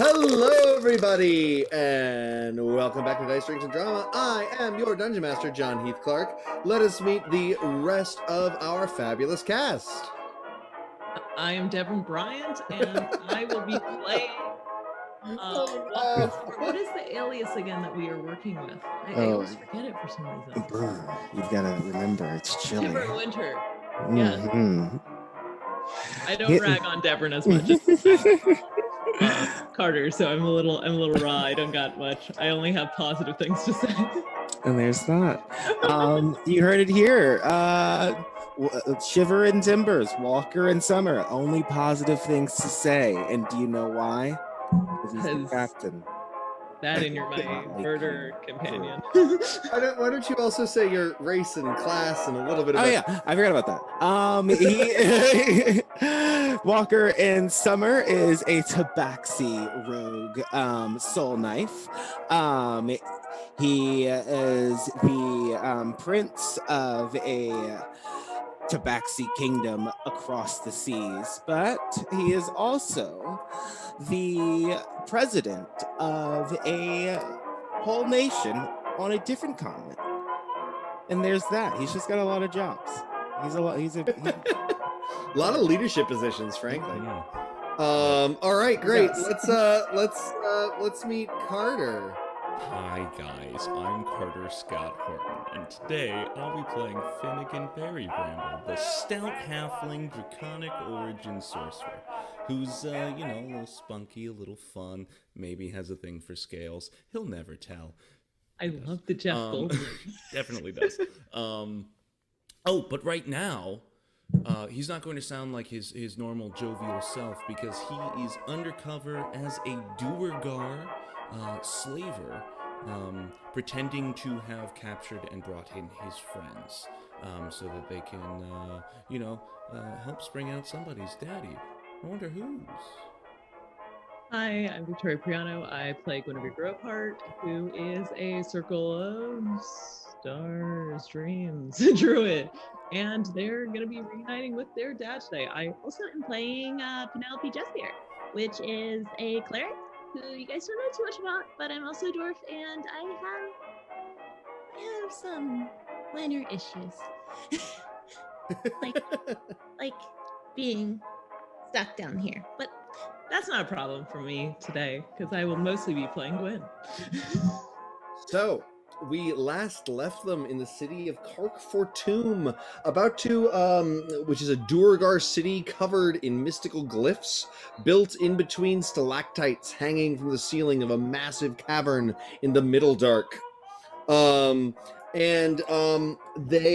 Hello, everybody, and welcome back to Dice, Drinks, and Drama. I am your Dungeon Master, John Heath Khârk. Let us meet the rest of our fabulous cast. I am Devren Bryant, and I will be playing. What is the alias again that we are working with? I always forget it for some reason. You've got to remember, it's chilly. Timber Winter. Mm-hmm. Yes. I don't rag on Devren as much as Carter, so I'm a little raw. I don't got much. I only have positive things to say. And there's that. You heard it here. Shiver and Timbers, Walker and Summer, only positive things to say. And do you know why? Because he's the captain. That and you're my murder companion. Why don't you also say your race and class and a little bit about... Oh yeah, I forgot about that. Walker and Summer is a tabaxi rogue soul knife. He is the prince of a tabaxi kingdom across the seas, but he is also the president of a whole nation on a different continent. And there's that. He's just got a lot of jobs. He's a lot of leadership positions, frankly. All right, great. Let's meet Carter. Hi guys, I'm Carter Scott Horton, and today I'll be playing Finnegan Berrybramble, the stout halfling draconic origin sorcerer, who's, a little spunky, a little fun, maybe has a thing for scales. He'll never tell. I love the Jeff Goldblum. Definitely does. But right now, he's not going to sound like his normal jovial self, because he is undercover as a Duergar slaver, pretending to have captured and brought in his friends, so that they can, help spring out somebody's daddy. I wonder whose. Hi, I'm Vic Priano. I play Guinn, who is a Circle of Stars Dreams druid, and they're going to be reuniting with their dad today. I also am playing Penelope Jessier, which is a cleric who you guys don't know too much about, but I'm also a dwarf, and I have some minor issues. like being stuck down here. But that's not a problem for me today, because I will mostly be playing Guinn. So, we last left them in the city of Khârk Fortûm, about to, which is a Duergar city covered in mystical glyphs, built in between stalactites hanging from the ceiling of a massive cavern in the Middle Dark. They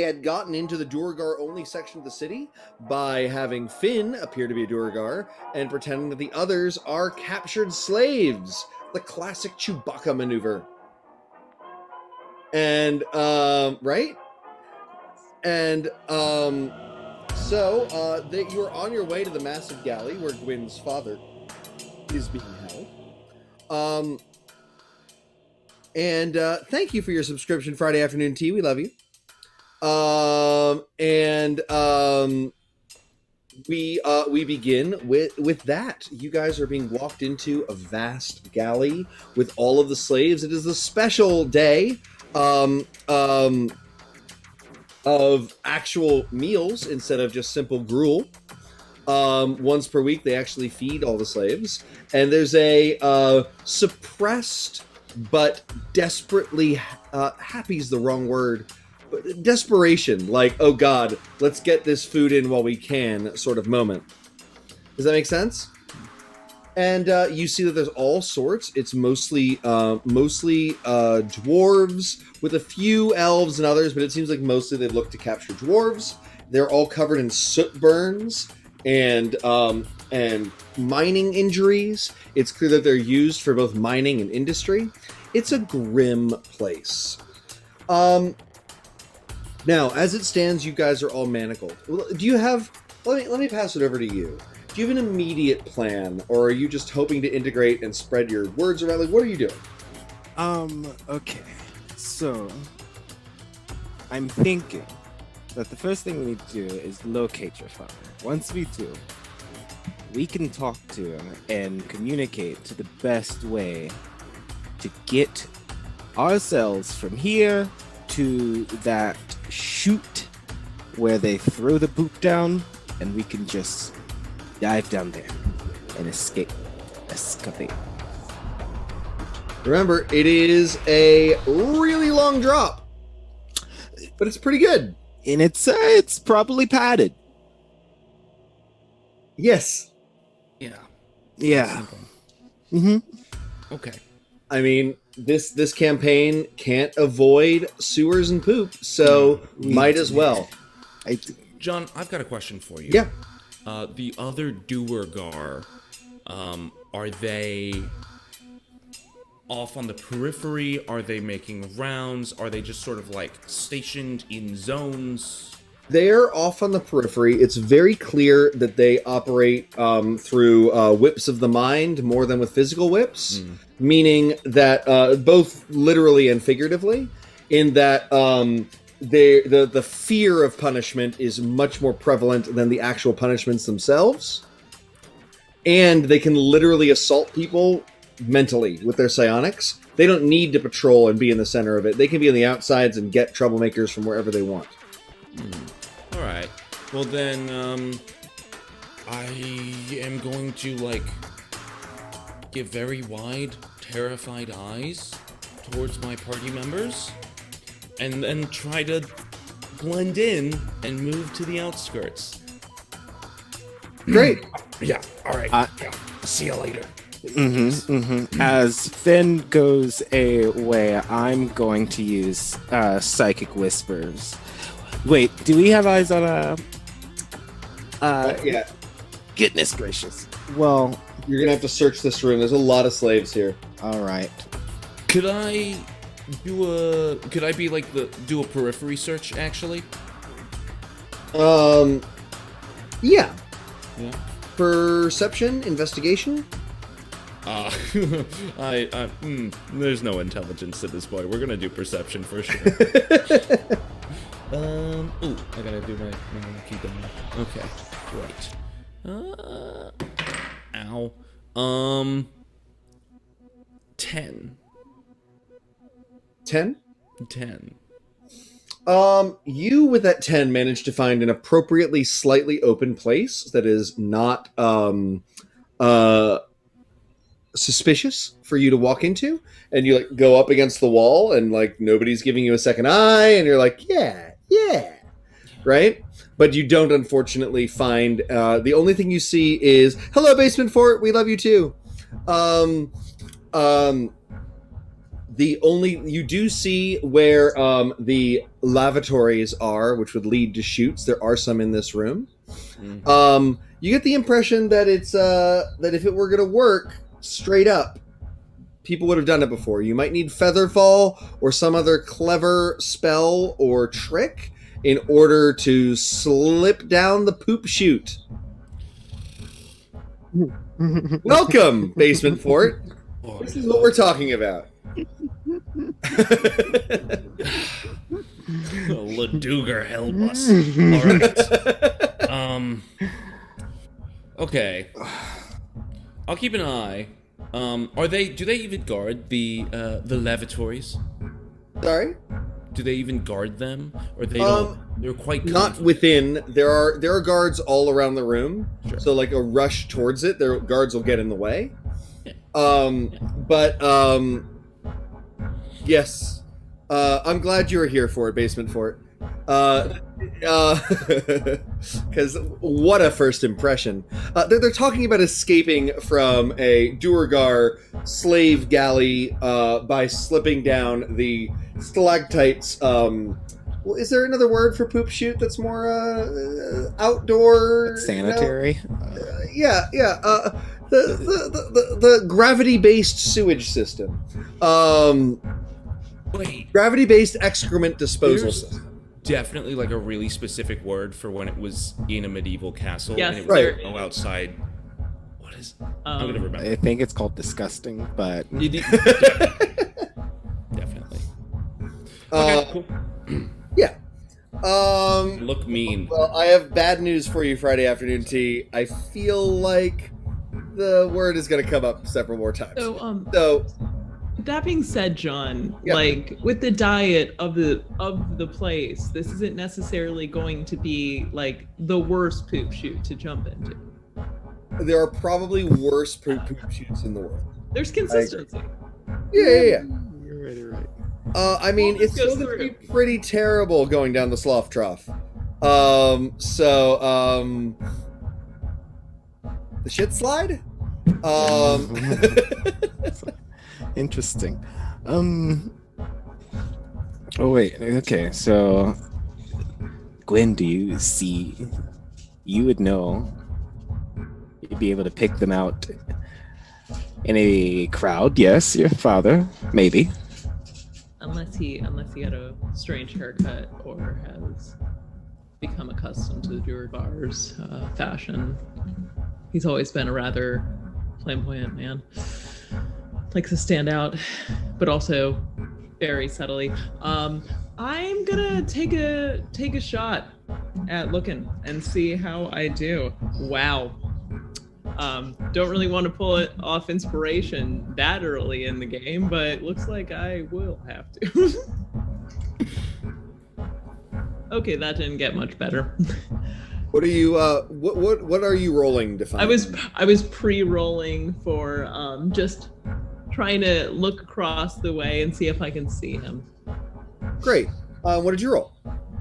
had gotten into the Duergar-only section of the city by having Finn appear to be a Duergar and pretending that the others are captured slaves, the classic Chewbacca maneuver. And right, and so you're on your way to the massive galley where Gwynn's father is being held. Thank you for your subscription, Friday Afternoon Tea. We love you. We begin with that. You guys are being walked into a vast galley with all of the slaves. It is a special day of actual meals instead of just simple gruel. Once per week, they actually feed all the slaves, and there's a suppressed but desperately happy's the wrong word, but desperation, like, oh god, let's get this food in while we can sort of moment. Does that make sense? And you see that there's all sorts. It's mostly dwarves with a few elves and others, but it seems like mostly they've looked to capture dwarves. They're all covered in soot burns and mining injuries. It's clear that they're used for both mining and industry. It's a grim place. Now, as it stands, you guys are all manacled. Do you have... Let me pass it over to you. Do you have an immediate plan, or are you just hoping to integrate and spread your words around? Like, what are you doing? Okay. So, I'm thinking that the first thing we need to do is locate your father. Once we do, we can talk to him and communicate to the best way to get ourselves from here to that chute where they throw the poop down, and we can just dive down there and escape. Remember, it is a really long drop, but it's pretty good. And it's probably padded. Yes. Yeah. Yeah. Mm-hmm. Okay. I mean, this campaign can't avoid sewers and poop, so might as well. John, I've got a question for you. Yeah. The other Duergar, are they off on the periphery? Are they making rounds? Are they just sort of like stationed in zones? They're off on the periphery. It's very clear that they operate through whips of the mind more than with physical whips, meaning that both literally and figuratively, in that the fear of punishment is much more prevalent than the actual punishments themselves. And they can literally assault people mentally with their psionics. They don't need to patrol and be in the center of it. They can be on the outsides and get troublemakers from wherever they want. All right. Well, then, I am going to, like, give very wide, terrified eyes towards my party members and then try to blend in and move to the outskirts. Great. Yeah. All right. Yeah. See you later. As Finn goes away, I'm going to use Psychic Whispers. Wait, do we have eyes on Yeah. Goodness gracious. Well, You're going to have to search this room. There's a lot of slaves here. all right. Could I do a periphery search, actually? Yeah. Yeah. Perception, investigation. There's no intelligence at this point. We're gonna do perception for sure. Ooh, I gotta do my key down. Okay, great. Ow. 10. 10? 10. You with that 10 managed to find an appropriately slightly open place that is not, suspicious for you to walk into, and you like go up against the wall and like nobody's giving you a second eye, and you're like, yeah, right? But you don't unfortunately find, the only thing you see is, hello basement fort, we love you too. You do see where the lavatories are, which would lead to chutes. There are some in this room. You get the impression that it's that if it were going to work straight up, people would have done it before. You might need Featherfall or some other clever spell or trick in order to slip down the poop chute. Welcome, basement fort. This is what we're talking about. Ladugar held us. All right. Okay. I'll keep an eye. Do they even guard the lavatories? Sorry? Do they even guard them? Or they're quite not confident? within. There are guards all around the room. Sure. So like a rush towards it, their guards will get in the way. Yeah. Yes. I'm glad you were here for it, Basement Fort. Because what a first impression. They're talking about escaping from a Duergar slave galley by slipping down the stalactites. Well, is there another word for poop chute that's more outdoor? Sanitary. The gravity-based sewage system. Wait. Gravity-based excrement disposal system. Definitely like a really specific word for when it was in a medieval castle. Yes, and it was right. outside. What is? I'm gonna remember. I think it's called disgusting, but Definitely. Okay, cool. Yeah. Look mean. Well, I have bad news for you, Friday afternoon tea. I feel like the word is going to come up several more times. So, that being said, John, Yeah. like with the diet of the place, this isn't necessarily going to be like the worst poop shoot to jump into. There are probably worse poop shoots in the world. There's consistency. Yeah. You're right. I mean, Well, it's this goes going to be through. pretty terrible going down the slough trough. The shit slide? Interesting. Oh wait. Okay. So, Guinn, do you see? You would know. You'd be able to pick them out in a crowd. Yes, your father, maybe. Unless he had a strange haircut or has become accustomed to the Duergar's fashion. He's always been a rather flamboyant man. Likes to stand out, but also very subtly. I'm gonna take a shot at looking and see how I do. Wow. Don't really want to pull it off inspiration that early in the game, but looks like I will have to. Okay, that didn't get much better. What are you? What are you rolling to find? I was pre-rolling for just trying to look across the way and see if I can see him. Great. What did you roll?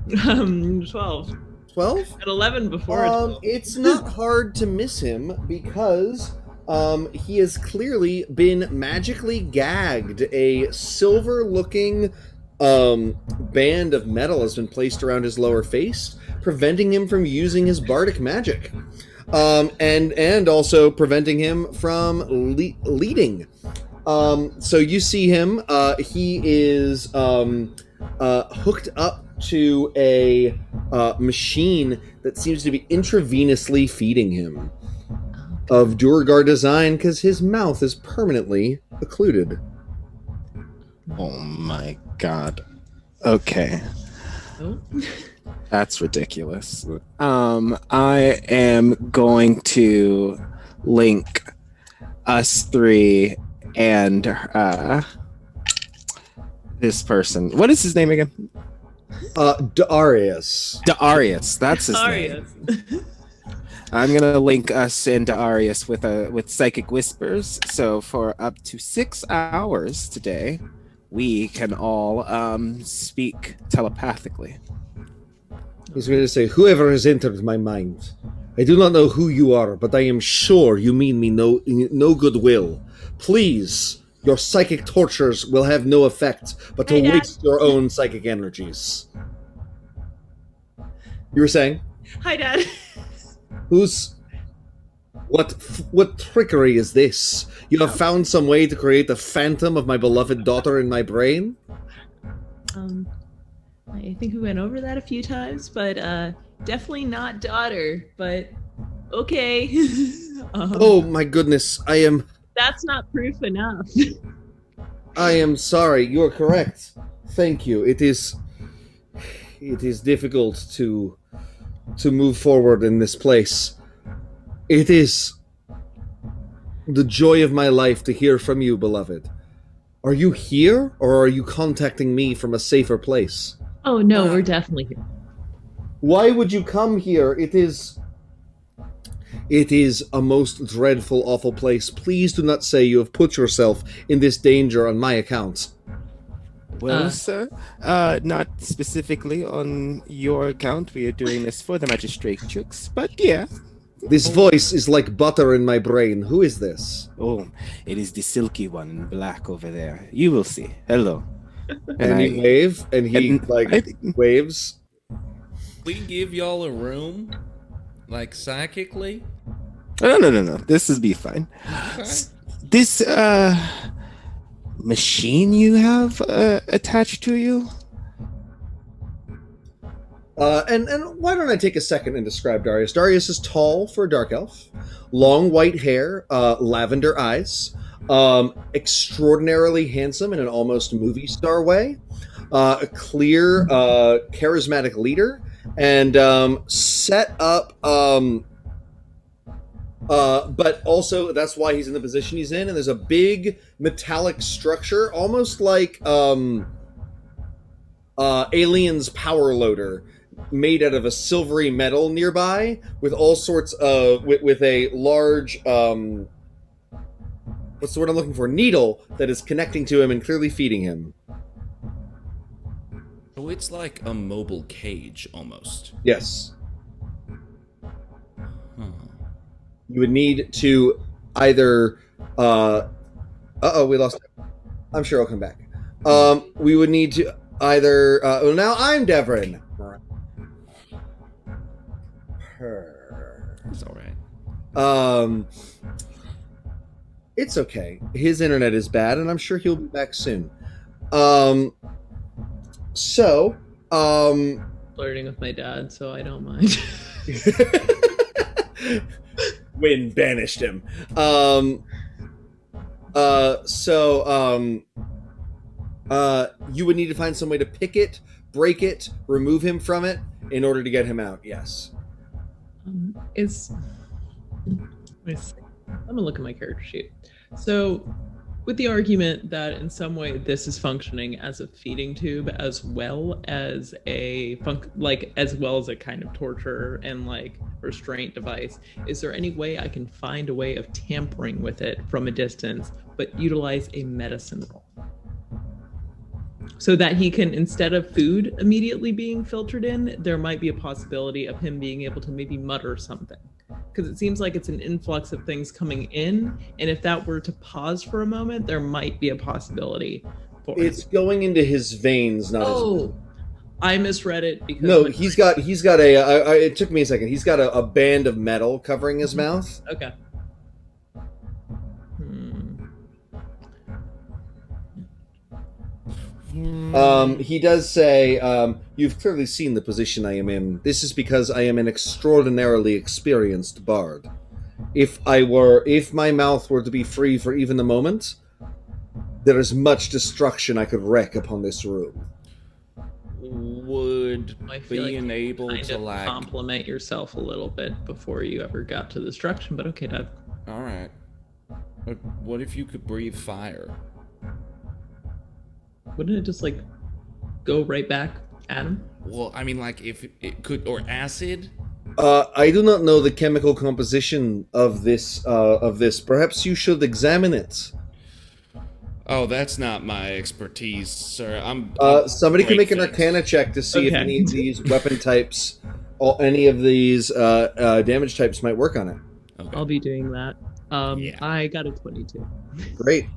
12. 12? At 11 before. 12. It's not hard to miss him because he has clearly been magically gagged. A silver-looking band of metal has been placed around his lower face, preventing him from using his bardic magic, and also preventing him from leading. So you see him. He is hooked up to a machine that seems to be intravenously feeding him of Duergar design because his mouth is permanently occluded. Oh my god. Okay. Oh. That's ridiculous. I am going to link us three and this person. What is his name again? Darius. Darius. That's his name. I'm gonna link us and Darius with psychic whispers. So for up to 6 hours today, we can all speak telepathically. I was going to say, whoever has entered my mind, I do not know who you are, but I am sure you mean me no goodwill. Please, your psychic tortures will have no effect but to Hey, Dad. waste your own psychic energies. You were saying? Hi, Dad. What trickery is this? You have found some way to create the phantom of my beloved daughter in my brain? I think we went over that a few times, but definitely not daughter, but okay. Oh my goodness, That's not proof enough. I am sorry, you are correct. Thank you. It is difficult to move forward in this place. It is the joy of my life to hear from you, beloved. Are you here, or are you contacting me from a safer place? Oh no, we're definitely here. Why would you come here? It is a most dreadful, awful place. Please do not say you have put yourself in this danger on my account. Well, sir, not specifically on your account. We are doing this for the magistratrix, but yeah. This voice is like butter in my brain. Who is this? Oh, it is the silky one in black over there. You will see. Hello. And he waves. We give y'all a room, like psychically. No. This is be fine. Okay. This machine you have attached to you. And why don't I take a second and describe Darius? Darius is tall for a dark elf, long white hair, lavender eyes, extraordinarily handsome in an almost movie star way. a clear, charismatic leader, and set up. But also, that's why he's in the position he's in. And there's a big metallic structure, almost like Alien's power loader, made out of a silvery metal nearby, with all sorts of with a large what's the word I'm looking for? Needle that is connecting to him and clearly feeding him. So it's like a mobile cage, almost. Yes. Huh. You would need to either we lost it. I'm sure I'll come back. We would need to either now I'm Devren. It's all right. It's okay. His internet is bad, and I'm sure he'll be back soon. Flirting with my dad, so I don't mind. Wynn banished him. You would need to find some way to pick it, break it, remove him from it in order to get him out. Yes. I'm gonna look at my character sheet. So, with the argument that in some way this is functioning as a feeding tube as well as a kind of torture and like restraint device, is there any way I can find a way of tampering with it from a distance but utilize a medicine roll so that he can, instead of food immediately being filtered in, there might be a possibility of him being able to maybe mutter something? Because it seems like it's an influx of things coming in, and if that were to pause for a moment, there might be a possibility for it's going into his veins, not his. I misread it because no, he's got a. It took me a second. He's got a band of metal covering his mouth. Okay. He does say, you've clearly seen the position I am in. This is because I am an extraordinarily experienced bard. If my mouth were to be free for even a moment, there is much destruction I could wreak upon this room. Would being able to like compliment yourself a little bit before you ever got to destruction, but okay, Dad. All right. But what if you could breathe fire? Wouldn't it just like go right back at him? Well, I mean, like if it could, or acid. I do not know the chemical composition of this. Perhaps you should examine it. Oh, that's not my expertise, sir. I'm somebody can make an Arcana check to see if any of these weapon types, or any of these damage types might work on it. Okay. I'll be doing that. I got a 22. Great.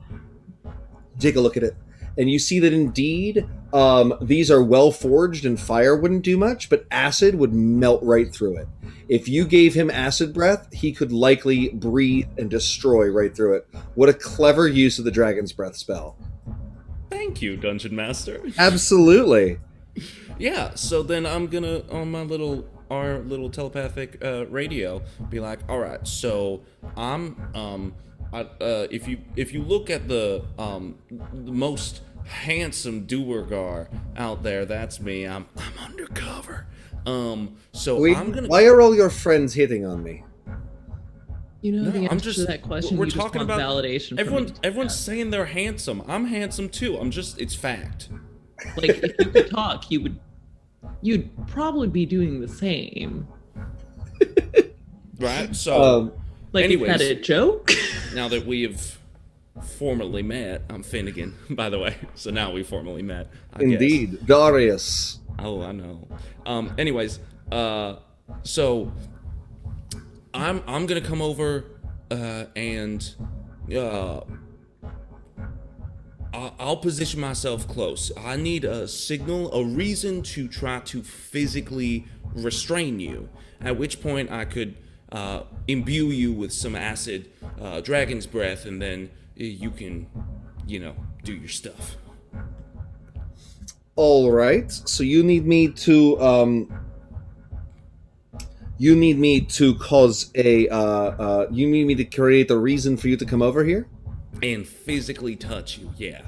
Take a look at it. And you see that indeed, these are well forged and fire wouldn't do much, but acid would melt right through it. If you gave him acid breath, he could likely breathe and destroy right through it. What a clever use of the Dragon's Breath spell. Thank you, Dungeon Master. Absolutely. Yeah, so then I'm gonna, on our little telepathic radio, be like, all right, so I'm, if you look at the most handsome Duergar out there, that's me. I'm undercover. I'm gonna. Why are all your friends hitting on me? You know, the answer to that question. We're you talking just want about validation. Everyone's saying they're handsome. I'm handsome too. it's fact. Like if you could talk, you'd probably be doing the same. Right. So. Like, anyways, is that a joke? Now that we have formally met, I'm Finnegan, by the way. So now we formally met. Indeed, guess. Darius. Oh, I know. Anyways, so I'm gonna come over, and I'll position myself close. I need a signal, a reason to try to physically restrain you. At which point I could imbue you with some acid, dragon's breath, and then you can, do your stuff. All right. So you need me to cause a you need me to create a reason for you to come over here and physically touch you. Yeah,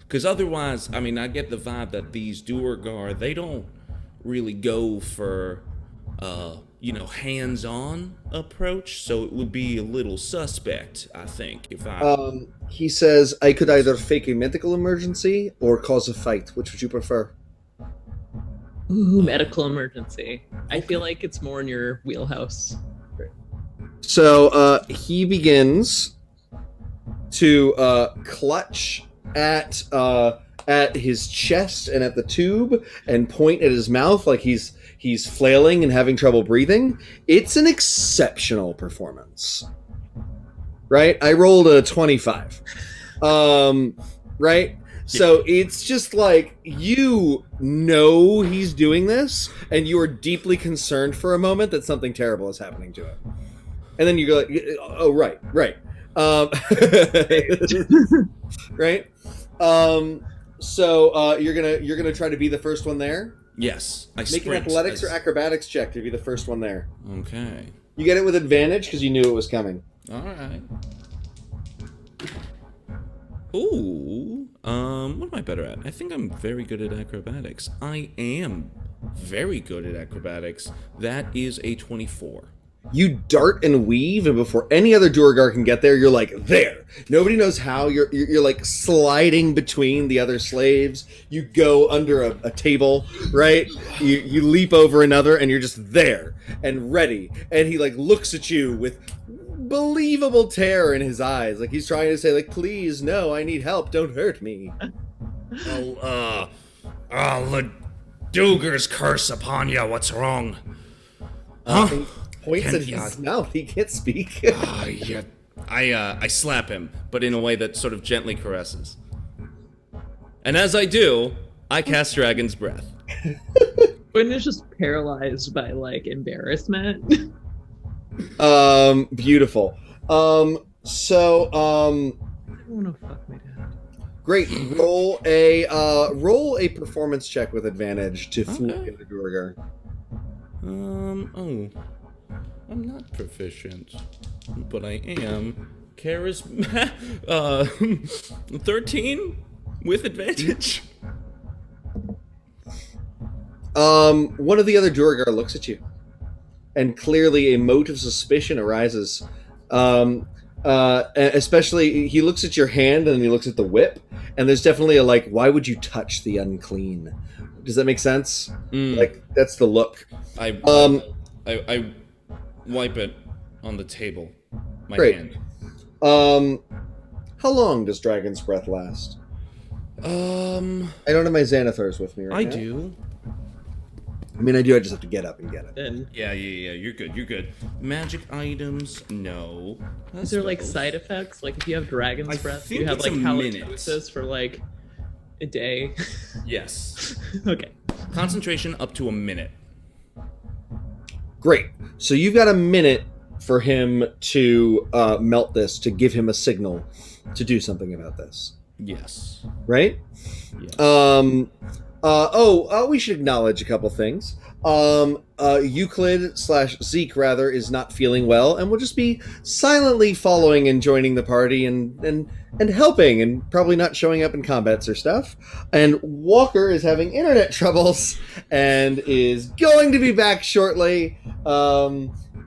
Because otherwise, I mean, I get the vibe that these Duergar, they don't really go for, hands-on approach. So it would be a little suspect, I think, if I... He says, I could either fake a medical emergency or cause a fight. Which would you prefer? Ooh, medical emergency. I feel like it's more in your wheelhouse. So he begins to clutch at his chest and at the tube and point at his mouth like he's flailing and having trouble breathing. It's an exceptional performance. Right? I rolled a 25. Right? So it's just like, you know he's doing this, and you are deeply concerned for a moment that something terrible is happening to him. And then you go like, oh, right. Right? So you're gonna try to be the first one there? Yes. Make an athletics or acrobatics check to be the first one there. Okay. You get it with advantage because you knew it was coming. All right. Ooh. What am I better at? I think I'm very good at acrobatics. I am very good at acrobatics. That is a 24. You dart and weave, and before any other Duergar can get there, you're like, there. Nobody knows how. You're like sliding between the other slaves. You go under a table, right? You leap over another, and you're just there and ready. And he like looks at you with believable terror in his eyes, like he's trying to say, like, please, no, I need help. Don't hurt me. The Duergar's curse upon you. What's wrong? He points at his mouth. He can't speak. Yeah. I slap him, but in a way that sort of gently caresses. And as I do, I cast Dragon's Breath. Guinn is just paralyzed by like embarrassment. Beautiful. So I don't want to fuck my dad. Great. Roll a performance check with advantage to fool the Duergar. I'm not proficient, but I am charisma. 13 with advantage. One of the other Duergar looks at you, and clearly a mote of suspicion arises. Especially, he looks at your hand and then he looks at the whip, and there's definitely a like, why would you touch the unclean? Does that make sense? Like, that's the look. I wipe it on the table. My Great. hand. How long does Dragon's Breath last? I don't have my Xanathars with me right now. I do. I mean, I do. I just have to get up and get it. Then Yeah. You're good. Magic items, no. is there like side effects? Like if you have Dragon's I Breath, think you have it's like a minute. halitosis for like a day. Yes. Okay. Concentration up to a minute. Great. So you've got a minute for him to melt this, to give him a signal to do something about this. Yes. Right? Yes. We should acknowledge a couple things. Euclid/Zeke rather is not feeling well, and will just be silently following and joining the party and helping, and probably not showing up in combats or stuff. And Walker is having internet troubles and is going to be back shortly.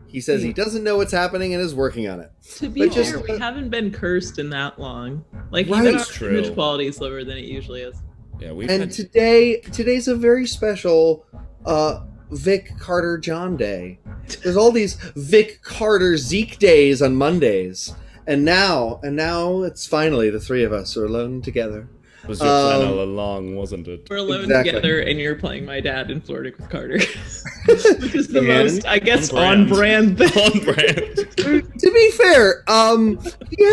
He says he doesn't know what's happening and is working on it. To be fair, we haven't been cursed in that long. Like Right. even our It's true. image quality is lower than it usually is. Yeah, And today's a very special Vic Carter John Day. There's all these Vic Carter Zeke days on Mondays, and now it's finally the three of us are alone together. It was your plan all along, wasn't it? We're alone Exactly. together, and you're playing my dad and flirting with Carter, which is the And most, I guess, on on brand thing. On brand. To be fair, he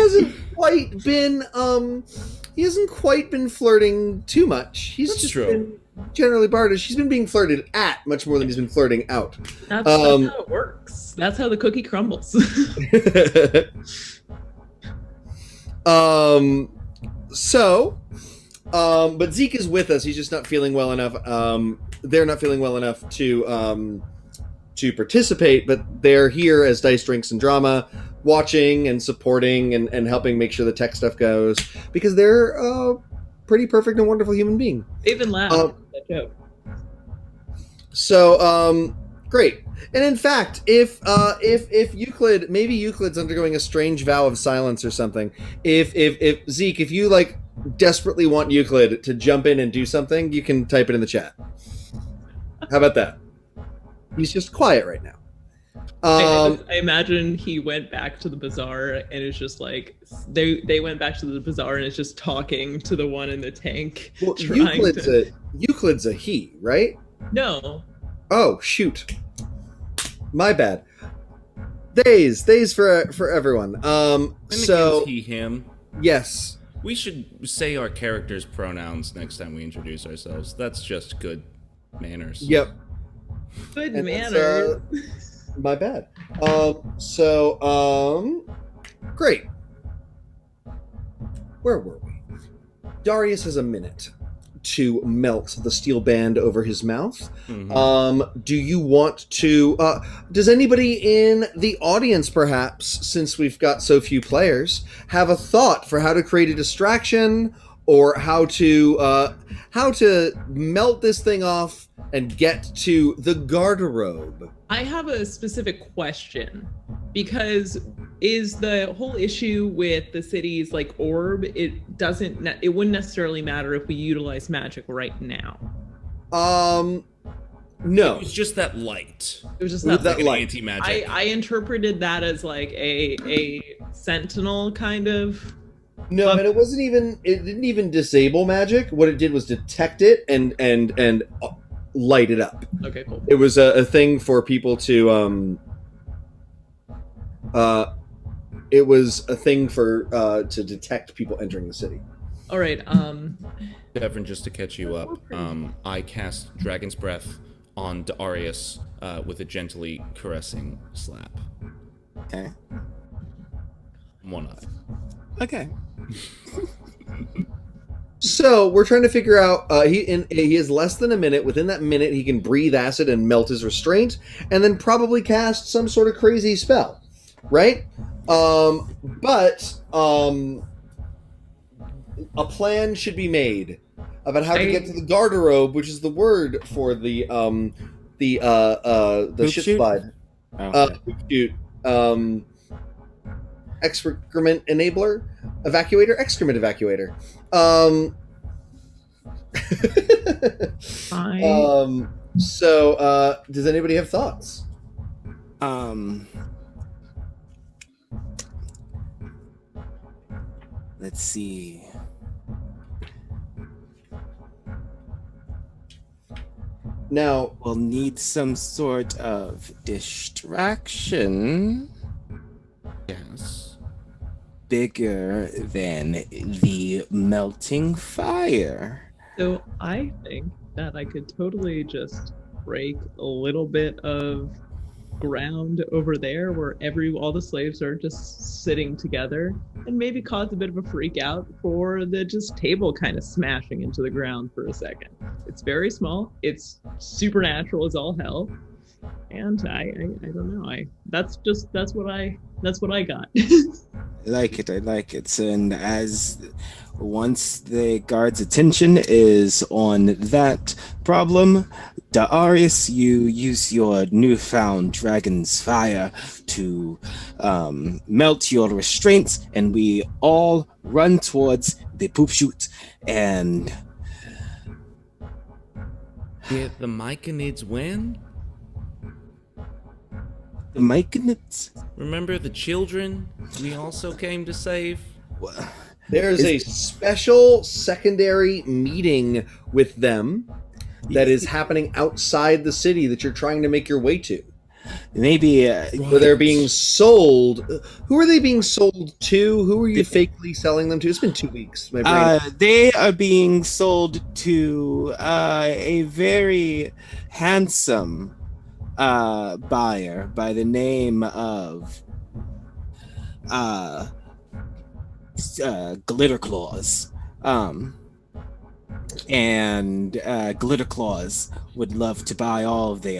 hasn't quite been flirting too much. He's That's just true. been generally bardish. He's been being flirted at much more than he's been flirting out. That's how it works. That's how the cookie crumbles. But Zeke is with us. He's just not feeling well enough. They're not feeling well enough to participate, but they're here as Dice Drinks and Drama, watching and supporting and helping make sure the tech stuff goes, because they're pretty perfect and wonderful human being. They even laughed at that joke. So, great. And in fact, if Euclid, maybe Euclid's undergoing a strange vow of silence or something. If Zeke, if you like desperately want Euclid to jump in and do something, you can type it in the chat. How about that? He's just quiet right now. I imagine he went back to the bazaar and it's just like they went back to the bazaar and it's just talking to the one in the tank. Well, Euclid's a he, right? No. Oh shoot, my bad. Days for everyone. So he, him. Yes. We should say our characters' pronouns next time we introduce ourselves. That's just good manners. Yep. Good And manners. My bad. Great. Where were we? Darius has a minute to melt the steel band over his mouth. Mm-hmm. Do you want to... does anybody in the audience, perhaps, since we've got so few players, have a thought for how to create a distraction or how to melt this thing off and get to the garderobe? I have a specific question, because is the whole issue with the city's like orb, it wouldn't necessarily matter if we utilize magic right now. No. It was just that light. It was just With that that light. Anti-magic. I interpreted that as like a sentinel kind of. No, and it didn't even disable magic. What it did was detect it and light it up. Okay, cool. It was a thing for people to it was a thing for to detect people entering the city. All right. Devren, just to catch you up, I cast Dragon's Breath on Darius with a gently caressing slap. Okay. One eye. Okay. So we're trying to figure out. He has less than a minute. Within that minute, he can breathe acid and melt his restraint, and then probably cast some sort of crazy spell, right? But a plan should be made about how to get to the garderobe, which is the word for the shit shoot? slide. Shoot. Excrement excrement evacuator. So does anybody have thoughts? Let's see. Now We'll need some sort of distraction Yes. bigger than the melting fire. So I think that I could totally just break a little bit of ground over there where all the slaves are just sitting together, and maybe cause a bit of a freak out for the just table kind of smashing into the ground for a second. It's very small. It's supernatural as all hell. And I don't know. That's what I got. I like it. And as once the guard's attention is on that problem, Darius, you use your newfound dragon's fire to melt your restraints, and we all run towards the poop chute. And Did the Myconids win? the Myconids. Remember the children we also came to save? there's a special secondary meeting with them that is happening outside the city that you're trying to make your way to. Maybe Where they're being sold. Who are they being sold to? Who are you fakely selling them to? It's been 2 weeks. My brain. they are being sold to a very handsome buyer by the name of Glitter Claws. And Glitter Claws would love to buy all of the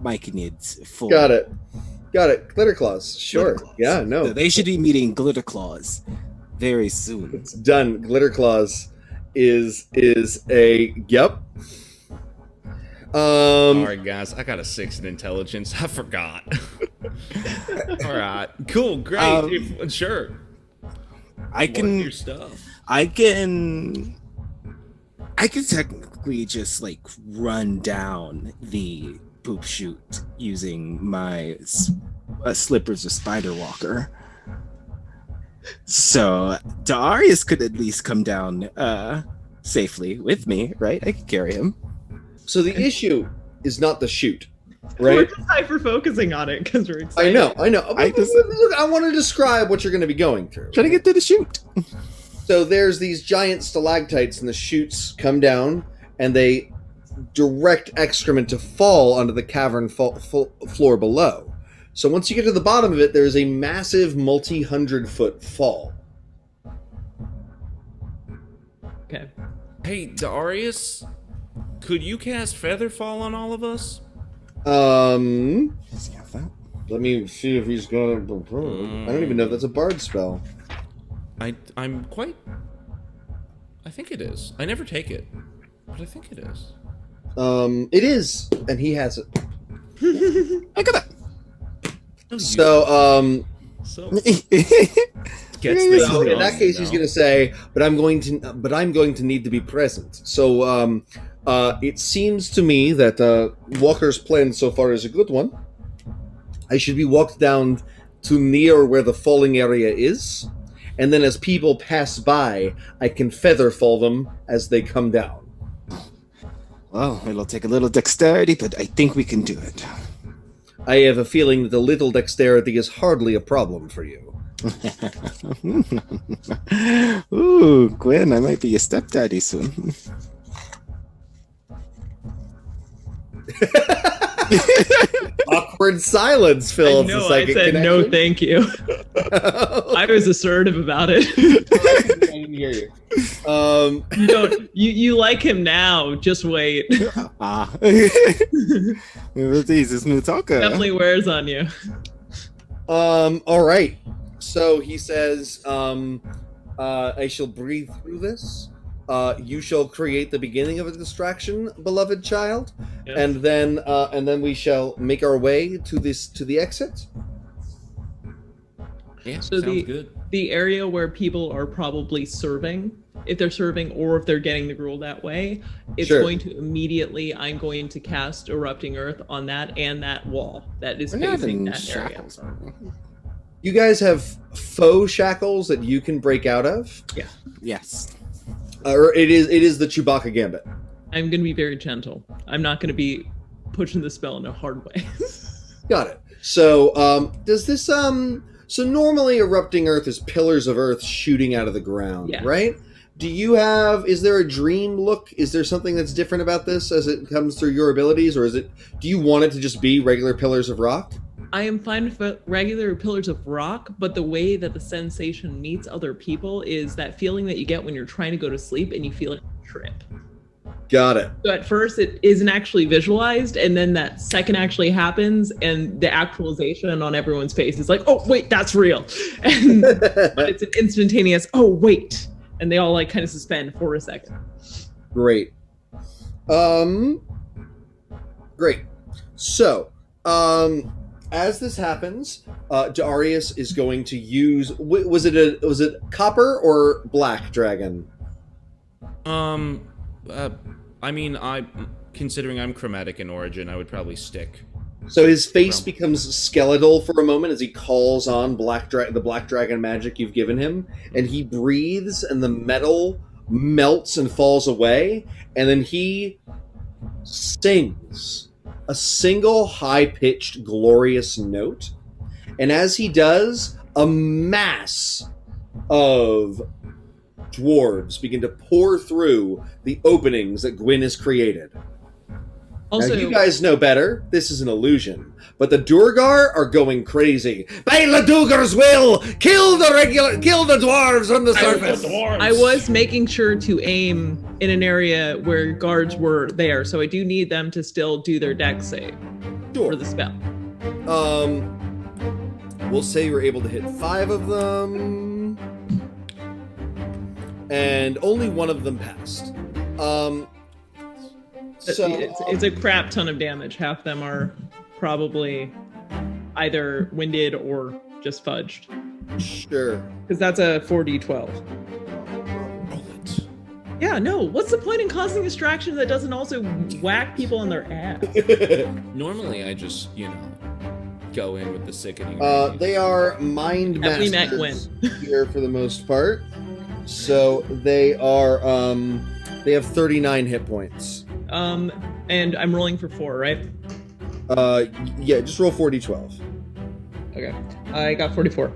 Myconids for. Got it. Glitter Claws. Sure. Glitter Claws. Yeah, no. So they should be meeting Glitter Claws very soon. It's done. Glitter Claws is a yep. All right, guys, I got a 6 in intelligence. I forgot. All right, cool, great. Sure. I can your stuff. I can technically just like run down the poop chute using my slippers of spider walker. So Darius could at least come down safely with me, right? I could carry him. So the issue is not the chute, We're right? just hyper focusing on it because we're excited. I know. I want to describe what you're going to be going through. Trying to get to the chute. So there's these giant stalactites, and the chutes come down, and they direct excrement to fall onto the cavern floor below. So once you get to the bottom of it, there's a massive multi-100-foot fall. Okay. Hey, Darius, could you cast Featherfall on all of us? Let Does he have that? me see if he's gonna. I don't even know if that's a bard spell. I think it is. I never take it, but I think it is. It is, and he has it. I got that. So, Gets So, this So in that done, case, he's no? going to say, "But I'm going to need to be present." So, it seems to me that Walker's plan so far is a good one. I should be walked down to near where the falling area is, and then as people pass by, I can feather fall them as they come down. Well, it'll take a little dexterity, but I think we can do it. I have a feeling that a little dexterity is hardly a problem for you. Ooh, Gwen, I might be your stepdaddy soon. Awkward silence fills the I psychic said connection. no, thank you. I was assertive about it. I didn't hear you. You don't. You like him now. Just wait. He's a smooth talker. Definitely wears on you. All right. So he says, I shall breathe through this. You shall create the beginning of a distraction, beloved child, Yes. and then we shall make our way to the exit. Yeah, So sounds good. The area where people are probably serving, if they're serving or if they're getting the gruel that way, it's Sure. going to immediately. I'm going to cast Erupting Earth on that and that wall that is We're not facing in that area. shackles, are we? You guys have faux shackles that you can break out of, Yes. or it is the Chewbacca gambit. I'm going to be very gentle. I'm not going to be pushing the spell in a hard way. Got it. So, does this so normally erupting earth is pillars of earth shooting out of the ground, Yeah. right? Is there a dream look? Is there something that's different about this as it comes through your abilities, or do you want it to just be regular pillars of rock? I am fine with regular pillars of rock, but the way that the sensation meets other people is that feeling that you get when you're trying to go to sleep and you feel like a trip. Got it. So at first it isn't actually visualized, and then that second actually happens, and the actualization on everyone's face is like, oh wait, that's real. And but it's an instantaneous, oh wait. And they all like kind of suspend for a second. Great. Great. So, as this happens, Darius is going to use. Was it copper or black dragon? I mean, considering I'm chromatic in origin, I would probably stick. So his face becomes skeletal for a moment as he calls on the black dragon magic you've given him, and he breathes, and the metal melts and falls away, and then he sings a single high-pitched, glorious note, and as he does, a mass of dwarves begin to pour through the openings that Guinn has created. Also, Now, you guys know better. This is an illusion. But the Duergar are going crazy. By Ladugar's will, kill the dwarves on the surface. I was making sure to aim in an area where guards were there, so I do need them to still do their dex save for the spell. We'll say you're able to hit 5 of them. and only one of them passed. It's a crap ton of damage. Half them are probably either winded or just fudged. Sure. Because that's a 4d12. Bullet. Yeah, no. What's the point in causing distraction that doesn't also whack people on their ass? Normally, I just, go in with the sickening. They are mind Have we met masters here for the most part. So they are they have 39 hit points. And I'm rolling for 4, right? Yeah, just roll 4d12. Okay. I got 44.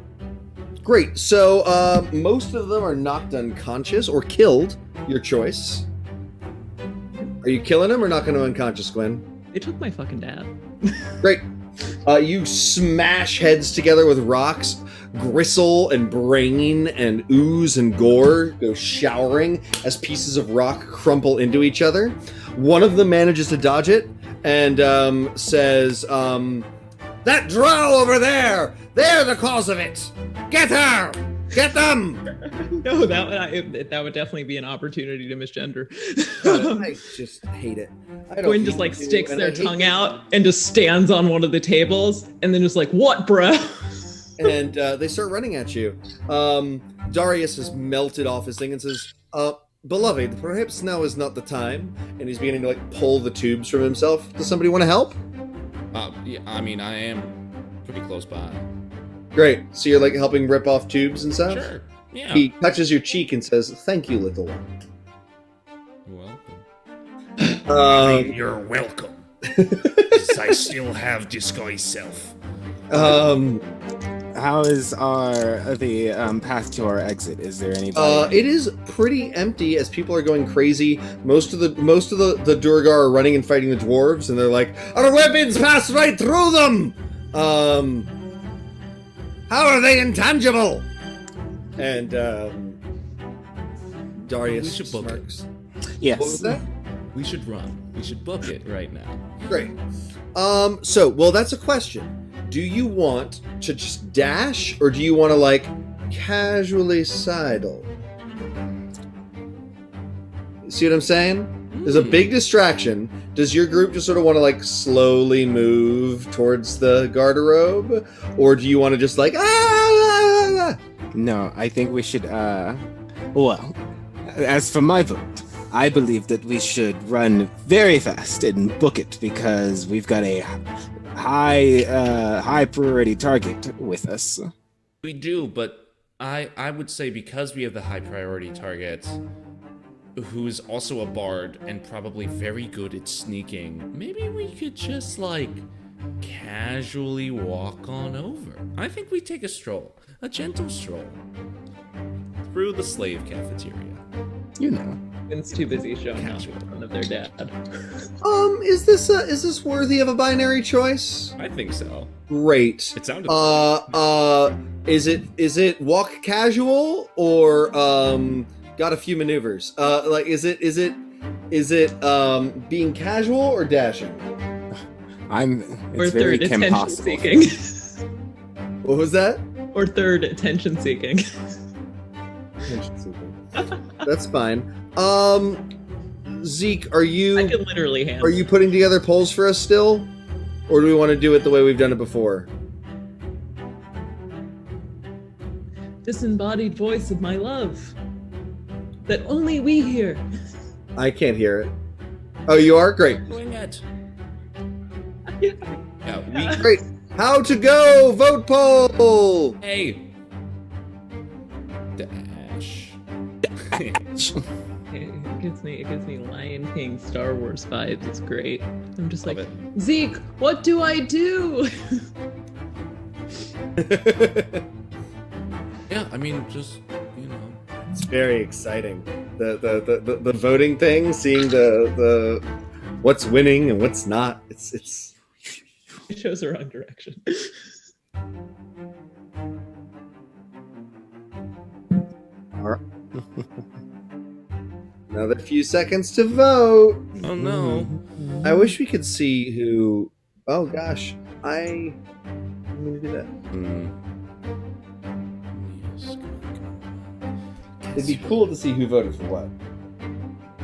Great. So most of them are knocked unconscious or killed. Your choice. Are you killing them or knocking them unconscious, Gwen? They took my fucking dad. Great. You smash heads together with rocks. Gristle and brain and ooze and gore go showering as pieces of rock crumple into each other. One of them manages to dodge it and says, "That drow over there! They're the cause of it! Get her! Get them!" No, that would definitely be an opportunity to misgender. God, I just hate it. Gwyn just sticks their tongue out and just stands on one of the tables and then just what, bro? And they start running at you. Darius has melted off his thing and says, "Beloved, perhaps now is not the time." And he's beginning to pull the tubes from himself. Does somebody want to help? Yeah, I mean, I am pretty close by. Great. So you're helping rip off tubes and stuff? Sure. Yeah. He touches your cheek and says, "Thank you, little one." Welcome. You're welcome. 'Cause I still have disguise self. How is the path to our exit? Is there anybody? It is pretty empty as people are going crazy. Most of the Duergar are running and fighting the dwarves, and they're like, "Our weapons pass right through them! How are they intangible?" And Darius We should book it. smirks. Yes. What was that? We should run. We should book it right now. Great. That's a question. Do you want to just dash, or do you want to casually sidle? See what I'm saying? There's a big distraction. Does your group just sort of want to slowly move towards the garderobe, or do you want to just No, I think we should. Well, as for my vote, I believe that we should run very fast and book it because we've got a high priority target with us. We do, but I would say because we have the high priority target, who is also a bard and probably very good at sneaking, maybe we could just casually walk on over. I think we take a stroll, a gentle stroll, through the slave cafeteria. It's too busy showing off in front of their dad. Is this worthy of a binary choice? I think so. Great. It sounded. Is it walk casual or got a few maneuvers? Is it being casual or dashing? Or third, very attention impossible. seeking. What was that? Or third, attention seeking. Attention seeking. That's fine. Zeke, I can literally handle. are you putting together polls for us still? Or do we want to do it the way we've done it before? Disembodied voice of my love that only we hear. I can't hear it. Oh, you are? Great. Wing it. Yeah. Yeah, Great. How to go? Vote poll! Hey. Dash. It gives me Lion King, Star Wars vibes. It's great. I'm just Love Zeke, what do I do? Yeah, I mean, just It's very exciting. The voting thing, seeing the what's winning and what's not. It's It shows the wrong direction. all right. Another few seconds to vote. Oh no. I wish we could see who. Oh gosh, I'm gonna do that. Yes, come on. It'd be cool to see who voted for what.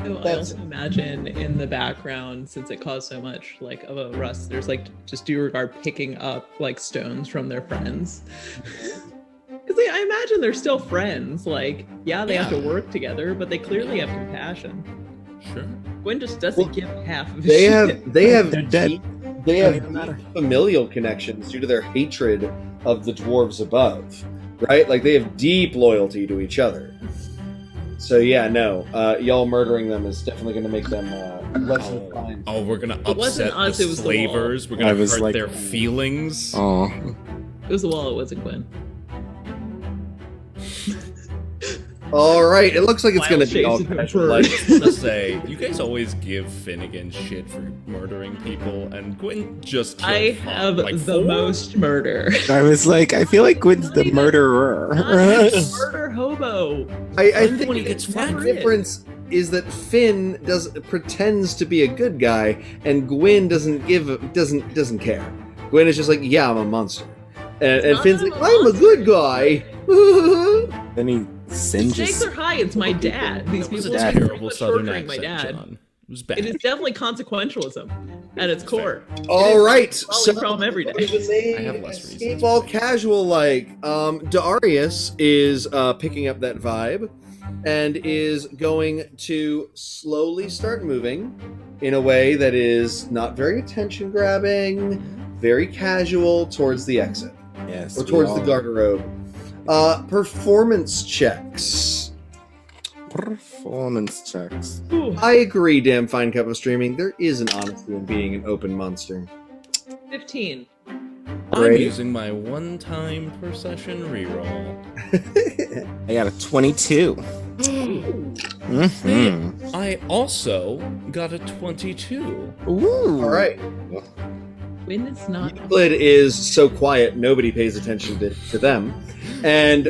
So I also imagine in the background, since it caused so much like of a russ, there's like just Duergar picking up like stones from their friends. Because I imagine they're still friends. Like, yeah, they have to work together, but they clearly have compassion. Sure. Gwyn just doesn't give half of his They shit. have They're dead. They have familial connections due to their hatred of the dwarves above, right? Like they have deep loyalty to each other. So yeah, no, y'all murdering them is definitely going to make them less inclined. Oh, we're gonna It wasn't upset us, the it was the slavers. wall. We're gonna I was hurt like- their feelings. Oh. It was the wall, it wasn't Gwyn. All right, it looks like it's going to Wild be all shapes of casual. bird. Like, Just to say, you guys always give Finnegan shit for murdering people, and Gwyn just killed I five, have like the 4? most murder. I was like, I feel like Gwynn's the murderer. Murder hobo. I When think he gets the fat. difference is that Finn pretends to be a good guy, and Gwyn doesn't care. Gwyn is just like, yeah, I'm a monster, and Not Finn's I'm like, a I'm a monster. good guy. Then he The singes. stakes are high. It's my dad. These That was people a are terrible southern torturing my accent, dad. John. It was bad. It is definitely consequentialism at its core. All right, So problem every day. I have less reasons. Escape all casual like. Darius is picking up that vibe, and is going to slowly start moving in a way that is not very attention grabbing, very casual towards the exit Yes. or we towards the all- garderobe. Performance checks. Performance checks. Ooh, I agree, damn fine cup of streaming. There is an honesty in being an open monster. 15. I'm Great. using my one-time per session reroll. I got a 22. Mhm. I also got a 22. Ooh. All right. When it's not. Euclid is so quiet, nobody pays attention to them, and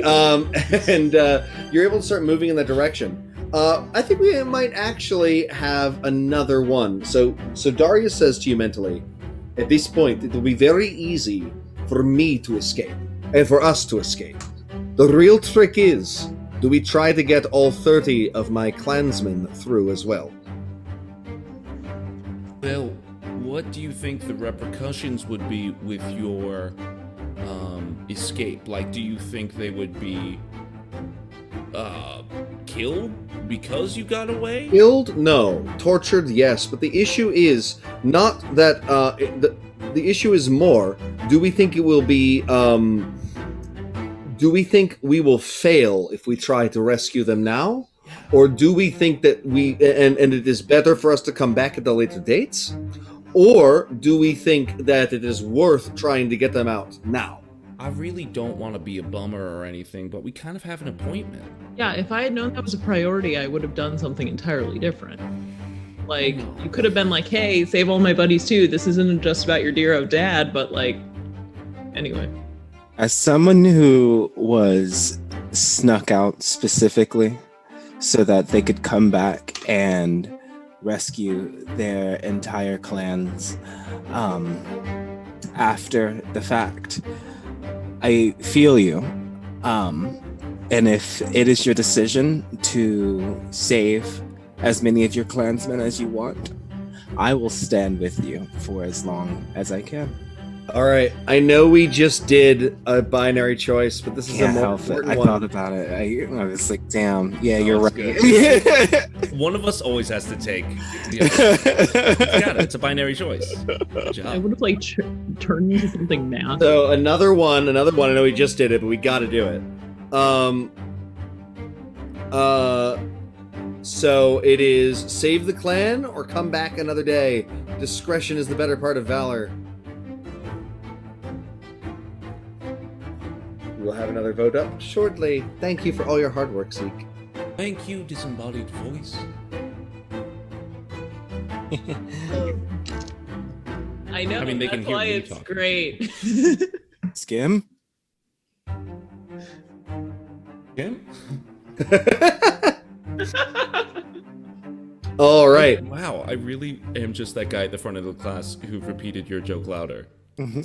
you're able to start moving in that direction. I think we might actually have another one. So Darius says to you mentally, at this point, it will be very easy for me to escape and for us to escape. The real trick is, do we try to get all 30 of my clansmen through as well? Well, what do you think the repercussions would be with your escape? Like, do you think they would be killed because you got away? Killed? No. Tortured? Yes. But the issue is not that. The issue is more. Do we think it will be? Do we think we will fail if we try to rescue them now, or do we think that we and it is better for us to come back at the later dates, or do we think that it is worth trying to get them out now? I really don't want to be a bummer or anything, but we kind of have an appointment. Yeah, if I had known that was a priority, I would have done something entirely different. Like, you could have been like, hey, save all my buddies too. This isn't just about your dear old dad, but like, anyway. As someone who was snuck out specifically so that they could come back and rescue their entire clans after the fact, I feel you. And if it is your decision to save as many of your clansmen as you want, I will stand with you for as long as I can. All right. I know we just did a binary choice, but this is Can't a more help it. important I one. thought about it. I was like, damn, yeah, No, you're it's right. One of us always has to take the other. Got it. It's a binary choice. Good job. I would have like turned into something math. So another one. I know we just did it, but we got to do it. So it is save the clan or come back another day. Discretion is the better part of valor. We'll have another vote up shortly. Thank you for all your hard work, Zeke. Thank you, disembodied voice. I know. I mean, they that's can hear why me it's talking. great. Skim? Jim? All right. Wow, I really am just that guy at the front of the class who repeated your joke louder.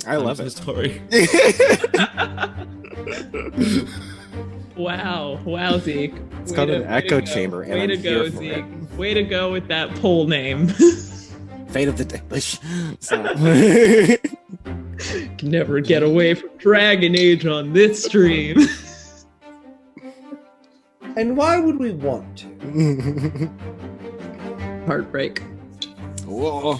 I love I'm it. so sorry. Wow, Zeke. It's called an echo chamber, and Way I'm to here go, for Zeke. it. Way to go with that pole name. Fate of the Dalish. Can never get away from Dragon Age on this stream. And why would we want to? Heartbreak. Whoa.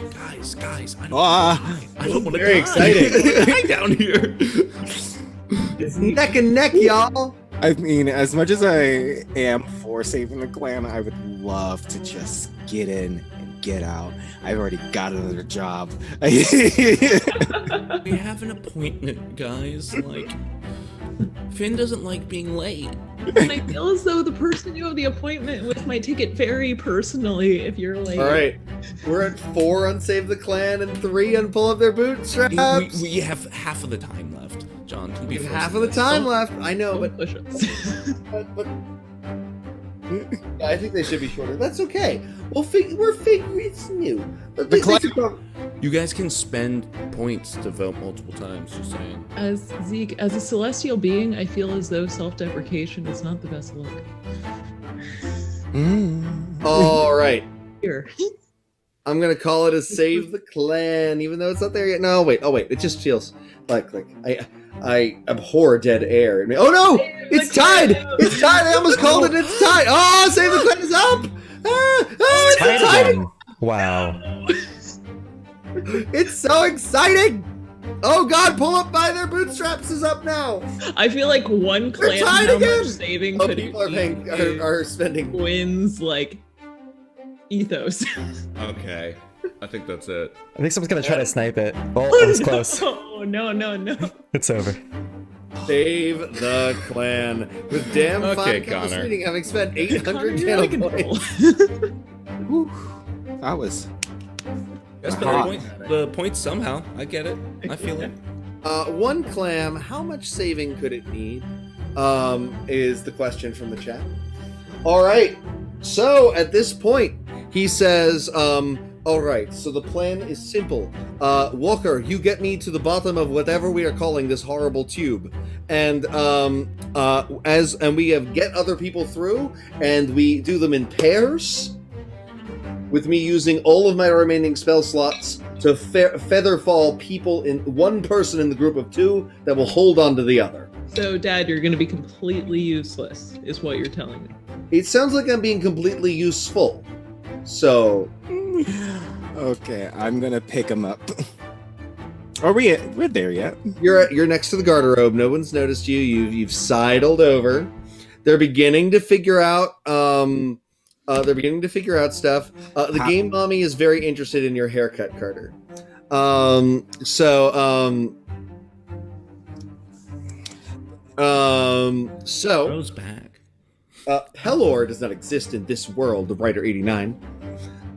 Guys, I Ah. don't want to Very die. exciting. Die down here. It's neck and neck, y'all. I mean, as much as I am for saving the clan, I would love to just get in and get out. I've already got another job. We have an appointment, guys. Like, Finn doesn't like being late. And I feel as though the person you have the appointment with might take it very personally if you're like. All right, we're at 4 on Save the Clan and 3 on Pull Up Their Bootstraps. We have half of the time left, John. Don't be We have forcing half of the this. time left. I know, Don't but push us. yeah, I think they should be shorter. That's okay. We're figuring it's new. But The they clan- should probably- You guys can spend points to vote multiple times. Just saying. As Zeke, as a celestial being, I feel as though self-deprecation is not the best look. All right. Here. I'm gonna call it a Save the Clan, even though it's not there yet. No, wait. Oh, wait. It just feels like I abhor dead air. Oh no! It's tied! It's tied! I almost called it. It's tied! Oh, Save the Clan is up! It's Tight tied! again. Wow. It's so exciting! Oh God! Pull Up by Their Bootstraps is up now. I feel like one They're clan tied how again! much saving Oh, could people are it paying, be are spending. wins like ethos. Okay, I think that's it. I think someone's gonna try to snipe it. Oh, it was close. Oh no. It's over. Save the Clan with damn Okay, fine Connor. Connor. Reading, having spent Connor, 800 you're out of channel control. points. Whew. That was That's the point somehow. I get it. I feel it. One clam, how much saving could it need? Is the question from the chat. All right. So at this point, he says, all right, so the plan is simple. Walker, you get me to the bottom of whatever we are calling this horrible tube. And we have get other people through, and we do them in pairs, with me using all of my remaining spell slots to feather fall people in one person in the group of 2 that will hold on to the other. So, Dad, you're going to be completely useless, is what you're telling me. It sounds like I'm being completely useful. So, okay. I'm gonna pick him up. Are we're there yet? you're next to the garderobe. No one's noticed you. You've sidled over. They're beginning to figure out. Stuff. The game mommy is very interested in your haircut, Carter. Rose back. Pelor does not exist in this world of Writer 89.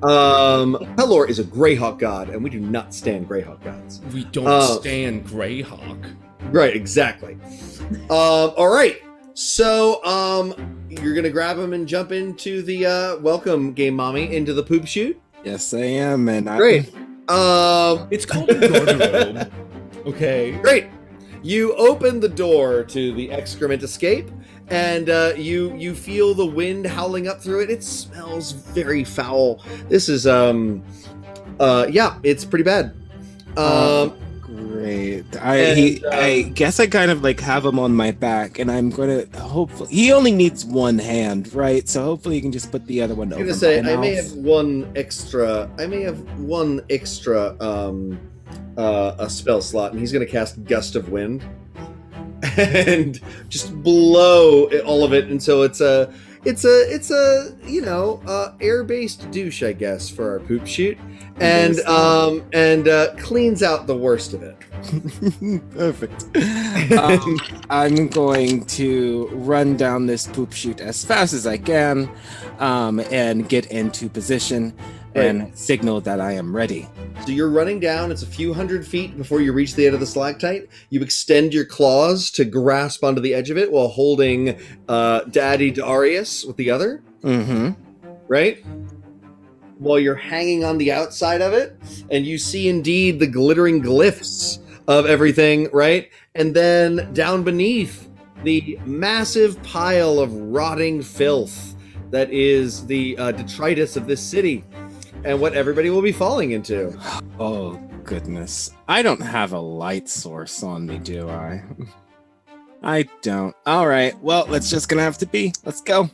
Pelor is a Greyhawk god, and we do not stand Greyhawk gods. We don't stand Greyhawk. Right, exactly. All right. So, you're gonna grab him and jump into the welcome game, mommy, into the poop chute. Yes, I am, and Great. It's called a garderobe. Okay. Great. You open the door to the excrement escape, and you feel the wind howling up through it. It smells very foul. This is it's pretty bad. Great. I guess I kind of like have him on my back, and I'm gonna hopefully. He only needs one hand, right? So hopefully you can just put the other one over. I'm gonna say my I may mouth. have one extra. A spell slot, and he's gonna cast Gust of Wind and just blow all of it, and so it's a air-based douche, I guess, for our poop chute, and cleans out the worst of it. Perfect. I'm going to run down this poop chute as fast as I can, and get into position and signal that I am ready. So you're running down. It's a few hundred feet before you reach the end of the stalactite. You extend your claws to grasp onto the edge of it while holding Daddy Darius with the other. Mm-hmm. Right? While you're hanging on the outside of it, and you see indeed the glittering glyphs of everything, right? And then down beneath the massive pile of rotting filth that is the detritus of this city and what everybody will be falling into. Oh, goodness. I don't have a light source on me, do I? I don't. All right. Well, it's just going to have to be. Let's go.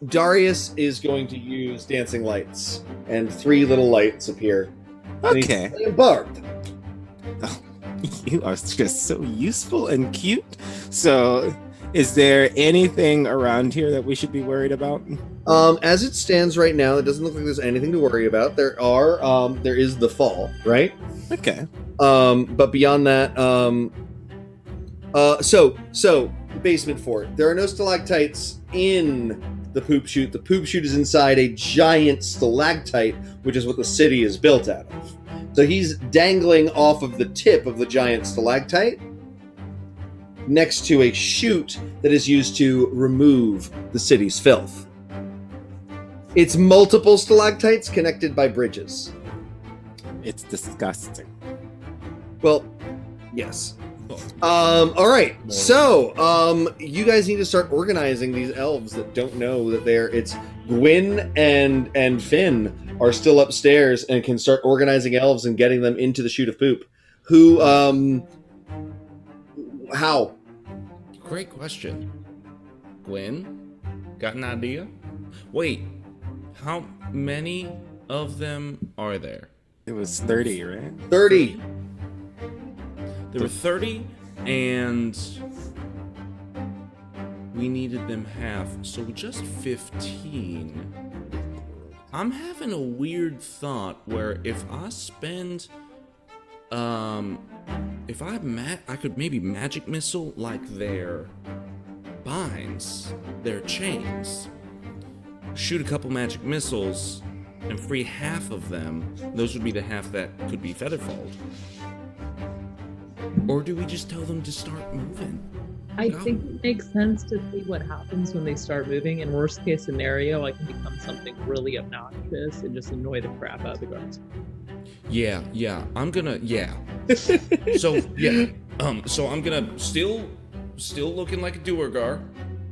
Darius is going to use dancing lights, and 3 little lights appear. Okay. And he's barbed. Oh, you are just so useful and cute. So, is there anything around here that we should be worried about? As it stands right now, it doesn't look like there's anything to worry about. There is the fall, right? Okay. But beyond that, so basement fort. There are no stalactites in the poop chute. The poop chute is inside a giant stalactite, which is what the city is built out of. So he's dangling off of the tip of the giant stalactite next to a chute that is used to remove the city's filth. It's multiple stalactites connected by bridges. It's disgusting. Well, yes. All right. So, you guys need to start organizing these elves that don't know that it's Guinn and Finn are still upstairs and can start organizing elves and getting them into the chute of poop. Who, how? Great question. Guinn, got an idea? Wait, how many of them are there? It was 30, right? 30. There were 30, and we needed them half, so just 15. I'm having a weird thought where if I spend, if I could maybe magic missile like their binds, their chains, shoot a couple magic missiles, and free half of them. Those would be the half that could be featherfalled. Or do we just tell them to start moving? I think it makes sense to see what happens when they start moving. In worst case scenario, I can become something really obnoxious and just annoy the crap out of the guards. Yeah, I'm gonna, So I'm gonna still looking like a Duergar.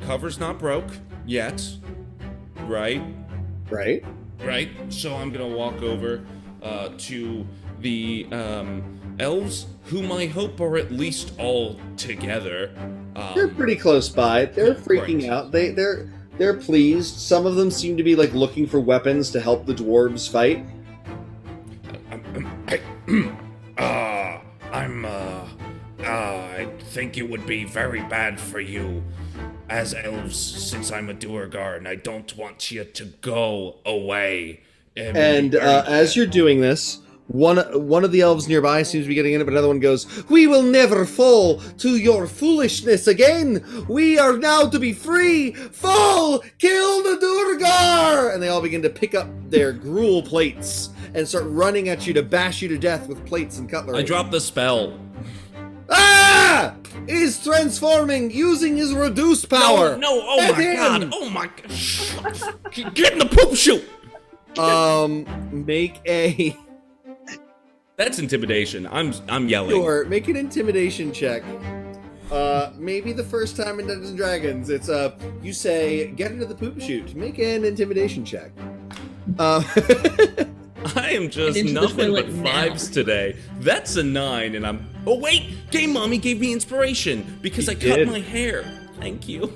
Cover's not broke yet, right? Right. Right. So I'm gonna walk over to the elves, whom I hope are at least all together. They're pretty close by. They're freaking out. They're pleased. Some of them seem to be like looking for weapons to help the dwarves fight. I think it would be very bad for you as elves, since I'm a Duergar, and I don't want you to go away. And as you're doing this, one of the elves nearby seems to be getting in it, but another one goes, "We will never fall to your foolishness again. We are now to be free. Fall! Kill the Duergar!" And they all begin to pick up their gruel plates and start running at you to bash you to death with plates and cutlery. I dropped the spell. Ah! Is transforming using his reduced power. No, oh my god. Oh my god. Get in the poop chute. Make a... That's intimidation. I'm yelling. Sure, make an intimidation check. Maybe the first time in Dungeons & Dragons, it's, you say, get into the poop chute. Make an intimidation check. I am just nothing but vibes today. That's a 9, and I'm... Oh, wait! Game Mommy gave me inspiration because I cut my hair. Thank you.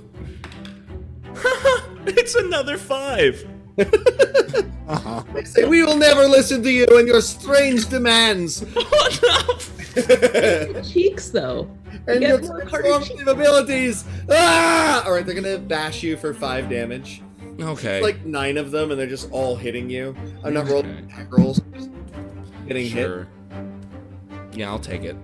It's another 5. They say, "We will never listen to you and your strange demands." Oh, no! Cheeks, though. And Get your more transformative abilities. Ah! Alright, they're gonna bash you for 5 damage. Okay. Like 9 of them, and they're just all hitting you. I'm not rolling attack rolls. Just getting hit. Yeah, I'll take it.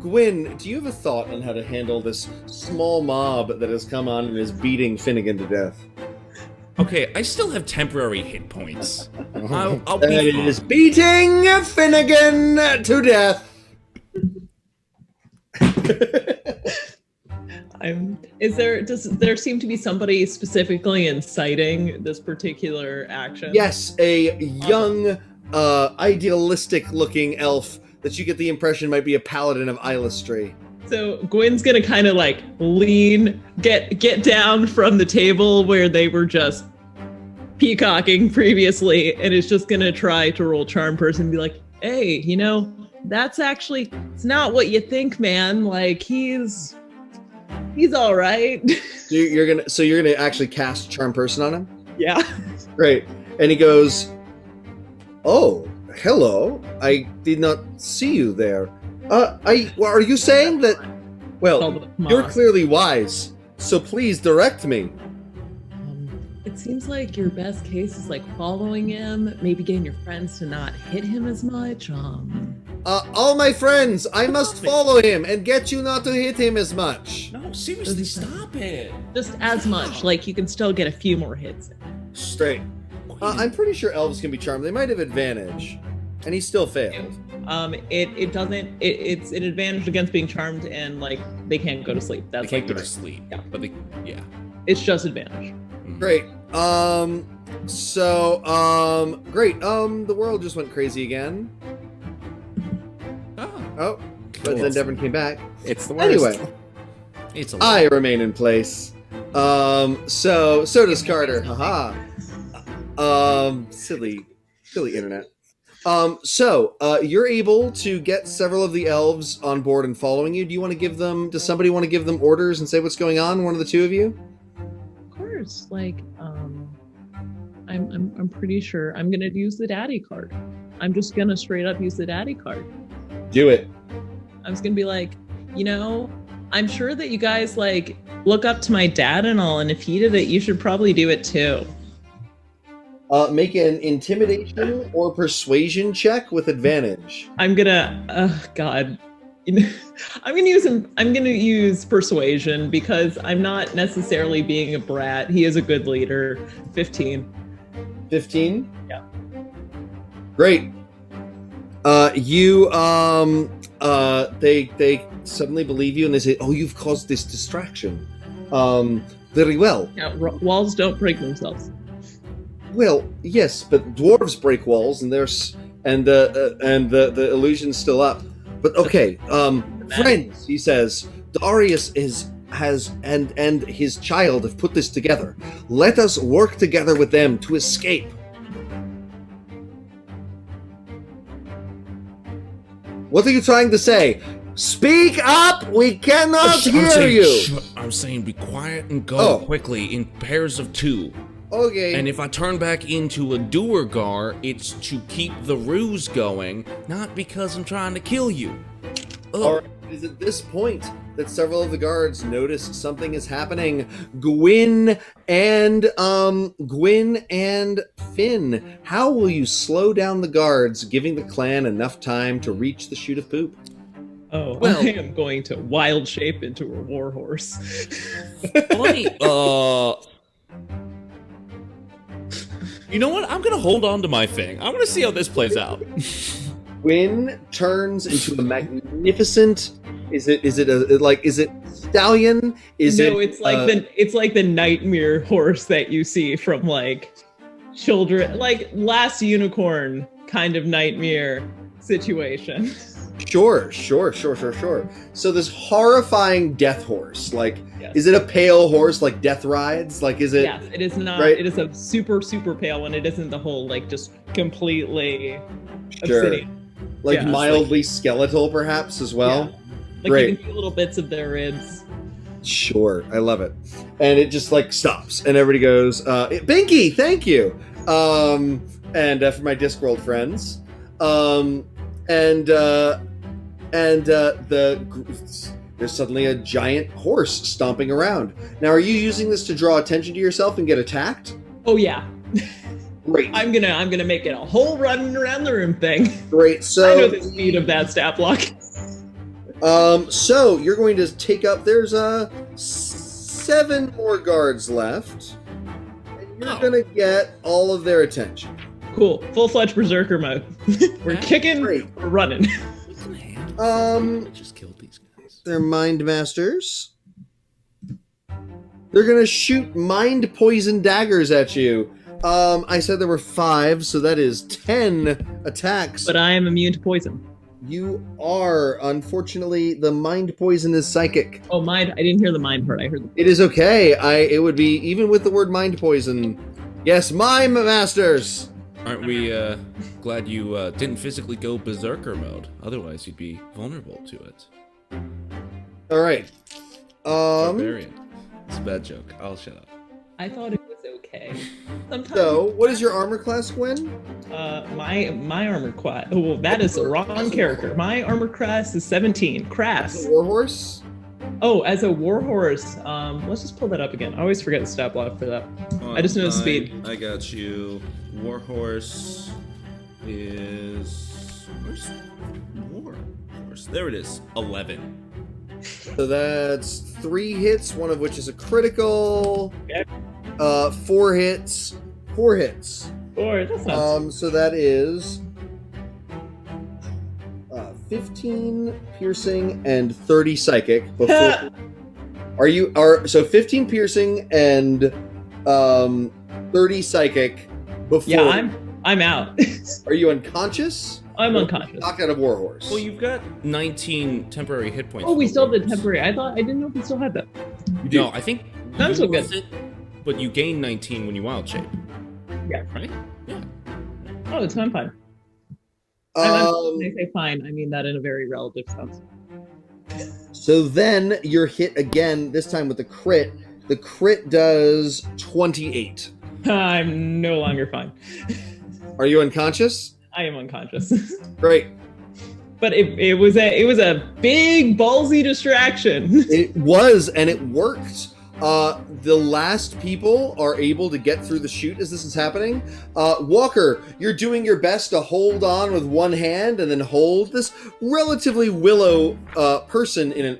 Guinn, do you have a thought on how to handle this small mob that has come on and is beating Finnegan to death? Okay, I still have temporary hit points. I'll be That fine. is beating Finnegan to death. Does there seem to be somebody specifically inciting this particular action? Yes, a young, idealistic-looking elf that you get the impression might be a paladin of Ilustry. So Gwynn's gonna kind of like lean, get down from the table where they were just peacocking previously, and is just gonna try to roll charm person and be like, hey, you know, that's actually, it's not what you think, man. Like he's all right. You're gonna actually cast charm person on him? Yeah. Great. And he goes, oh, hello. I did not see you there. Are you saying that? Well, you're clearly wise, so please direct me. It seems like your best case is like following him, maybe getting your friends to not hit him as much. All my friends, I must follow him and get you not to hit him as much. No, seriously, stop it. Just as much. Like you can still get a few more hits. Straight. I'm pretty sure elves can be charmed. They might have advantage, and he still failed. It doesn't. It's an advantage against being charmed, and like they can't go to sleep. That's they like can't go to sleep. Yeah, but yeah. It's just advantage. Great. Great. The world just went crazy again. Oh. But then Devren came back. It's the worst. Anyway, I remain in place. So does Carter. Haha. Silly internet. You're able to get several of the elves on board and following you. Does somebody want to give them orders and say what's going on? One of the two of you? Of course. Like, I'm pretty sure I'm gonna use the daddy card. I'm just gonna straight up use the daddy card. Do it. I was gonna be like, you know, I'm sure that you guys like look up to my dad and all, and if he did it, you should probably do it too. Make an intimidation or persuasion check with advantage. I'm gonna, God, I'm gonna use persuasion because I'm not necessarily being a brat. He is a good leader. 15. 15? Yeah. Great. They suddenly believe you and they say, "Oh, you've caused this distraction." Very well. Yeah, walls don't break themselves. Well, yes, but dwarves break walls, and the illusion's still up. But okay, friends, he says, Darius and his child have put this together. Let us work together with them to escape. What are you trying to say? Speak up! We cannot hear you! I'm saying be quiet and go quickly in pairs of 2. Okay. And if I turn back into a Duergar, it's to keep the ruse going, not because I'm trying to kill you. All right. It is at this point that several of the guards notice something is happening. Guinn and Finn, how will you slow down the guards, giving the clan enough time to reach the chute of poop? Oh, well, I am going to wild shape into a warhorse. You know what? I'm gonna hold on to my thing. I want to see how this plays out. Guinn turns into a magnificent. Is it stallion? It's like the nightmare horse that you see from like children, like Last Unicorn kind of nightmare situation. Sure. So this horrifying death horse, like, yes. Is it a pale horse like Death Rides? Like, is it? Yes, it is not. Right? It is a super pale one. It isn't the whole like just completely obsidian. Like mildly skeletal, perhaps as well. Yeah. Like Great. You can see little bits of their ribs. Sure, I love it, and it just like stops, and everybody goes, "Binky, thank you." And for my Discworld friends, there's suddenly a giant horse stomping around. Now, are you using this to draw attention to yourself and get attacked? Oh yeah. Great. I'm gonna make it a whole run around the room thing. Great. So I know the speed of that stat block. So you're going to take up. There's 7 more guards left, and you're gonna get all of their attention. Cool. Full-fledged berserker mode. We're kicking. Great. We're running. Just killed these guys. They're mind masters. They're gonna shoot mind poison daggers at you. I said there were 5, so that is 10 attacks. But I am immune to poison. You are. Unfortunately, the mind poison is psychic. Oh, mind. I didn't hear the mind part. I heard the. It is okay. It would be, even with the word mind poison. Yes, mime masters! Aren't we glad you didn't physically go berserker mode? Otherwise, you'd be vulnerable to it. Alright. Barbarian. It's a bad joke. I'll shut up. I thought it was okay. Sometimes. So, what is your armor class, Gwen? My armor class. Oh, well, that is the wrong character. My armor class is 17. Crass. Warhorse? Oh, as a warhorse. Let's just pull that up again. I always forget the stat block for that. I just know the speed. I got you. Warhorse is... Where's Warhorse? There it is. 11. So that's 3 hits, one of which is a critical. Okay. 4 hits. 4 hits. Or that's not. So that is 15 piercing and 30 psychic. Before so 15 piercing and 30 psychic before. Yeah, I'm out. Are you unconscious? I'm unconscious. Knocked out of Warhorse. Well, you've got 19 temporary hit points. Oh, we from still have the Warhorse. temporary. I didn't know if we still had that. No, I think That's you so good. lose it, but you gain 19 when you wild shape. Yeah. Right? Yeah. Oh, it's fine. When I say fine, I mean that in a very relative sense. So then you're hit again, this time with the crit. The crit does 28. I'm no longer fine. Are you unconscious? I am unconscious. Great. But it was a big ballsy distraction. It was, and it worked. The last people are able to get through the chute as this is happening. Walker, you're doing your best to hold on with one hand and then hold this relatively willowy person in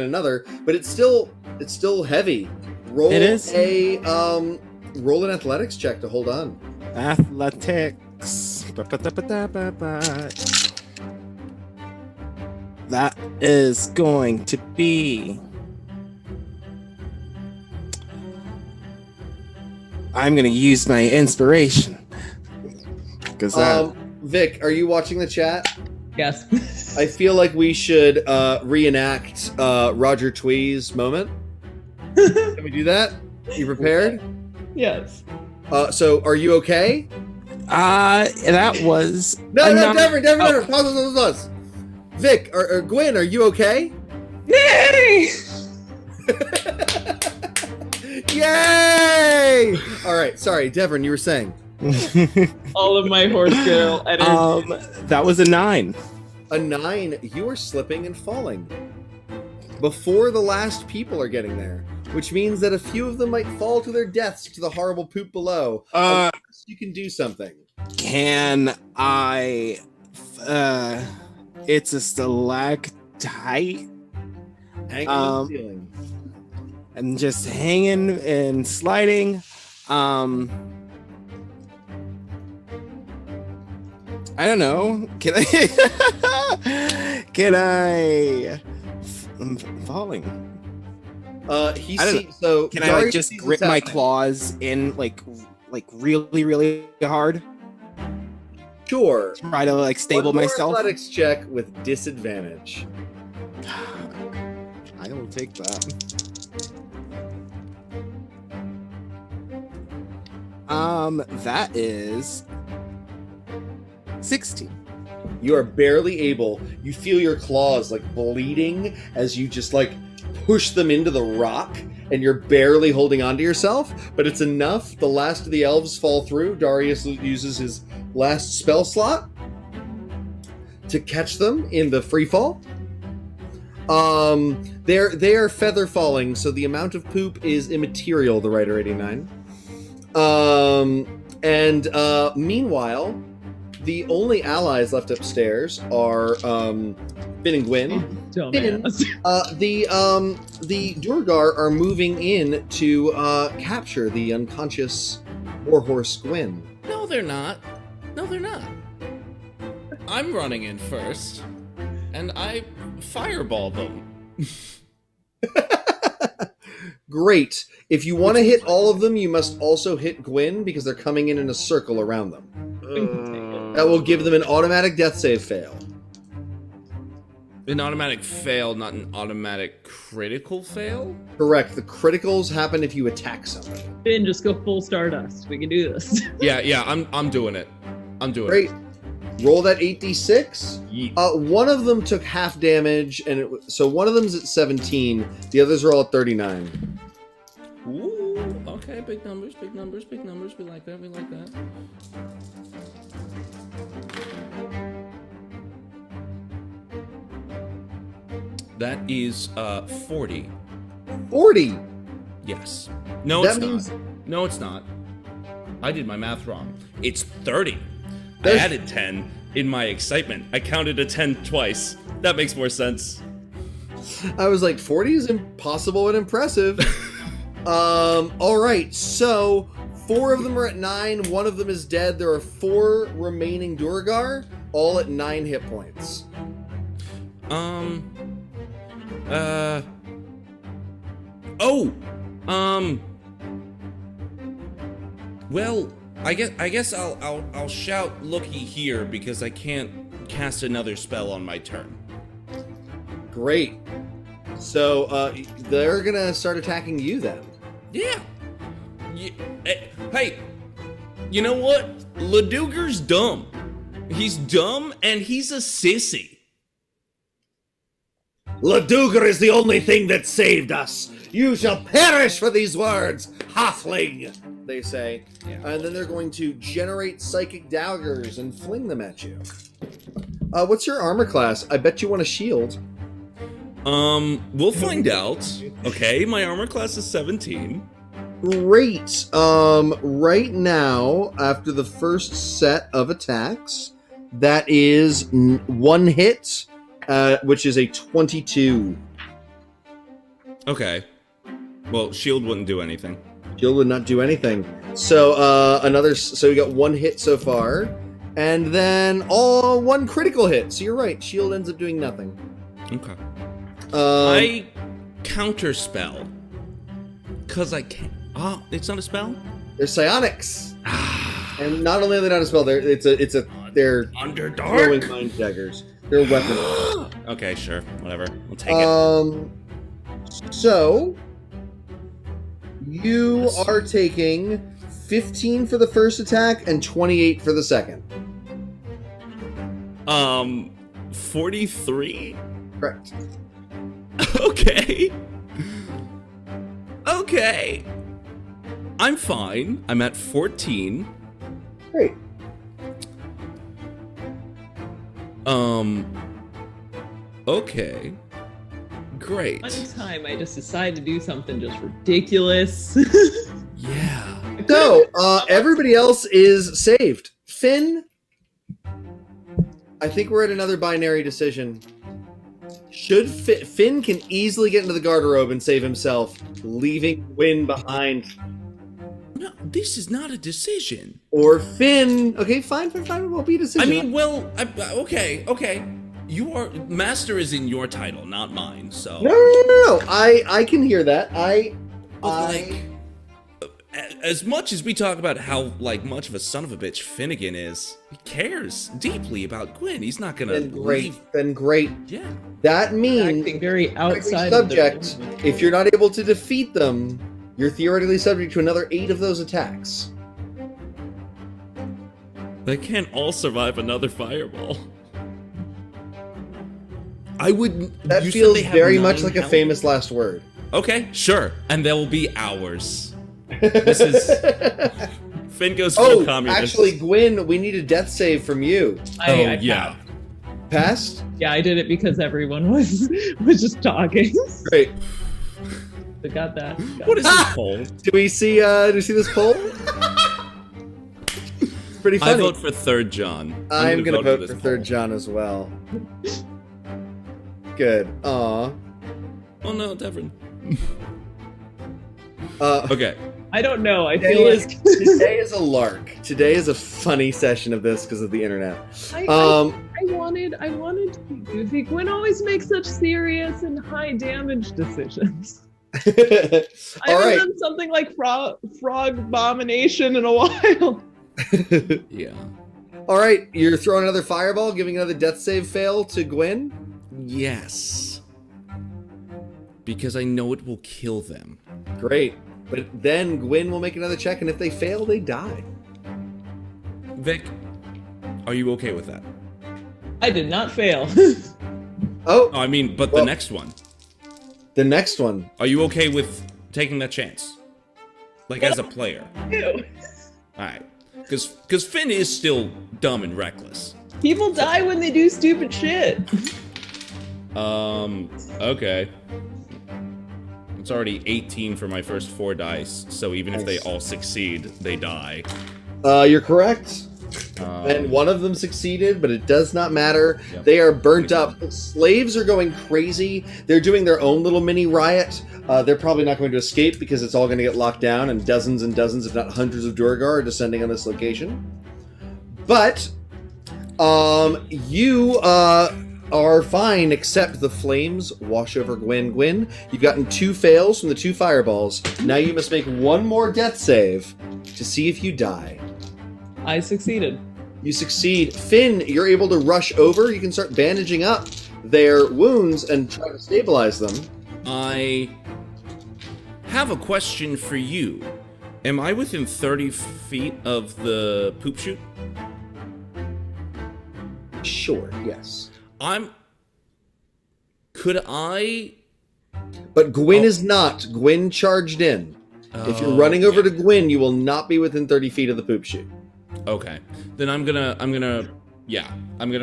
another, but it's still heavy. Roll It is. Roll an athletics check to hold on. Athletics. That is going to be... I'm going to use my inspiration. Because Vic, are you watching the chat? Yes. I feel like we should reenact Roger Twee's moment. Can we do that? You prepared? Yes. So, are you okay? that was... No, Devren, Oh. pause. Vic, or Guinn, are you okay? Yay! Yay! All right, sorry, Devren, you were saying. All of my horse girl energy. That was a 9. A 9, you are slipping and falling. Before the last people are getting there, which means that a few of them might fall to their deaths to the horrible poop below. Unless you can do something. Can I... it's a stalactite. Hang on the ceiling. I'm just hanging and sliding. I don't know. Can I? I'm falling. So Can I Darius just sees grip this my happening. claws in like really, really hard? Sure. Try to stable One more myself. Athletics check with disadvantage. I will take that. That is 16. You are barely able. You feel your claws bleeding as you just push them into the rock, and you're barely holding on to yourself, but it's enough. The last of the elves fall through. Darius uses his last spell slot to catch them in the free fall. They are feather falling, so the amount of poop is immaterial, the Rider 89. Meanwhile, the only allies left upstairs are Finn and Guinn. Dumbass. The Duergar are moving in to capture the unconscious warhorse Guinn. No, they're not. I'm running in first, and I fireball them. Great. If you want to hit all of them, you must also hit Guinn because they're coming in a circle around them. That will give them an automatic death save fail. An automatic fail, not an automatic critical fail? Correct. The criticals happen if you attack somebody. Finn, just go full Stardust. We can do this. Yeah, I'm doing it. I'm doing Great. it. Roll that 8d6. Yeet. One of them took half damage, and so one of them's at 17. The others are all at 39. Ooh, okay, big numbers, big numbers, big numbers. We like that, we like that. That is 40. 40. Yes. No, That it's means- not. No, it's not. I did my math wrong. It's 30. There's- I added 10 in my excitement. I counted a 10 twice. That makes more sense. I was like, 40 is impossible and impressive. All right. So 4 of them are at 9. 1 of them is dead. There are 4 remaining Duergar, all at 9 hit points. Well, I guess I'll shout looky here because I can't cast another spell on my turn. Great. So they're gonna start attacking you then. Yeah. Hey, you know what? Leduger's dumb. He's dumb and he's a sissy. Leduger is the only thing that saved us. You shall perish for these words, halfling, they say. Yeah. And then they're going to generate psychic daggers and fling them at you. What's your armor class? I bet you want a shield. We'll find out. Okay, my armor class is 17. Great. Right now, after the first set of attacks, that is 1 hit, which is a 22. Okay. Well, shield wouldn't do anything. Shield would not do anything. So so we got 1 hit so far, and then 1 critical hit. So you're right. Shield ends up doing nothing. Okay. I counterspell. Cause I can't. Oh, it's not a spell? They're psionics, and not only are they not a spell, they're they're Underdark? throwing mind daggers. They're weapons. Okay, sure. Whatever. We'll take it. So you are taking 15 for the first attack and 28 for the second. 43? Correct. Okay. Okay. I'm fine. I'm at 14. Great. Okay. Great. One time I just decided to do something just ridiculous. Yeah. So, everybody else is saved. Finn, I think we're at another binary decision. Should Finn can easily get into the garderobe and save himself, leaving Guinn behind. No, this is not a decision. Or Finn, okay, fine, it won't be a decision. I mean, well, okay. Master is in your title, not mine, so. No. I can hear that. As much as we talk about how, much of a son of a bitch Finnegan is, he cares deeply about Guinn. He's not gonna leave. Then great. Yeah. That means Acting very outside subject. of the If you're not able to defeat them, you're theoretically subject to another 8 of those attacks. They can't all survive another fireball. I would. That you said feels they have very 9 much like a health? famous last word. Okay, sure, and there will be hours. This is Finn goes full Oh, communist. actually, Guinn, we need a death save from you. I yeah. Passed? Yeah, I did it because everyone was just talking. Great. I got that. What is this poll? Do we see this poll? It's pretty funny. I vote for Third John. I'm gonna vote this for Third poll. John as well. Good. Aw. Oh no, Devren. Okay. I don't know. I Today feel is, like today is a lark. Today is a funny session of this because of the internet. I wanted to be goofy. Gwen always makes such serious and high damage decisions. I All haven't right. done something like frog abomination in a while. Yeah. All right. You're throwing another fireball, giving another death save fail to Guinn. Yes. Because I know it will kill them. Great. But then Guinn will make another check, and if they fail, they die. Vic, are you okay with that? I did not fail. Oh, I mean, but Well- the next one. the next one. Are you okay with taking that chance? Like, as a player? Ew. Alright. Because Finn is still dumb and reckless. People die when they do stupid shit. Okay. It's already 18 for my first 4 dice, so even if they Nice. all succeed, they die. You're correct. And one of them succeeded, but it does not matter. Yep. They are burnt up. The slaves are going crazy. They're doing their own little mini riot. They're probably not going to escape because it's all going to get locked down, and dozens, if not hundreds of Duergar are descending on this location. But you are fine, except the flames wash over Guinn. Guinn, you've gotten 2 fails from the 2 fireballs. Now you must make one more death save to see if you die. I succeeded. You succeed. Finn, you're able to rush over. You can start bandaging up their wounds and try to stabilize them. I have a question for you. Am I within 30 feet of the poop chute? Sure, yes. Could I... But Guinn is not. Guinn charged in. If you're running over to Guinn, you will not be within 30 feet of the poop chute. Okay. Then I'm gonna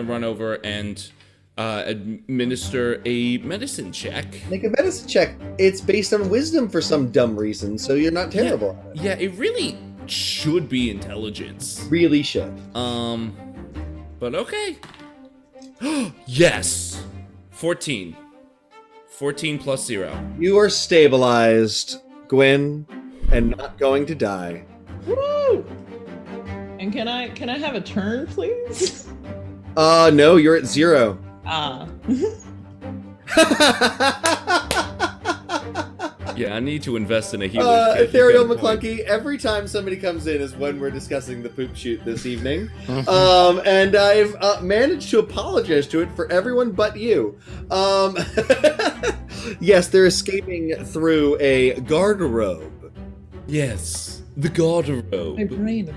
run over and administer a medicine check. Make a medicine check. It's based on wisdom for some dumb reason, so you're not terrible at it. Yeah, it really should be intelligence. Really should. But okay. Yes! 14. 14 plus 0. You are stabilized, Guinn, and not going to die. Woo! And can I have a turn, please? No, you're at 0. Ah. Yeah, I need to invest in a healer. Ethereal McClunky, every time somebody comes in is when we're discussing the poop shoot this evening. And I've managed to apologize to it for everyone but you. Yes, they're escaping through a garderobe. Yes, the garderobe. My brain is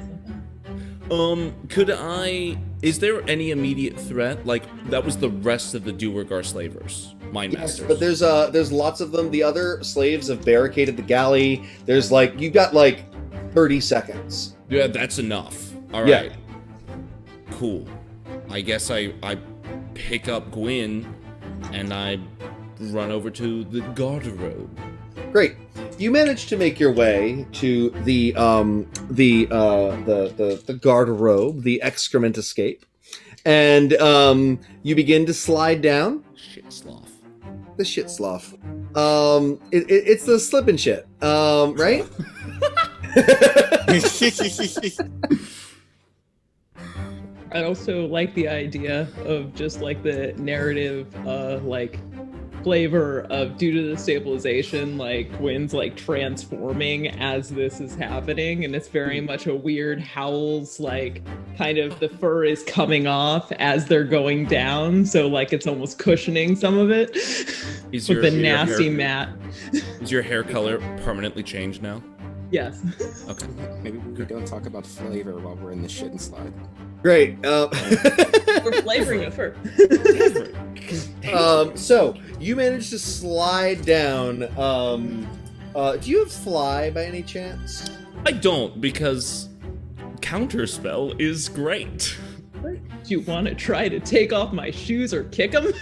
Could I... Is there any immediate threat? Like, that was the rest of the Duergar slavers, Mind Yes, Masters. but there's lots of them. The other slaves have barricaded the galley. There's you've got 30 seconds. Yeah, that's enough. All Yeah. right. Cool. I guess I pick up Guinn and I run over to the garderobe. Great. You manage to make your way to the garderobe, the excrement escape, and you begin to slide down. Shit sloth. The shit slough. It's the slip and shit. Right? I also like the idea of just the narrative flavor of due to the stabilization, Gwynn's transforming as this is happening, and it's very much a weird howls, kind of the fur is coming off as they're going down, so it's almost cushioning some of it Is with the your nasty hair- mat. Is your hair color permanently changed now? Yes. Okay. Maybe we don't talk about flavor while we're in the shit and slide. Great. We're flavoring the fur. So you managed to slide down. Do you have fly by any chance? I don't, because counterspell is great. Do you want to try to take off my shoes or kick them?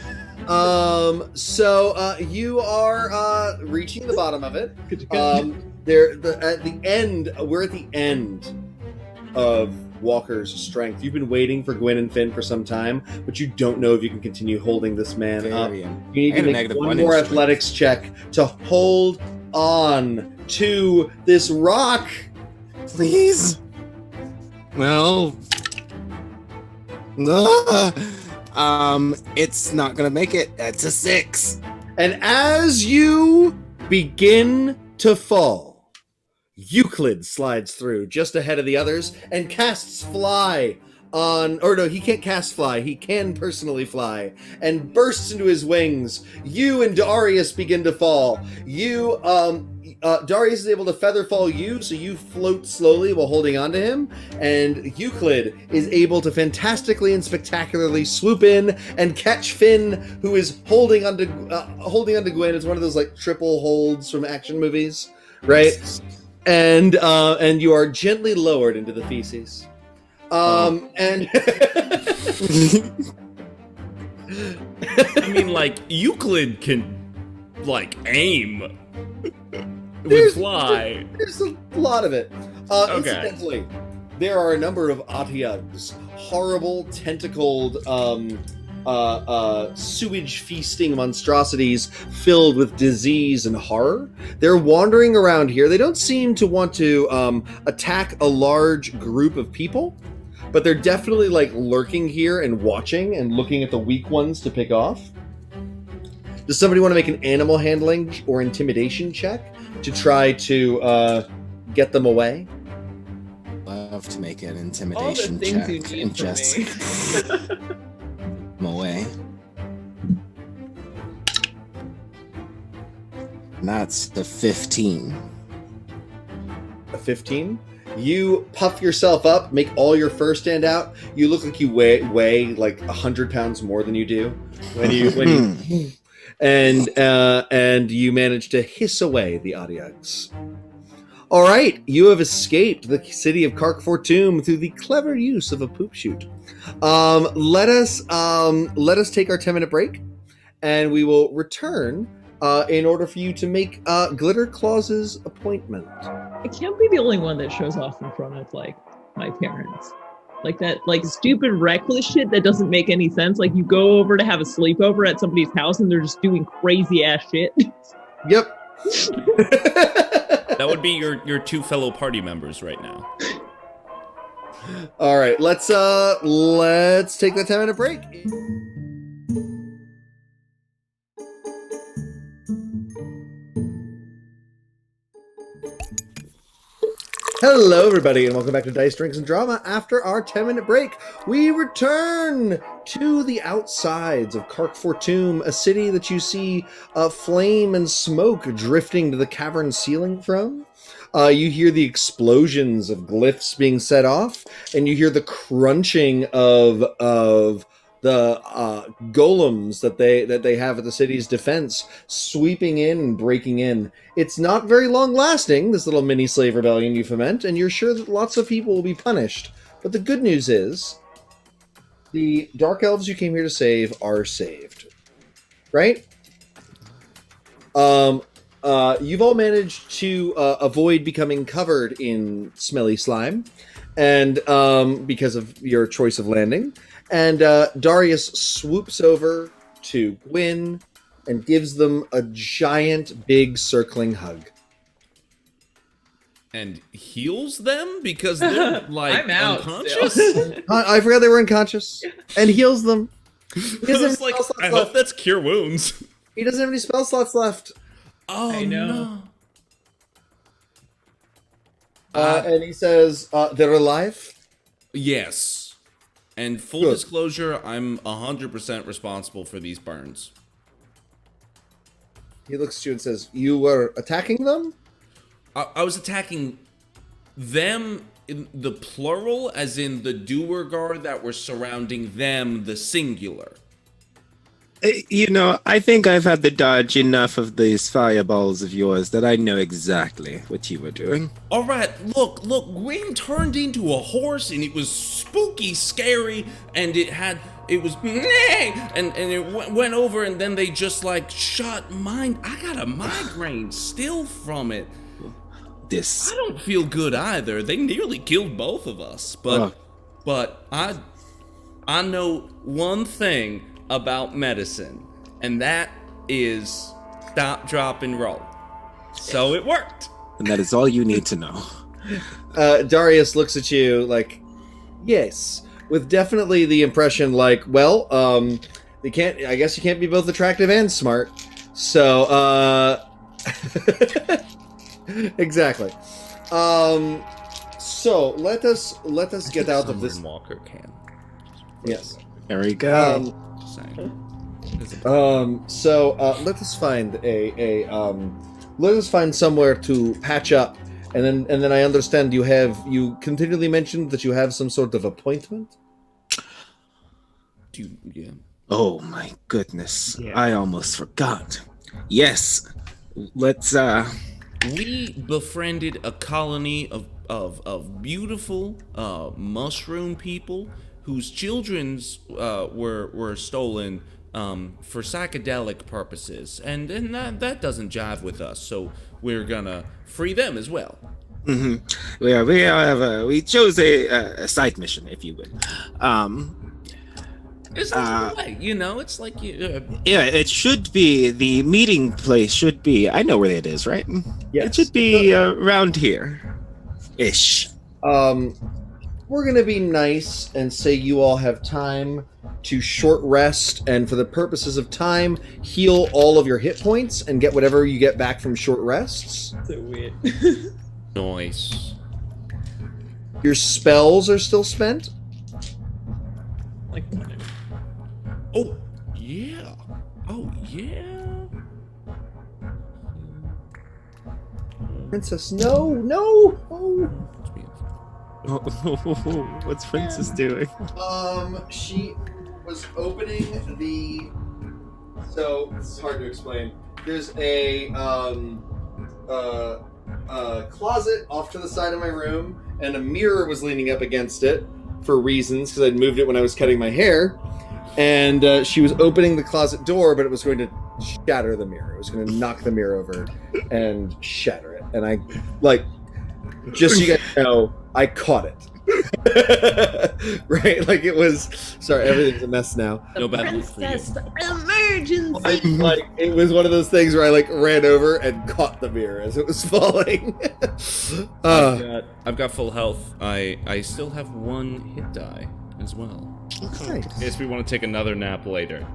So you are reaching the bottom of it. We're at the end of Walker's strength. You've been waiting for Guinn and Finn for some time, but you don't know if you can continue holding this man up. You need to make one more athletics check to hold on to this rock. Please? Well... it's not gonna make it. That's a 6. And as you begin to fall, Euclid slides through just ahead of the others and casts fly he can't cast fly. He can personally fly, and bursts into his wings. You and Darius begin to fall. Darius is able to feather fall you, so you float slowly while holding onto him, and Euclid is able to fantastically and spectacularly swoop in and catch Finn, who is holding onto Guinn. It's one of those like triple holds from action movies, right? And you are gently lowered into the feces. And I mean, like, Euclid can, like, aim. Fly. There's a lot of it. Incidentally, there are a number of Atiugs, horrible, tentacled, sewage feasting monstrosities filled with disease and horror. They're wandering around here. They don't seem to want to attack a large group of people, but they're definitely like lurking here and watching and looking at the weak ones to pick off. Does somebody want to make an animal handling or intimidation check to try to get them away? Love to make an intimidation check and just them away. And that's the 15. A 15? You puff yourself up, make all your fur stand out. You look like you weigh like 100 pounds more than you do when you and you manage to hiss away the Atiugs. All right, you have escaped the city of Khârk Fortûm through the clever use of a poop chute. Let us take our 10-minute break, and we will return in order for you to make Glitter Claw's appointment. I can't be the only one that shows off in front of like my parents. Like that, like stupid reckless shit that doesn't make any sense. Like you go over to have a sleepover at somebody's house and they're just doing crazy ass shit. Yep. That would be your two fellow party members right now. All right, let's take that 10-minute break. Hello, everybody, and welcome back to Dice, Drinks, and Drama. After our 10-minute break, we return to the outsides of Khârk Fortûm, a city that you see flame and smoke drifting to the cavern ceiling from. You hear the explosions of glyphs being set off, and you hear the crunching of the golems that they have at the city's defense sweeping in and breaking in. It's not very long lasting, this little mini slave rebellion you foment, and you're sure that lots of people will be punished. But the good news is, the dark elves you came here to save are saved. Right? You've all managed to avoid becoming covered in smelly slime, and because of your choice of landing. And Darius swoops over to Guinn and gives them a giant, big, circling hug. And heals them because they're like I'm out unconscious? I forgot they were unconscious. And heals them. I was like, I hope that's cure wounds. He doesn't have any spell slots left. Oh, I know. no. And he says, they're alive? Yes. And full Good. disclosure, I'm 100% responsible for these burns. He looks at you and says, you were attacking them? I was attacking them in the plural, as in the Duergar that were surrounding them, the singular. You know, I think I've had to dodge enough of these fireballs of yours that I know exactly what you were doing. All right, look, Guinn turned into a horse, and it was spooky, scary, and it was and it went over, and then they just like shot mine. I got a migraine still from it. This. I don't feel good either. They nearly killed both of us, but I know one thing about medicine, and that is stop, drop, and roll. So it worked. And that is all you need to know. Darius looks at you like, yes, with definitely the impression like, well, I guess you can't be both attractive and smart. So, exactly. So let us get out of this. Walker can. Yes. There we go. Just saying. So let us find let us find somewhere to patch up, and then I understand you continually mentioned that you have some sort of appointment. Yeah. Oh my goodness. Yeah. I almost forgot. Yes. Let's We befriended a colony of beautiful mushroom people whose children's were stolen for psychedelic purposes, and that doesn't jive with us. So we're gonna free them as well. we chose a side mission, if you would. It's the way, it's like Yeah, it should be the meeting place. Should be. I know where it is, right? Yes. It should be around here, ish. We're gonna be nice and say you all have time to short rest, and for the purposes of time, heal all of your hit points and get whatever you get back from short rests. So weird. Nice. Your spells are still spent. Like, Oh yeah. Oh yeah. Princess, no. Oh. What's Princess doing? She was opening the. So it's hard to explain. There's a closet off to the side of my room, and a mirror was leaning up against it for reasons because I'd moved it when I was cutting my hair. And she was opening the closet door, but it was going to shatter the mirror. It was going to knock the mirror over and shatter it. And I, just so you guys know, I caught it. Right? Like it was. Sorry, everything's a mess now. No bad luck for you. Princess emergency. It was one of those things where I ran over and caught the mirror as it was falling. I've got full health. I still have one hit die as well. Nice. In case we want to take another nap later.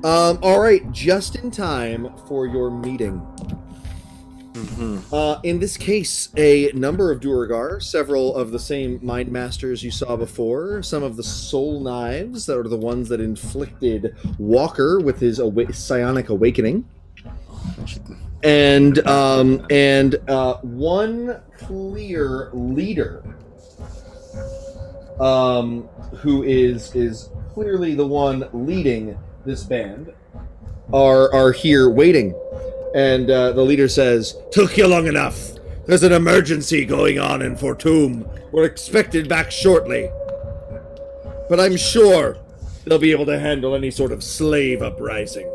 All right, just in time for your meeting. In this case, a number of Duergar, several of the same mind masters you saw before, some of the soul knives that are the ones that inflicted Walker with his psionic awakening, and one clear leader, who is clearly the one leading this band, are here waiting. And the leader says, "Took you long enough. There's an emergency going on in Fortûm. We're expected back shortly. But I'm sure they'll be able to handle any sort of slave uprising.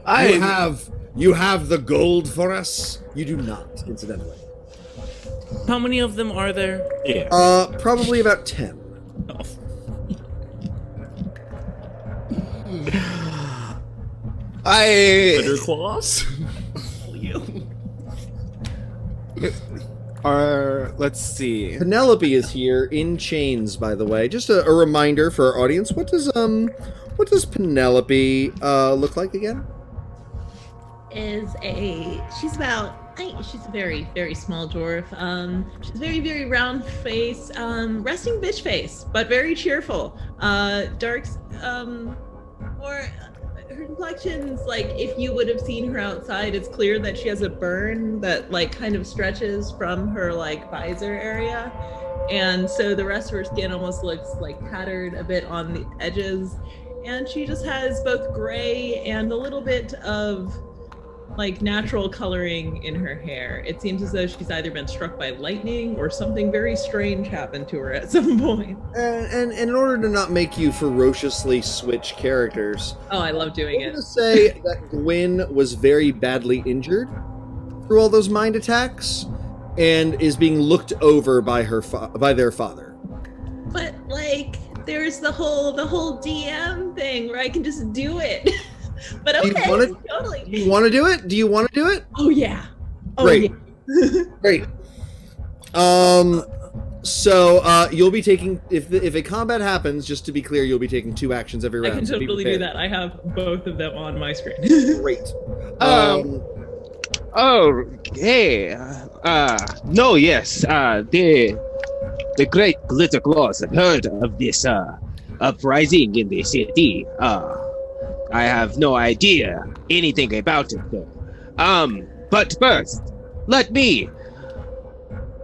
You have the gold for us? You do not, incidentally. How many of them are there? Yeah. Probably about 10. Better claws? Let's see. Penelope is here in chains, by the way. Just a reminder for our audience. What does Penelope look like again? She's a very, very small dwarf. She's very, very round face, resting bitch face, but very cheerful. Dark, or her complexion's like, if you would have seen her outside, it's clear that she has a burn that kind of stretches from her visor area. And so the rest of her skin almost looks tattered a bit on the edges. And she just has both gray and a little bit of natural coloring in her hair. It seems as though she's either been struck by lightning or something very strange happened to her at some point. And in order to not make you ferociously switch characters, Oh, I love doing I'm it. going to say that Guinn was very badly injured through all those mind attacks and is being looked over by their father. But there's the whole DM thing where I can just do it. But Do you okay, wanna- totally. Do you want to do it? Do you want to do it? Oh yeah. Oh, Great. yeah. Great. So you'll be taking, if a combat happens, just to be clear, you'll be taking 2 actions every I round. can so be totally do prepared. that. I have both of them on my screen. Great. Oh, hey. No, yes. the great Glitter Claws have heard of this uprising in the city. I have no idea anything about it though. But first, let me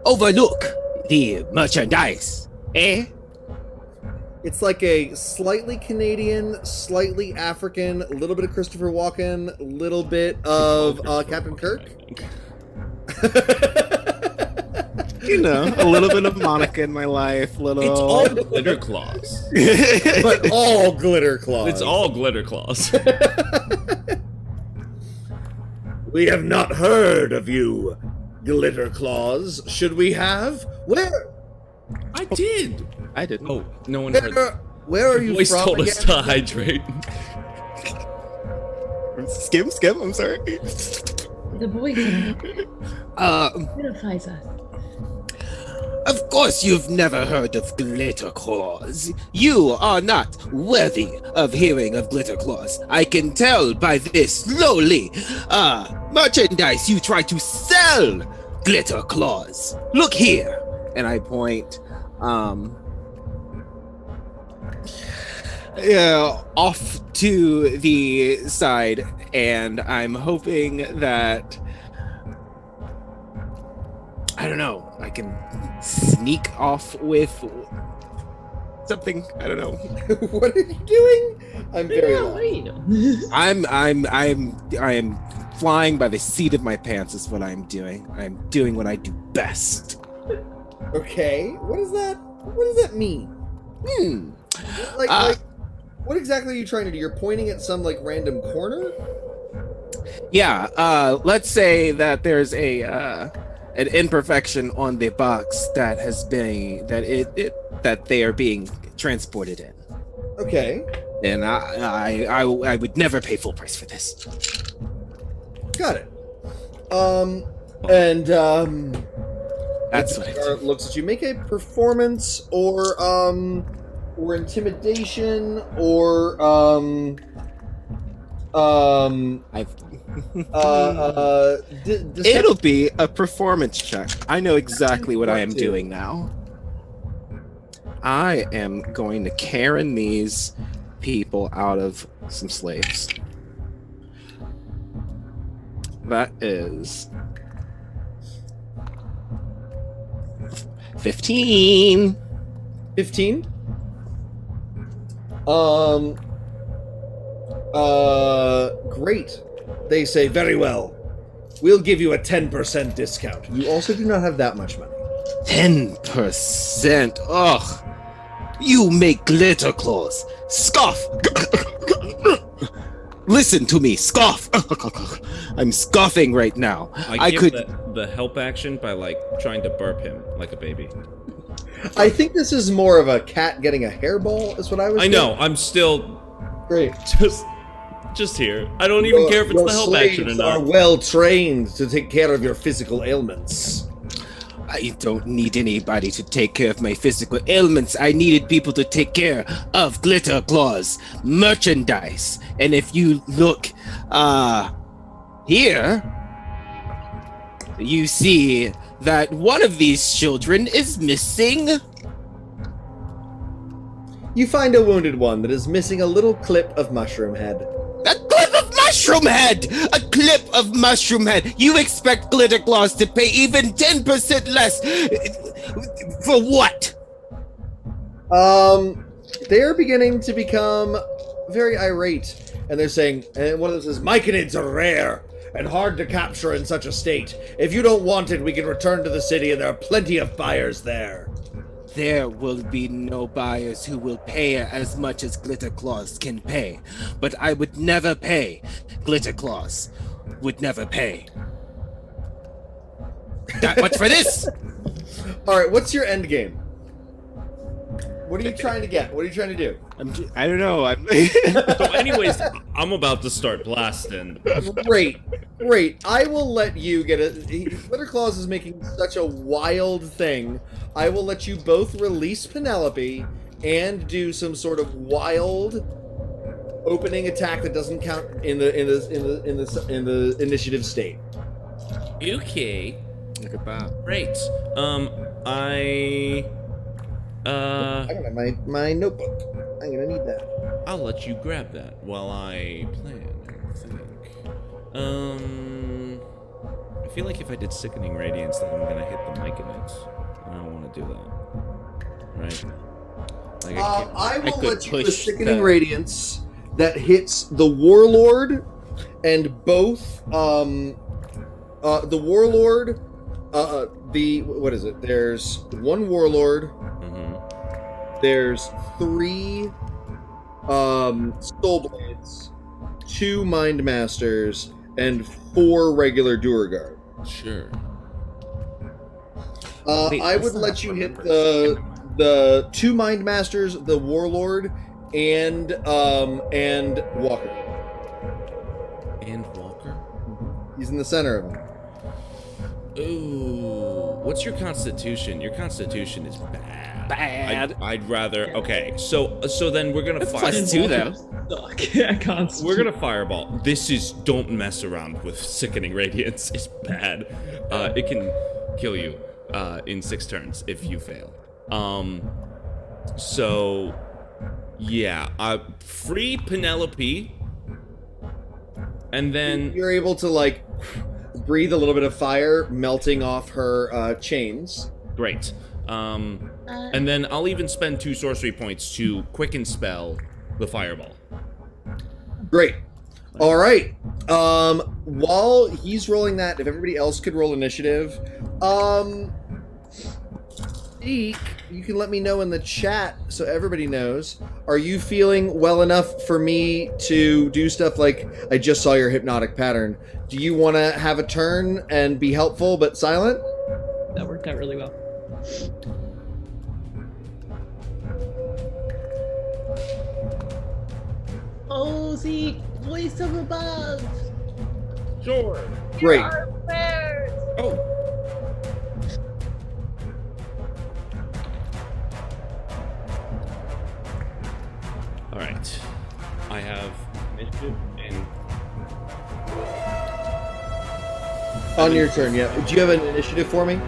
overlook the merchandise. Eh? It's like a slightly Canadian, slightly African, a little bit of Christopher Walken, a little bit of Captain Kirk. You know, a little bit of Monica in my life. Little. It's all glitter claws. But all glitter claws. It's all glitter claws. We have not heard of you, Glitter Claws. Should we have? Where? I did. I didn't. Oh, no one heard. Where are you Voice from? told us again? to hydrate. Skip. I'm sorry. The boy identifies us. Of course you've never heard of Glitter Claws. You are not worthy of hearing of Glitter Claws. I can tell by this lowly merchandise you try to sell, Glitter Claws. Look here. And I point off to the side, and I'm hoping that, I don't know, I can sneak off with something. I don't know. What are you doing? I'm very Yeah, lost. what are you doing? I am flying by the seat of my pants is what I'm doing. I'm doing what I do best. Okay. What is that? What does that mean? Like, what exactly are you trying to do? You're pointing at some like random corner? Yeah, let's say that there's an imperfection on the box that has been that they are being transported in. Okay. And I would never pay full price for this. Got it. That's what I do. Looks at you. Make a performance or intimidation or It'll be a performance check. I know exactly what I am doing now. I am going to Karen these people out of some slaves. That is 15. 15. Great. They say, very well. We'll give you a 10% discount. You also do not have that much money. 10%. Ugh. You make glitter claws. Scoff. Listen to me. Scoff. I'm scoffing right now. I give the help action by like trying to burp him like a baby. I think this is more of a cat getting a hairball, is what I was I know. thinking. I'm still Great. just here. I don't even care if it's Your the help action or slaves not. are well trained to take care of your physical ailments. I don't need anybody to take care of my physical ailments. I needed people to take care of glitter claws merchandise. And if you look here, you see that one of these children is missing. You find a wounded one that is missing a little clip of mushroom head. A clip of mushroom head! A clip of mushroom head! You expect glitter claws to pay even 10% less for what? They're beginning to become very irate, and they're saying, and one of them says, Myconids are rare and hard to capture in such a state. If you don't want it, we can return to the city, and there are plenty of buyers there. There will be no buyers who will pay as much as Glitter Claws can pay. But I would never pay. Glitter Claws would never pay. That much for this! Alright, what's your end game? What are you trying to get? What are you trying to do? I don't know. So anyways, I'm about to start blasting. Great. I will let you get it. Glitter Claws is making such a wild thing. I will let you both release Penelope and do some sort of wild opening attack that doesn't count in the initiative state. Okay. Look at that. Great. I don't have my notebook. I'm gonna need that. I'll let you grab that while I plan and think. I feel like if I did Sickening Radiance, then I'm gonna hit the Myconids. I don't want to do that. Right? Like I will could let you do a push Sickening the- Radiance that hits the Warlord and both the Warlord. What is it? There's one Warlord. Mhm. There's 3 Soul Blades, 2 Mind Masters, and 4 regular Duergar. Sure. Wait, I that's would not let you what hit numbers. the 2 Mind Masters, the Warlord, and Walker. And Walker? He's in the center of him. Ooh. What's your constitution? Your constitution is bad. Bad. I'd rather. Okay, so then we're gonna fire. Plus 2 though. Suck. Yeah, constant. We're gonna fireball. This is don't mess around with Sickening Radiance. It's bad. It can kill you in 6 turns if you fail. So yeah, free Penelope, and then You're able to like breathe a little bit of fire melting off her chains. great. And then I'll even spend 2 sorcery points to quicken spell the fireball. Great. All right. While he's rolling that, if everybody else could roll initiative, Zeke, you can let me know in the chat so everybody knows. Are you feeling well enough for me to do stuff like I just saw your hypnotic pattern? Do you want to have a turn and be helpful but silent? That worked out really well. Oh, Zeke, voice of above. Sure. Great. Our prayers. Oh. All right. I have initiative and On your turn, yeah. Do you have an initiative for me?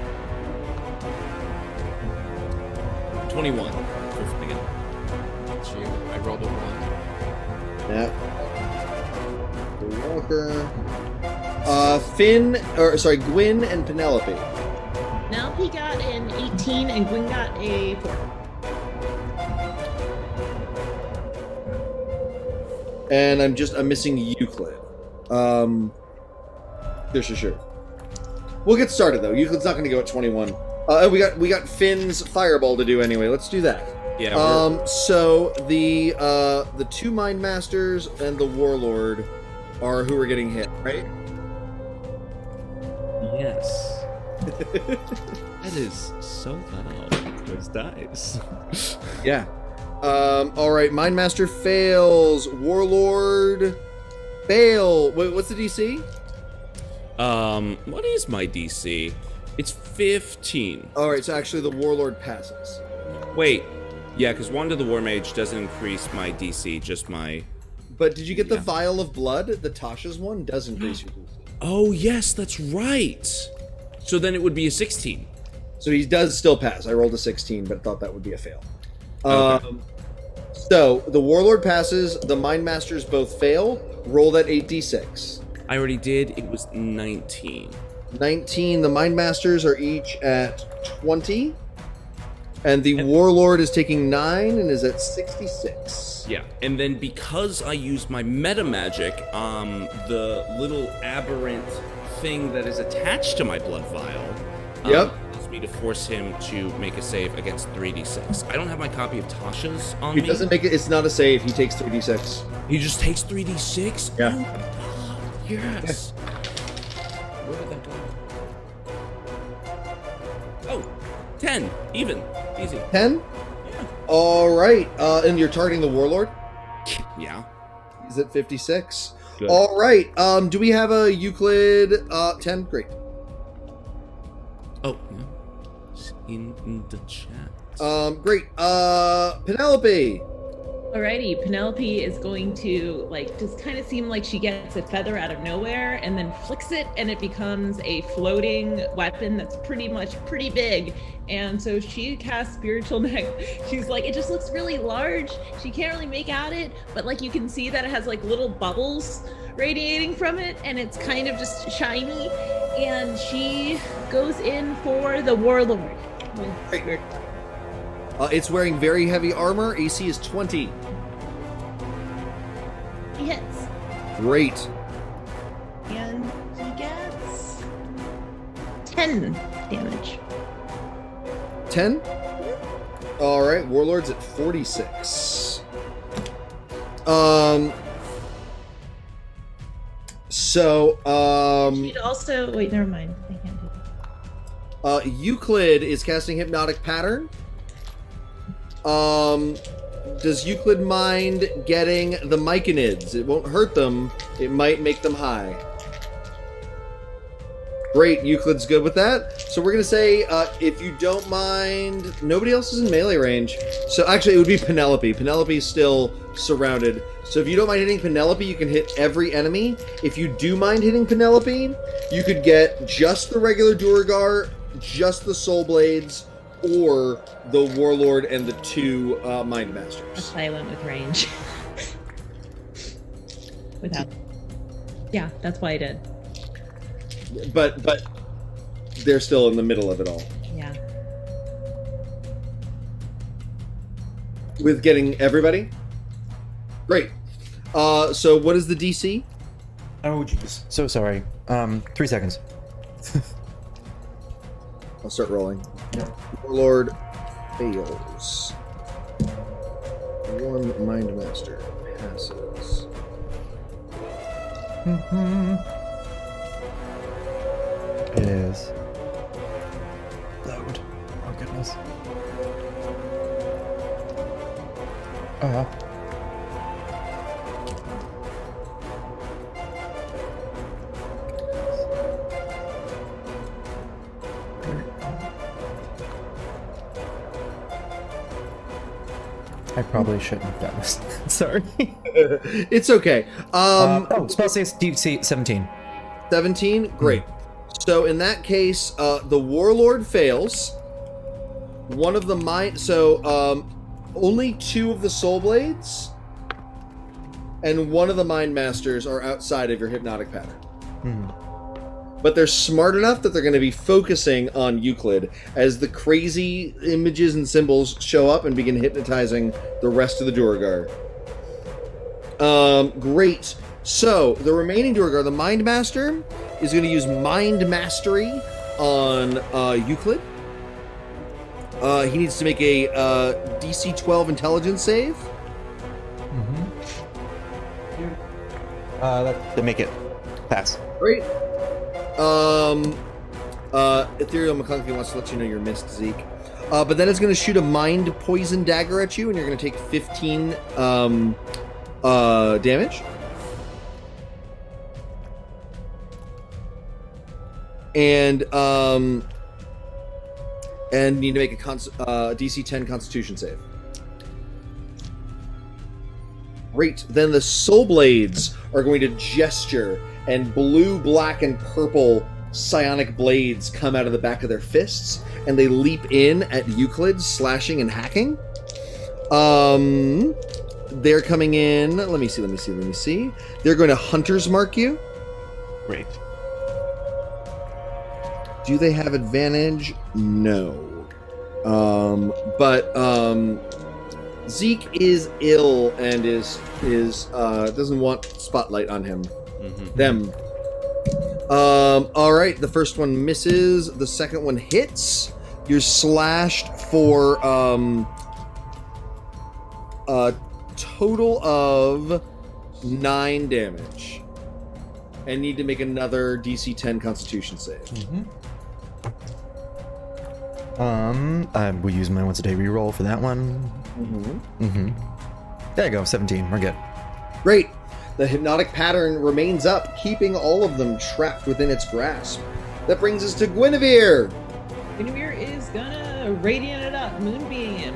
21 for again. I rolled a 1. Yeah. Walker. Guinn and Penelope. Now he got an 18 and Guinn got a 4. And I'm missing Euclid. Sure. We'll get started though. Euclid's not going to go at 21. We got Finn's fireball to do anyway. Let's do that. Yeah. So the 2 Mind Masters and the Warlord are who are getting hit, right? Yes. That is so loud. Those dice. Yeah. All right. Mind Master fails. Warlord fail. Wait, what's the DC? What is my DC? It's 15. All right. So actually, the Warlord passes. Wait. Yeah, because Wand of the War Mage doesn't increase my DC, just my... But did you get the Vial of Blood? The Tasha's one does increase your DC. Oh, yes, that's right. So then it would be a 16. So he does still pass. I rolled a 16, but thought that would be a fail. Okay. So the Warlord passes. The Mind Masters both fail. Roll that 8d6. I already did. It was 19. 19. The Mind Masters are each at 20. And the Warlord is taking 9 and is at 66. Yeah, and then because I used my meta magic, the little aberrant thing that is attached to my blood vial, allows me to force him to make a save against 3d6. I don't have my copy of Tasha's on He me. doesn't make it. It's not a save. He takes 3d6. He just takes 3d6? Yeah. Oh, God, yes. Where did that go? Oh, 10, even. Easy. 10? Yeah. All right. And you're targeting the Warlord? Yeah. He's at 56. Good. All right. Do we have a Euclid 10? Great. Oh, yeah. It's in the chat. Great. Penelope. Alrighty, Penelope is going to just kind of seem like she gets a feather out of nowhere and then flicks it and it becomes a floating weapon that's pretty big. And so she casts Spiritual Neck. She's like, it just looks really large. She can't really make out it, but you can see that it has little bubbles radiating from it and it's kind of just shiny. And she goes in for the Warlord. Great. It's wearing very heavy armor. AC is 20. He hits. Great. And he gets 10 damage. 10? All right, Warlord's at 46. She'd also wait, never mind. I can't do that. Euclid is casting Hypnotic Pattern. Does Euclid mind getting the Myconids? It won't hurt them. It might make them high. Great, Euclid's good with that. So we're going to say, if you don't mind... Nobody else is in melee range. So actually, it would be Penelope. Penelope's still surrounded. So if you don't mind hitting Penelope, you can hit every enemy. If you do mind hitting Penelope, you could get just the regular Duergar, just the Soul Blades, or the Warlord and the 2 Mind Masters. That's why I went with range. Without. Yeah, that's why I did. But they're still in the middle of it all. Yeah. With getting everybody? Great. So what is the DC? Oh, jeez. So sorry. 3 seconds. I'll start rolling. Warlord fails. 1 Mind Master passes. It is. Load. Oh, goodness. I probably shouldn't have done this. Sorry. It's okay. Spell saves DC 17. 17? Great. So in that case, the Warlord fails. One of the mind... So, only 2 of the Soul Blades and 1 of the Mind Masters are outside of your Hypnotic Pattern. But they're smart enough that they're going to be focusing on Euclid as the crazy images and symbols show up and begin hypnotizing the rest of the Duergar. Great. So, the remaining Duergar, the Mind Master, is going to use Mind Mastery on Euclid. He needs to make a DC 12 Intelligence save. To make it pass. Great. Ethereal McClunky wants to let you know you're missed, Zeke. But then it's going to shoot a Mind Poison Dagger at you, and you're going to take 15 damage. And need to make a DC 10 Constitution save. Great. Then the Soul Blades are going to gesture, and blue, black, and purple psionic blades come out of the back of their fists, and they leap in at Euclid, slashing and hacking. They're coming in. Let me see. They're going to Hunter's Mark you. Great. Do they have advantage? No. But Zeke is ill and is doesn't want spotlight on him. Them. All right. The first one misses. The second one hits. You're slashed for a total of 9 damage, and need to make another DC 10 Constitution save. We use my once a day reroll for that one. There you go, 17. We're good. Great. The hypnotic pattern remains up, keeping all of them trapped within its grasp. That brings us to Guinevere. Guinevere is gonna radiant it up, moonbeam.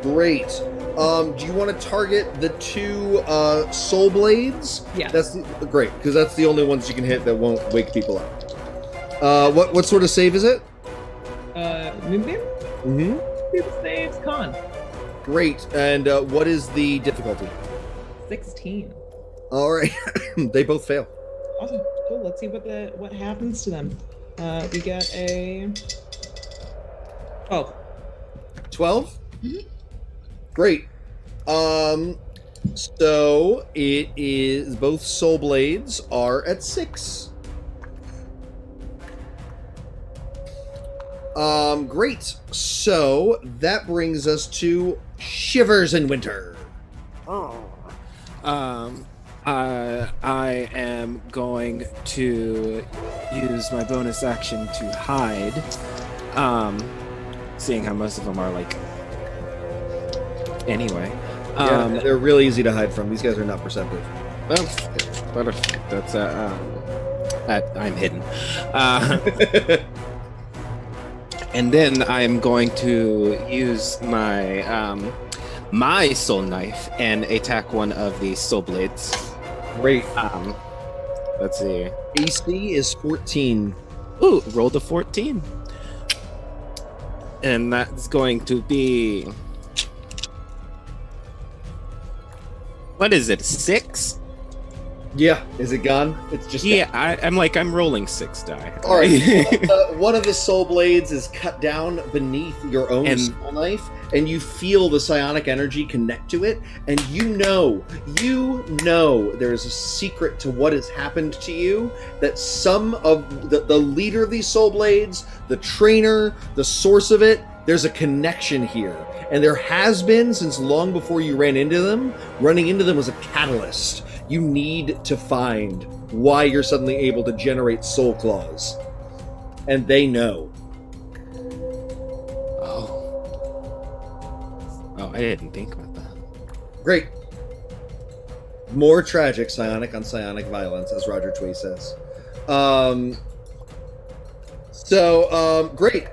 Great. Do you want to target the 2 soul blades? Yeah. That's great, because that's the only ones you can hit that won't wake people up. What sort of save is it? Mm-hmm. Saves con. Great. And what is the difficulty? 16. All right. They both fail. Awesome. Cool. Let's see what happens to them. We get a 12. 12? Mm-hmm. Great. So it is both soul blades are at 6. Great. So that brings us to Shivers in Winter. I am going to use my bonus action to hide. Seeing how most of them are like. Anyway. Yeah, they're really easy to hide from. These guys are not perceptive. That's I'm hidden. And then I'm going to use my my soul knife and attack one of the soul blades. Great. Let's see. AC is 14. Ooh, rolled a 14. And that's going to be. What is it? 6? Yeah. Is it gone? It's just I'm rolling 6 die. All right. One of the soul blades is cut down beneath your own soul knife, and you feel the psionic energy connect to it, and you know there's a secret to what has happened to you, that some of the leader of these soul blades, the trainer, the source of it, there's a connection here. And there has been since long before you ran into them. Running into them was a catalyst. You need to find why you're suddenly able to generate soul claws. And they know. Oh, I didn't think about that. Great. More tragic psionic on psionic violence, as Roger Twee says. Great.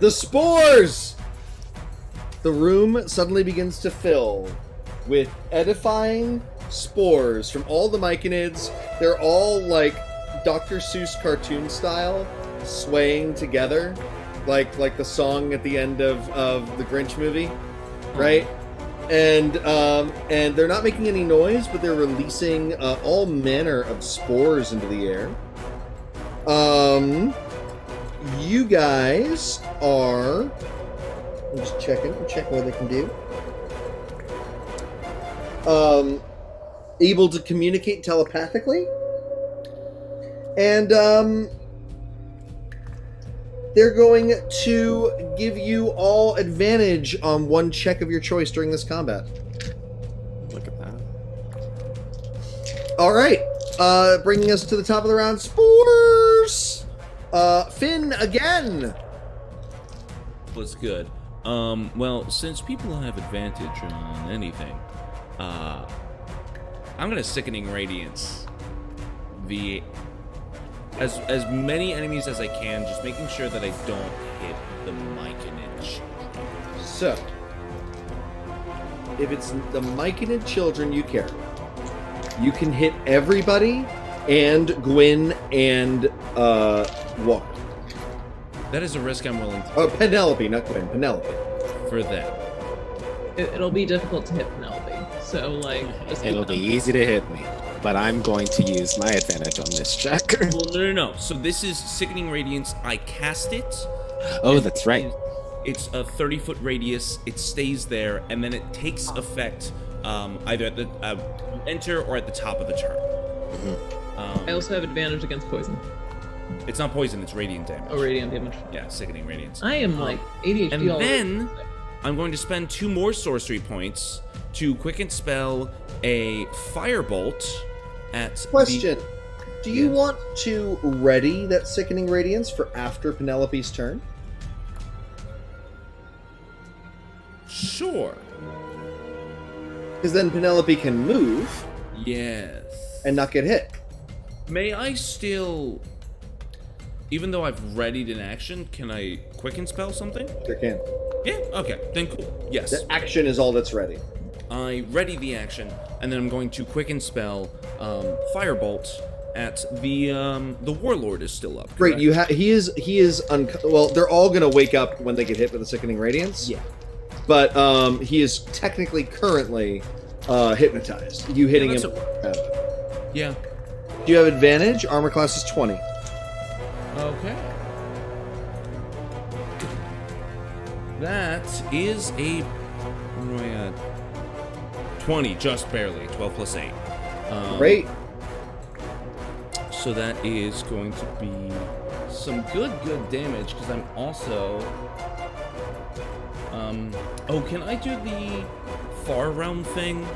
The spores! The room suddenly begins to fill with edifying spores from all the Myconids. They're all like Dr. Seuss cartoon style, swaying together, like the song at the end of the Grinch movie, right? And they're not making any noise, but they're releasing all manner of spores into the air. You guys are. I'm just checking what they can do. Able to communicate telepathically, and they're going to give you all advantage on one check of your choice during this combat. Look at that. All right, bringing us to the top of the round, spores. Finn again. What's good? Well, since people have advantage on anything, I'm gonna Sickening Radiance as many enemies as I can, just making sure that I don't hit the Myconid. So, if it's the Myconid children you care about, you can hit everybody and Guinn and Walker. That is a risk I'm willing to take. Oh, Penelope, not Guinn. Penelope. For that. It'll be difficult to hit Penelope, so like... It'll be easy to hit me, but I'm going to use my advantage on this check. Well, no. So this is Sickening Radiance. I cast it. Oh, that's right. It's a 30-foot radius. It stays there, and then it takes effect either at the enter or at the top of the turn. I also have advantage against poison. It's not poison, it's radiant damage. Oh, radiant damage. Yeah, Sickening Radiance. I am like ADHD and all then I'm going to spend 2 more sorcery points to quicken spell a firebolt at Question. Do you want to ready that Sickening Radiance for after Penelope's turn? Sure. Because then Penelope can move. Yes. And not get hit. May I still even though I've readied an action, can I quicken spell something? There can. Yeah. Okay. Then cool. Yes. The action is all that's ready. I ready the action, and then I'm going to quicken spell Firebolt at the Warlord is still up. Great. correct? He is well, they're all gonna wake up when they get hit with the sickening radiance. Yeah. But he is technically currently hypnotized. You hitting him. Yeah. Do you have advantage? Armor class is 20. Okay. That is a what am I at? 20, just barely. 12 plus 8. Great. So that is going to be some good damage, because I'm also... oh, can I do the Far Realm thing?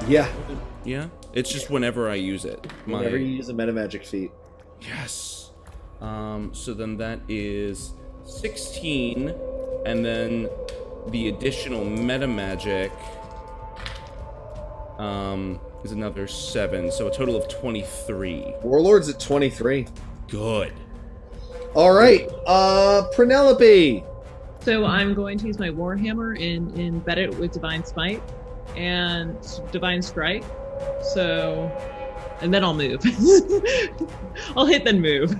Yeah. Yeah? It's just whenever I use it. Whenever you use a meta magic feat. Yes. So then that is 16, and then the additional meta magic is another 7, so a total of 23. Warlord's at 23. Good. All right, Penelope. So I'm going to use my Warhammer and embed it with Divine Smite and Divine Strike. So, and then I'll move. I'll hit then move.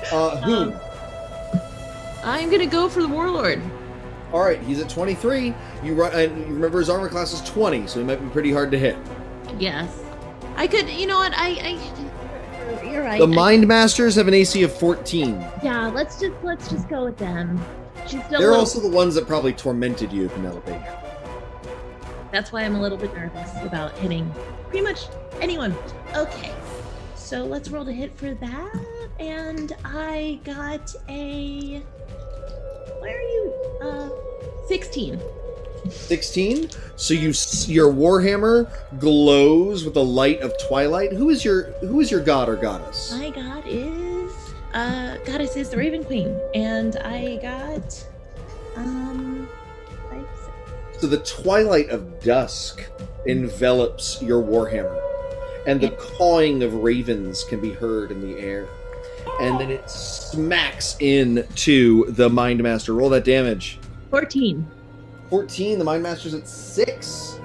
Who? I'm gonna go for the Warlord. All right, he's at 23. You remember his armor class is 20, so he might be pretty hard to hit. Yes. I could, you know what, you're right. The Mind Masters have an AC of 14. Yeah, let's just go with them. She's still They're low. also the ones that probably tormented you, Penelope. That's why I'm a little bit nervous about hitting pretty much anyone. Okay, so let's roll to hit for that. And I got a... Where are you? 16. 16. So your Warhammer glows with the light of twilight. Who is your god or goddess? My god is... goddess is the Raven Queen. And I got... 5, 6. So the twilight of dusk envelops your Warhammer, and the cawing of ravens can be heard in the air. And then it smacks into the Mind Master. Roll that damage. 14. 14. The Mind Master's at 6.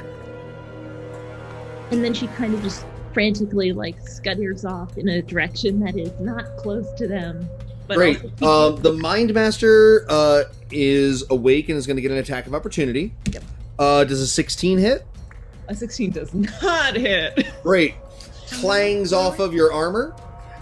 And then she kind of just frantically scutters off in a direction that is not close to them. But Great. also The Mind Master is awake and is going to get an attack of opportunity. Yep. Does a 16 hit? A 16 does not hit. Great. Clangs off of your armor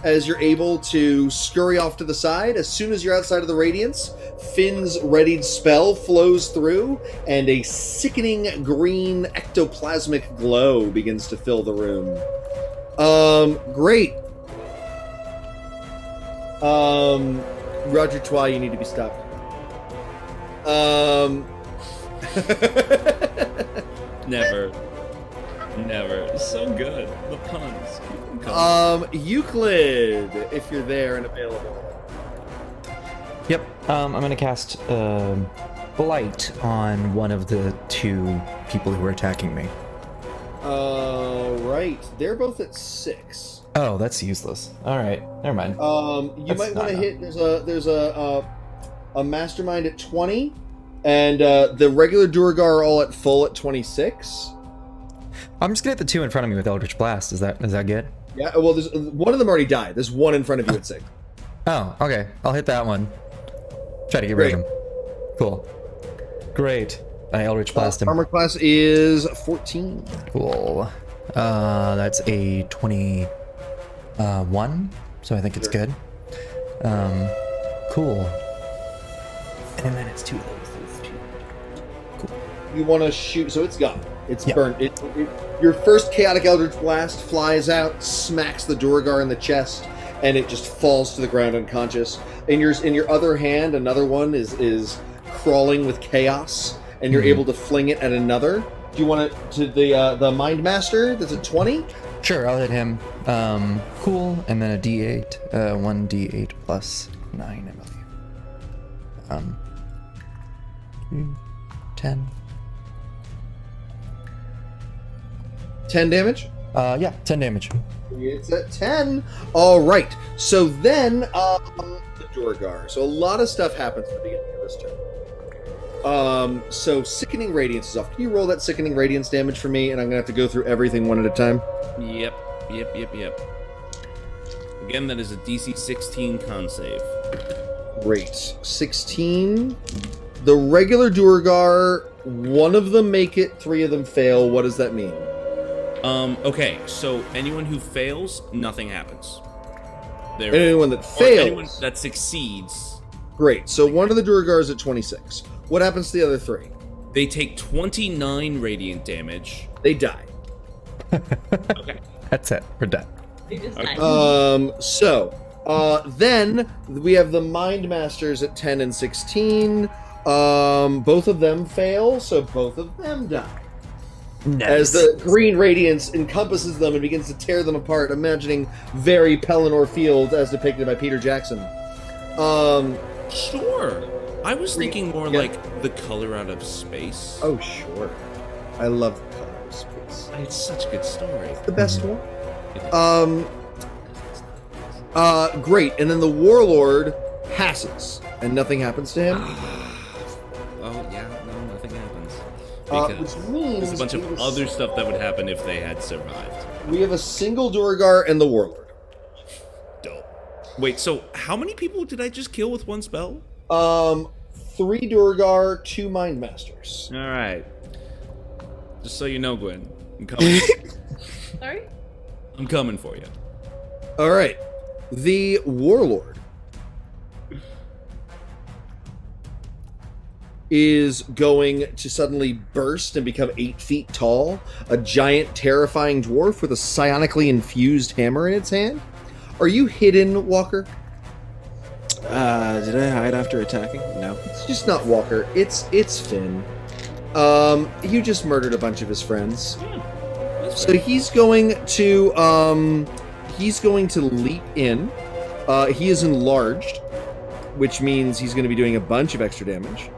as you're able to scurry off to the side. As soon as you're outside of the radiance, Finn's readied spell flows through, and a sickening green ectoplasmic glow begins to fill the room. Great. Roger Twy, you need to be stopped. Never. So good. The puns. Keep them coming. Euclid, if you're there and available. Yep. I'm gonna cast Blight on one of the 2 people who are attacking me. Right. They're both at 6. Oh, that's useless. All right, never mind. You That's might want to not hit. There's a mastermind at 20, and the regular Duergar are all at full at 26. I'm just gonna hit the 2 in front of me with Eldritch Blast. Is that good? Yeah. Well, there's one of them already died. There's one in front of you at 6. Oh, okay. I'll hit that one. Try to get rid of him. Cool. Great. I Eldritch Blast him. Armor class is 14. Cool. That's a 21. So I think it's good. Cool. And then it's 2 of those. Cool. You want to shoot? So it's gone. It's Yeah. burnt. Your first chaotic Eldritch Blast flies out, smacks the Duergar in the chest, and it just falls to the ground unconscious. In your other hand, another one is crawling with chaos, and you're able to fling it at another. Do you want it to the Mind Master? That's a 20. Sure, I'll hit him. Cool. And then a D8. 1d8 plus 9, I believe. 10. 10 damage. Yeah, 10 damage. It's at 10. All right. So then, the Duergar. So a lot of stuff happens at the beginning of this turn. So Sickening Radiance is off. Can you roll that Sickening Radiance damage for me? And I'm going to have to go through everything one at a time. Yep. Again, that is a DC 16 con save. Great. 16. The regular Duergar, one of them make it, 3 of them fail. What does that mean? Okay, so anyone who fails, nothing happens. Anyone that fails... Anyone that succeeds... Great. So one of the Duergar is at 26. What happens to the other 3? They take 29 radiant damage. They die. Okay. That's it. We're done. They just Okay. died. Then we have the Mind Masters at 10 and 16. Both of them fail, so both of them die. As the green radiance encompasses them and begins to tear them apart, imagining very Pelennor Fields as depicted by Peter Jackson. Sure. I was thinking more like the color out of space. Oh, sure. I love the color of space. It's such a good story. The best one. Great. And then the Warlord passes, and nothing happens to him. Oh, yeah. No, nothing happens. Which Because means there's a bunch of other stuff that would happen if they had survived. we have a single Duergar and the Warlord. Dope. Wait, so how many people did I just kill with one spell? 3 Duergar, 2 Mind Masters. All right. Just so you know, Guinn, I'm coming. Sorry? I'm coming for you. All right. The Warlord is going to suddenly burst and become 8 feet tall, a giant, terrifying dwarf with a psionically infused hammer in its hand. Are you hidden, Walker? Did I hide after attacking? No. It's just not Walker. It's Finn. You just murdered a bunch of his friends. So he's going to leap in. He is enlarged, which means he's going to be doing a bunch of extra damage.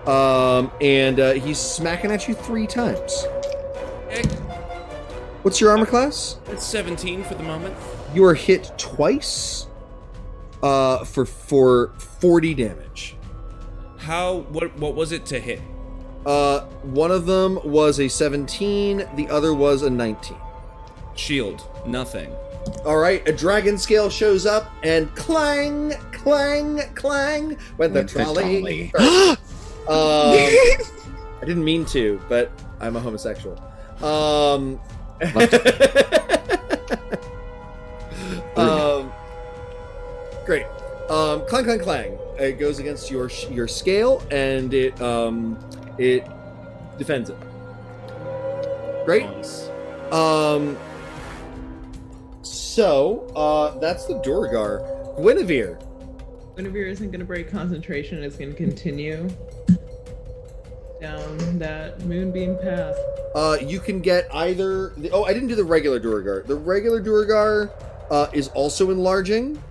And he's smacking at you 3 times. What's your armor class? It's 17 for the moment. You are hit twice for 40 damage. What was it to hit? One of them was a 17, the other was a 19. Shield, nothing. All right, a dragon scale shows up, and clang, clang, clang went the trolley. I didn't mean to, but I'm a homosexual. Great. Clang, clang, clang. It goes against your scale, and it defends it. Great. Nice. So that's the Duergar. Guinevere. Guinevere isn't going to break concentration. It's going to continue down that moonbeam path. You can get either... I didn't do the regular Duergar. The regular Duergar is also enlarging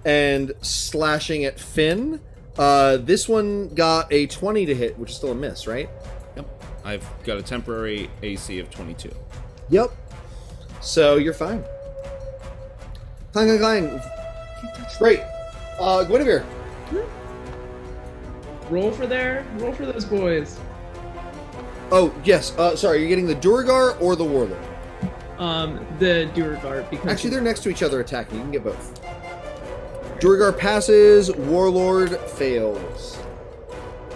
and slashing at Finn. This one got a 20 to hit, which is still a miss, right? Yep. I've got a temporary AC of 22. Yep. So you're fine. Clang, clang, clang. Great. Guinevere. Roll for those boys. Oh, yes. Sorry, you're getting the Duergar or the Warlord? The Duergar, because... Actually, they're next to each other attacking. You can get both. Duergar passes, Warlord fails.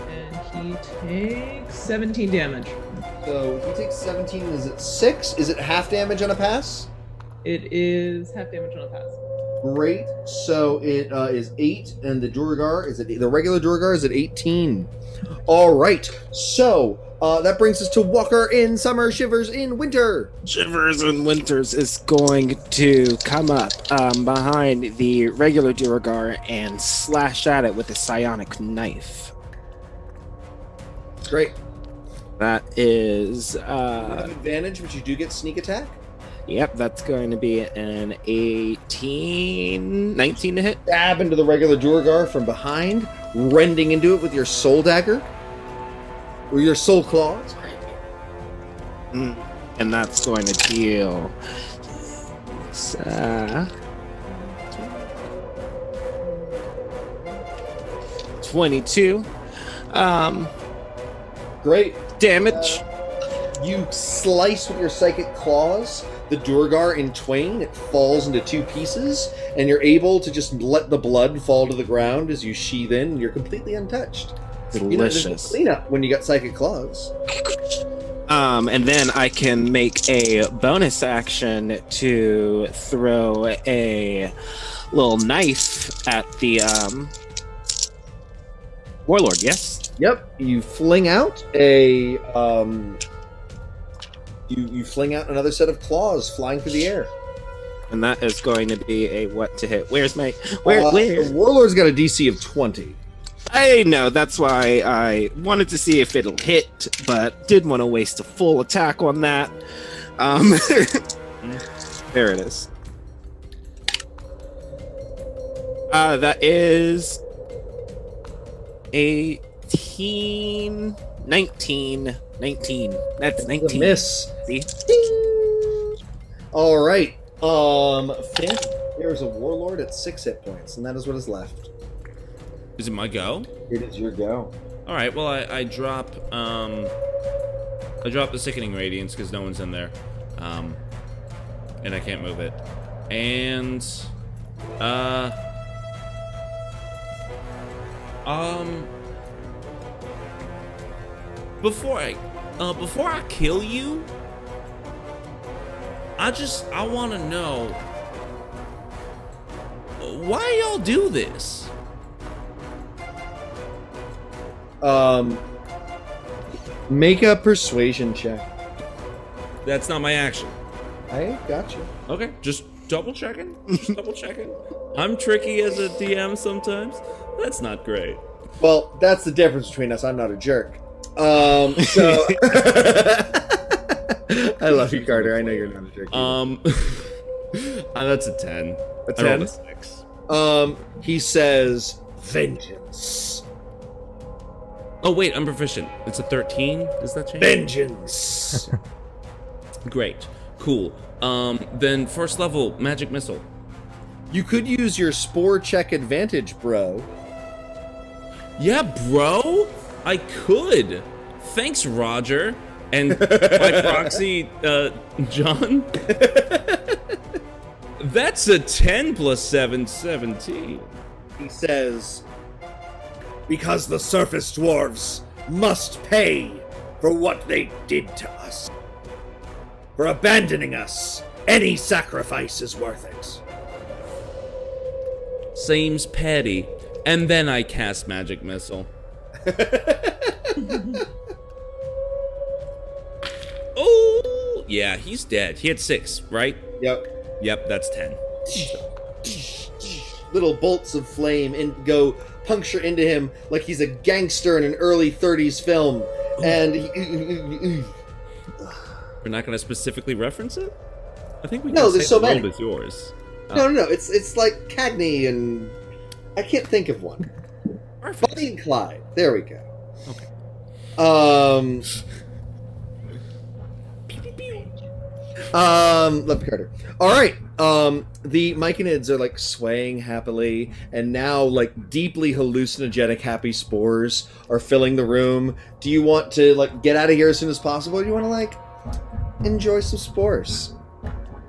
And he takes 17 damage. So he takes 17. Is it 6? Is it half damage on a pass? It is half damage on a pass. Great. So it is 8, and the Duergar is the regular Duergar is at 18. All right. So that brings us to Walker in summer, Shivers in winter. Shivers in Winters is going to come up behind the regular Duergar and slash at it with a psionic knife. Great. That is... You have advantage, but you do get sneak attack. Yep, that's going to be an 19 to hit. Stab into the regular Duergar from behind, rending into it with your soul dagger. Or your soul claws. And that's going to deal... 22. Great. Damage. You slice with your psychic claws the Duergar in twain. It falls into two pieces, and you're able to just let the blood fall to the ground as you sheathe in. And you're completely untouched. Delicious. There's no cleanup when you got psychic claws. And then I can make a bonus action to throw a little knife at the warlord. Yes. Yep. You fling out a you fling out another set of claws flying through the air. And that is going to be a what to hit? Where? The warlord's got a DC of 20. I know, that's why I wanted to see if it'll hit, but didn't want to waste a full attack on that. There it is. That is 18, 19. That's 19. Miss. See? All right. Finn, there's a warlord at 6 hit points, and that is what is left. Is it my go? It is your go. All right. Well, I drop the sickening radiance because no one's in there, and I can't move it. And before I kill you, I want to know why y'all do this. Make a persuasion check. That's not my action. I got you. Okay, just double checking. I'm tricky as a DM sometimes. That's not great. Well, that's the difference between us. I'm not a jerk. So I love you, Carter. I know you're not a jerk. That's a 10. A 10? I rolled a 6. He says, "Vengeance. Oh wait, I'm proficient. It's a 13. Does that change? Vengeance." Great. Cool. Then first level magic missile. You could use your spore check advantage, bro. Yeah, bro. I could. Thanks, Roger. And by proxy, John. That's a 10 plus 7, 17. He says, "Because the surface dwarves must pay for what they did to us. For abandoning us, any sacrifice is worth it." Seems petty. And then I cast magic missile. Oh, yeah, he's dead. He had 6, right? Yep, that's 10. Little bolts of flame go puncture into him like he's a gangster in an early 30s film. And We're not going to specifically reference it? I think we can No, say there's so the world many. is yours. No, it's like Cagney and I can't think of one. Perfect. Bonnie and Clyde. There we go. Okay. Love Carter. All right. The Myconids are like swaying happily, and now like deeply hallucinogenic happy spores are filling the room. Do you want to like get out of here as soon as possible, or do you want to like enjoy some spores?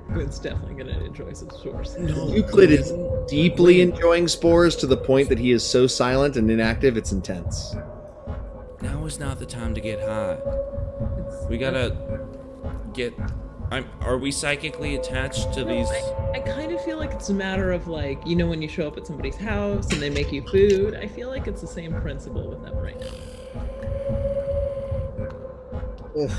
Gwynn's definitely gonna enjoy some spores. No, Euclid is deeply enjoying spores to the point that he is so silent and inactive, it's intense. Now is not the time to get high. We gotta get... Are we psychically attached to these? I kind of feel like it's a matter of like, you know, when you show up at somebody's house and they make you food, I feel like it's the same principle with them right now. Ugh.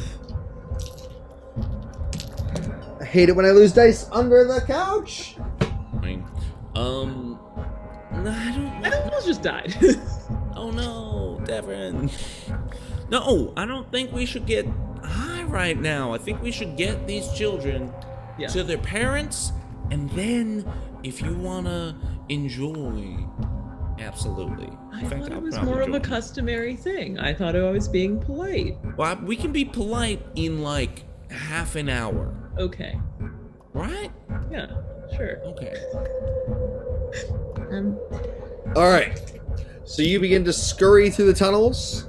I hate it when I lose dice under the couch. Fine. No, I don't... I almost just died. Oh no, Devren. No, I don't think we should get high right now. I think we should get these children to their parents, and then if you wanna enjoy, absolutely. I thought it was more of a customary thing. I thought I was being polite. Well, we can be polite in like half an hour. Okay. Right? Yeah, sure. Okay. All right. So you begin to scurry through the tunnels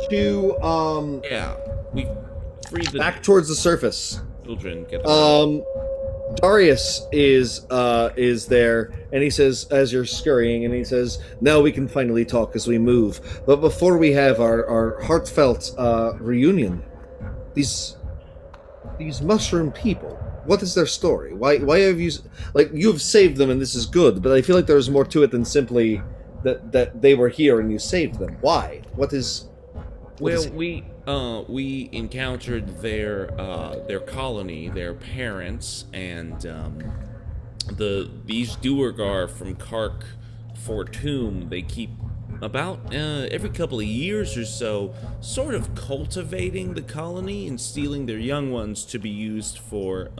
to Yeah, we free the back towards the surface. children. Get them Darius is there, and he says, as you're scurrying, and he says, "Now we can finally talk as we move. But before we have our heartfelt reunion, these mushroom people, what is their story? Why have you you've saved them, and this is good? But I feel like there's more to it than simply that they were here and you saved them. Why? What is?" Well, we encountered their colony, their parents, and these Duergar from Khârk Fortûm. They keep about every couple of years or so, sort of cultivating the colony and stealing their young ones to be used for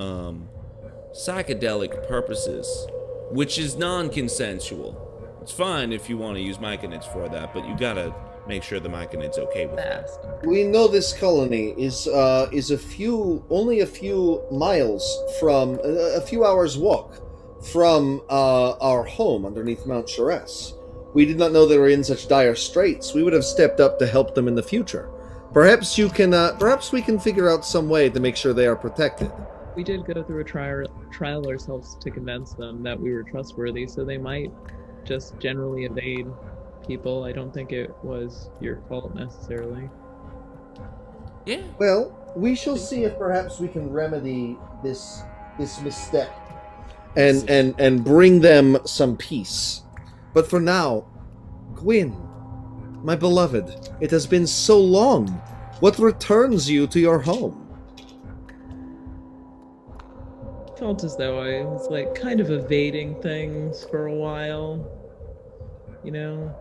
psychedelic purposes, which is non-consensual. It's fine if you want to use Myconids for that, but you gotta make sure the Myconid's okay with it. Fast. We know this colony is only a few miles from a few hours walk from our home underneath Mount Sharess. We did not know they were in such dire straits. We would have stepped up to help them in the future. Perhaps we can figure out some way to make sure they are protected. We did go through a trial ourselves to convince them that we were trustworthy, so they might just generally evade people. I don't think it was your fault necessarily. Yeah. Well, we shall see if perhaps we can remedy this misstep and bring them some peace. But for now, Guinn, my beloved, it has been so long. What returns you to your home? Felt as though I was kind of evading things for a while. You know,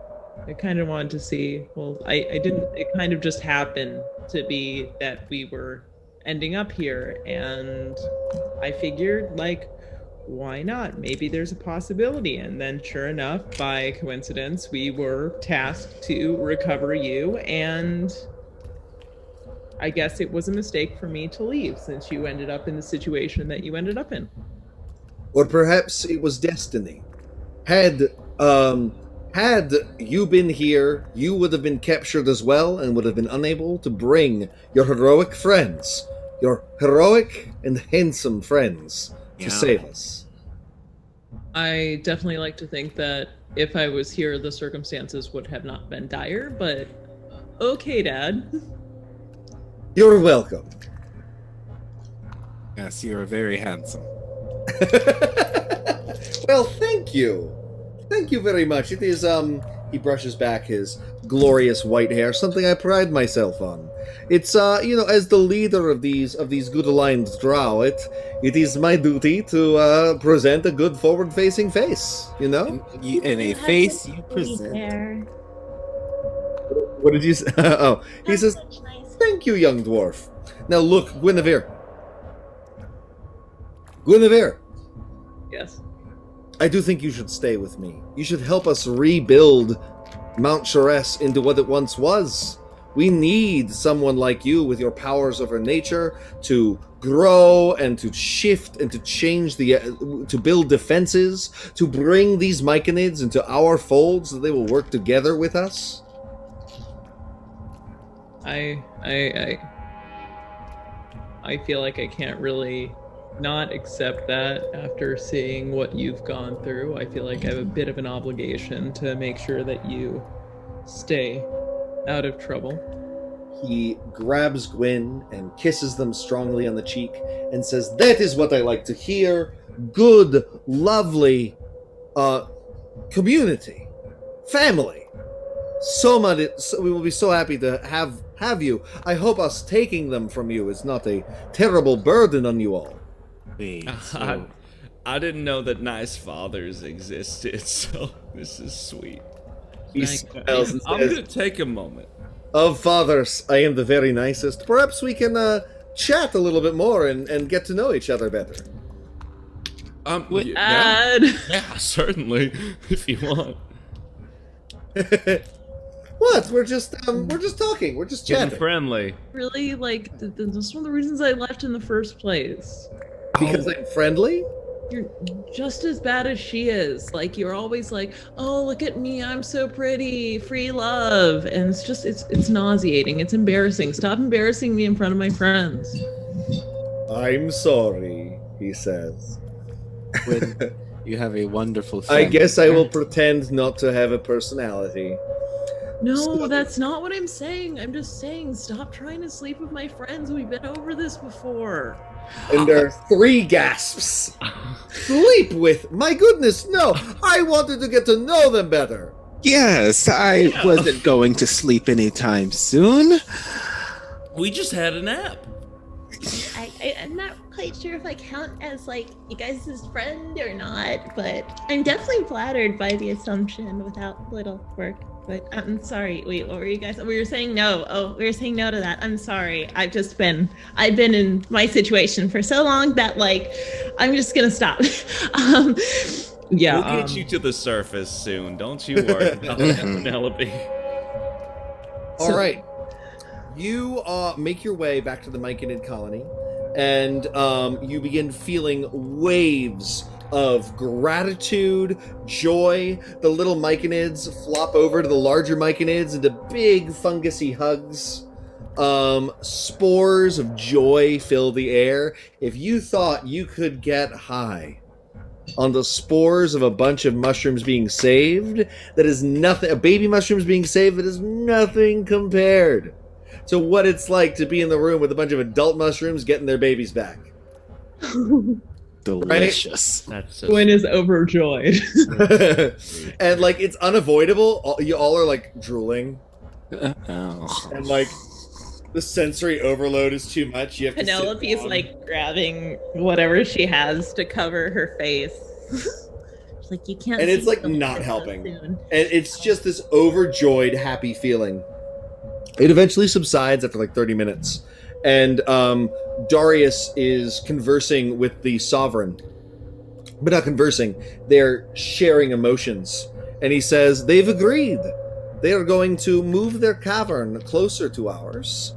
I kind of wanted to see, I didn't, it kind of just happened to be that we were ending up here, and I figured, why not? Maybe there's a possibility. And then sure enough, by coincidence, we were tasked to recover you, and I guess it was a mistake for me to leave since you ended up in the situation that you ended up in. Or perhaps it was destiny. Had you been here, you would have been captured as well and would have been unable to bring your heroic friends, your heroic and handsome friends, to save us. I definitely like to think that if I was here, the circumstances would have not been dire, but okay, Dad. You're welcome. Yes, you're very handsome. Well, thank you. Thank you very much. It is, he brushes back his glorious white hair, something I pride myself on. It's, as the leader of these good aligned Drow, it is my duty to present a good forward-facing face, you know? In a face you present. Hair. What did you say? Oh, he That's says, such nice. "Thank you, young dwarf." Now look, Guinevere. Guinevere, Yes. I do think you should stay with me. You should help us rebuild Mount Sharess into what it once was. We need someone like you with your powers over nature to grow and to shift and to change to build defenses, to bring these Myconids into our fold so they will work together with us. I feel like I can't really not accept that after seeing what you've gone through. I feel like I have a bit of an obligation to make sure that you stay out of trouble. He grabs Guinn and kisses them strongly on the cheek and says, "That is what I like to hear. Good, lovely community, family. We will be so happy to have you. I hope us taking them from you is not a terrible burden on you all." Wait, I didn't know that nice fathers existed, so this is sweet. He smiles and I'm says, gonna take a moment. "Of fathers, I am the very nicest. Perhaps we can chat a little bit more and get to know each other better." Dad! Yeah, certainly, if you want. What? We're just talking. We're just Getting chatting. friendly. Really, that's one of the reasons I left in the first place. Because I'm friendly? you're just as bad as she is. Like, you're always like, oh, look at me, I'm so pretty, free love. And it's just, it's nauseating. It's embarrassing. Stop embarrassing me in front of my friends. I'm sorry, he says. When you have a wonderful I friend. guess I will pretend not to have a personality. No, that's not what I'm saying. I'm just saying, stop trying to sleep with my friends. We've been over this before. And there are 3 gasps. Sleep with? My goodness, no! I wanted to get to know them better. Yes, I wasn't going to sleep anytime soon. We just had a nap. I'm not quite sure if I count as like you guys' friend or not, but I'm definitely flattered by the assumption without little work. But I'm sorry. Wait, what were you guys? We were saying no. Oh, we were saying no to that. I'm sorry. I've been in my situation for so long that like, I'm just gonna stop. Yeah. We'll get you to the surface soon. Don't you worry about that, Penelope. All right. You make your way back to the Myconid colony, and you begin feeling waves of gratitude, joy. The little Myconids flop over to the larger Myconids into big fungusy hugs. Spores of joy fill the air. If you thought you could get high on the spores of a bunch of mushrooms being saved, that is nothing. A baby mushrooms being saved, that is nothing compared to what it's like to be in the room with a bunch of adult mushrooms getting their babies back. Delicious. That's so Guinn is overjoyed. And like, it's unavoidable. You all are like drooling, Oh. and like the sensory overload is too much. You have to sit Penelope's down. like grabbing whatever she has to cover her face. She's like, you can't. And it's see like something not so helping. soon. And it's just this overjoyed, happy feeling. It eventually subsides after like 30 minutes. And Darius is conversing with the Sovereign. But not conversing, they're sharing emotions. And he says they've agreed. They are going to move their cavern closer to ours.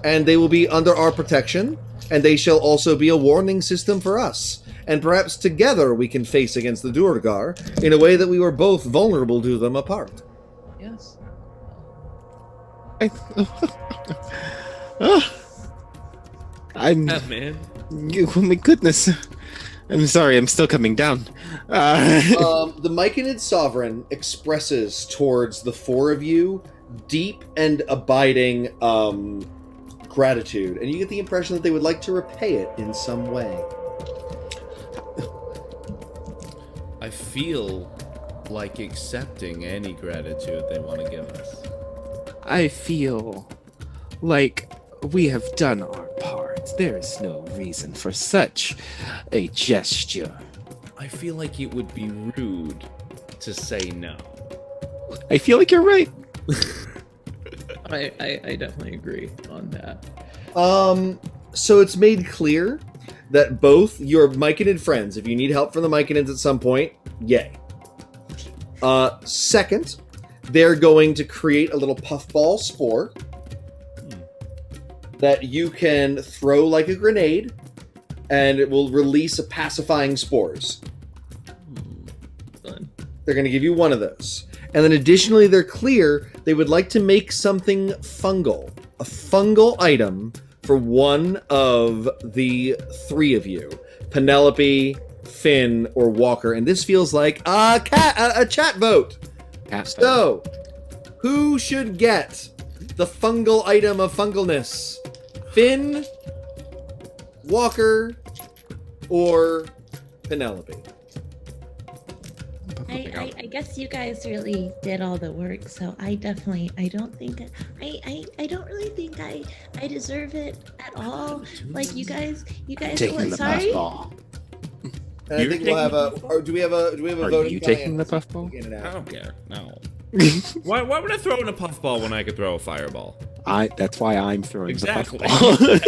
And they will be under our protection. And they shall also be a warning system for us. And perhaps together we can face against the Duergar in a way that we were both vulnerable to them apart. Yes. I'm. man. Oh my goodness. I'm sorry. I'm still coming down. The Myconid Sovereign expresses towards the 4 of you deep and abiding gratitude, and you get the impression that they would like to repay it in some way. I feel like accepting any gratitude they want to give us. I feel like we have done our part. There is no reason for such a gesture. I feel like it would be rude to say no. I feel like you're right. I definitely agree on that. So it's made clear that both your Myconid friends, if you need help from the Myconids at some point, yay. Second, they're going to create a little puffball spore that you can throw like a grenade, and it will release a pacifying spores. Fun. They're going to give you one of those. And then additionally, they're clear they would like to make something fungal. A fungal item for one of the 3 of you. Penelope, Finn, or Walker. And this feels like a chat vote. So, who should get the fungal item of fungalness? Finn, Walker, or Penelope? I guess you guys really did all the work, so I don't really think I deserve it at all. Like you guys Taking the sorry? puffball. And I think we'll have a. Or do we have a Are voting? you taking the puffball? In and I out. don't care. No. Why would I throw in a puffball when I could throw a fireball? That's why I'm throwing Exactly. the puffball.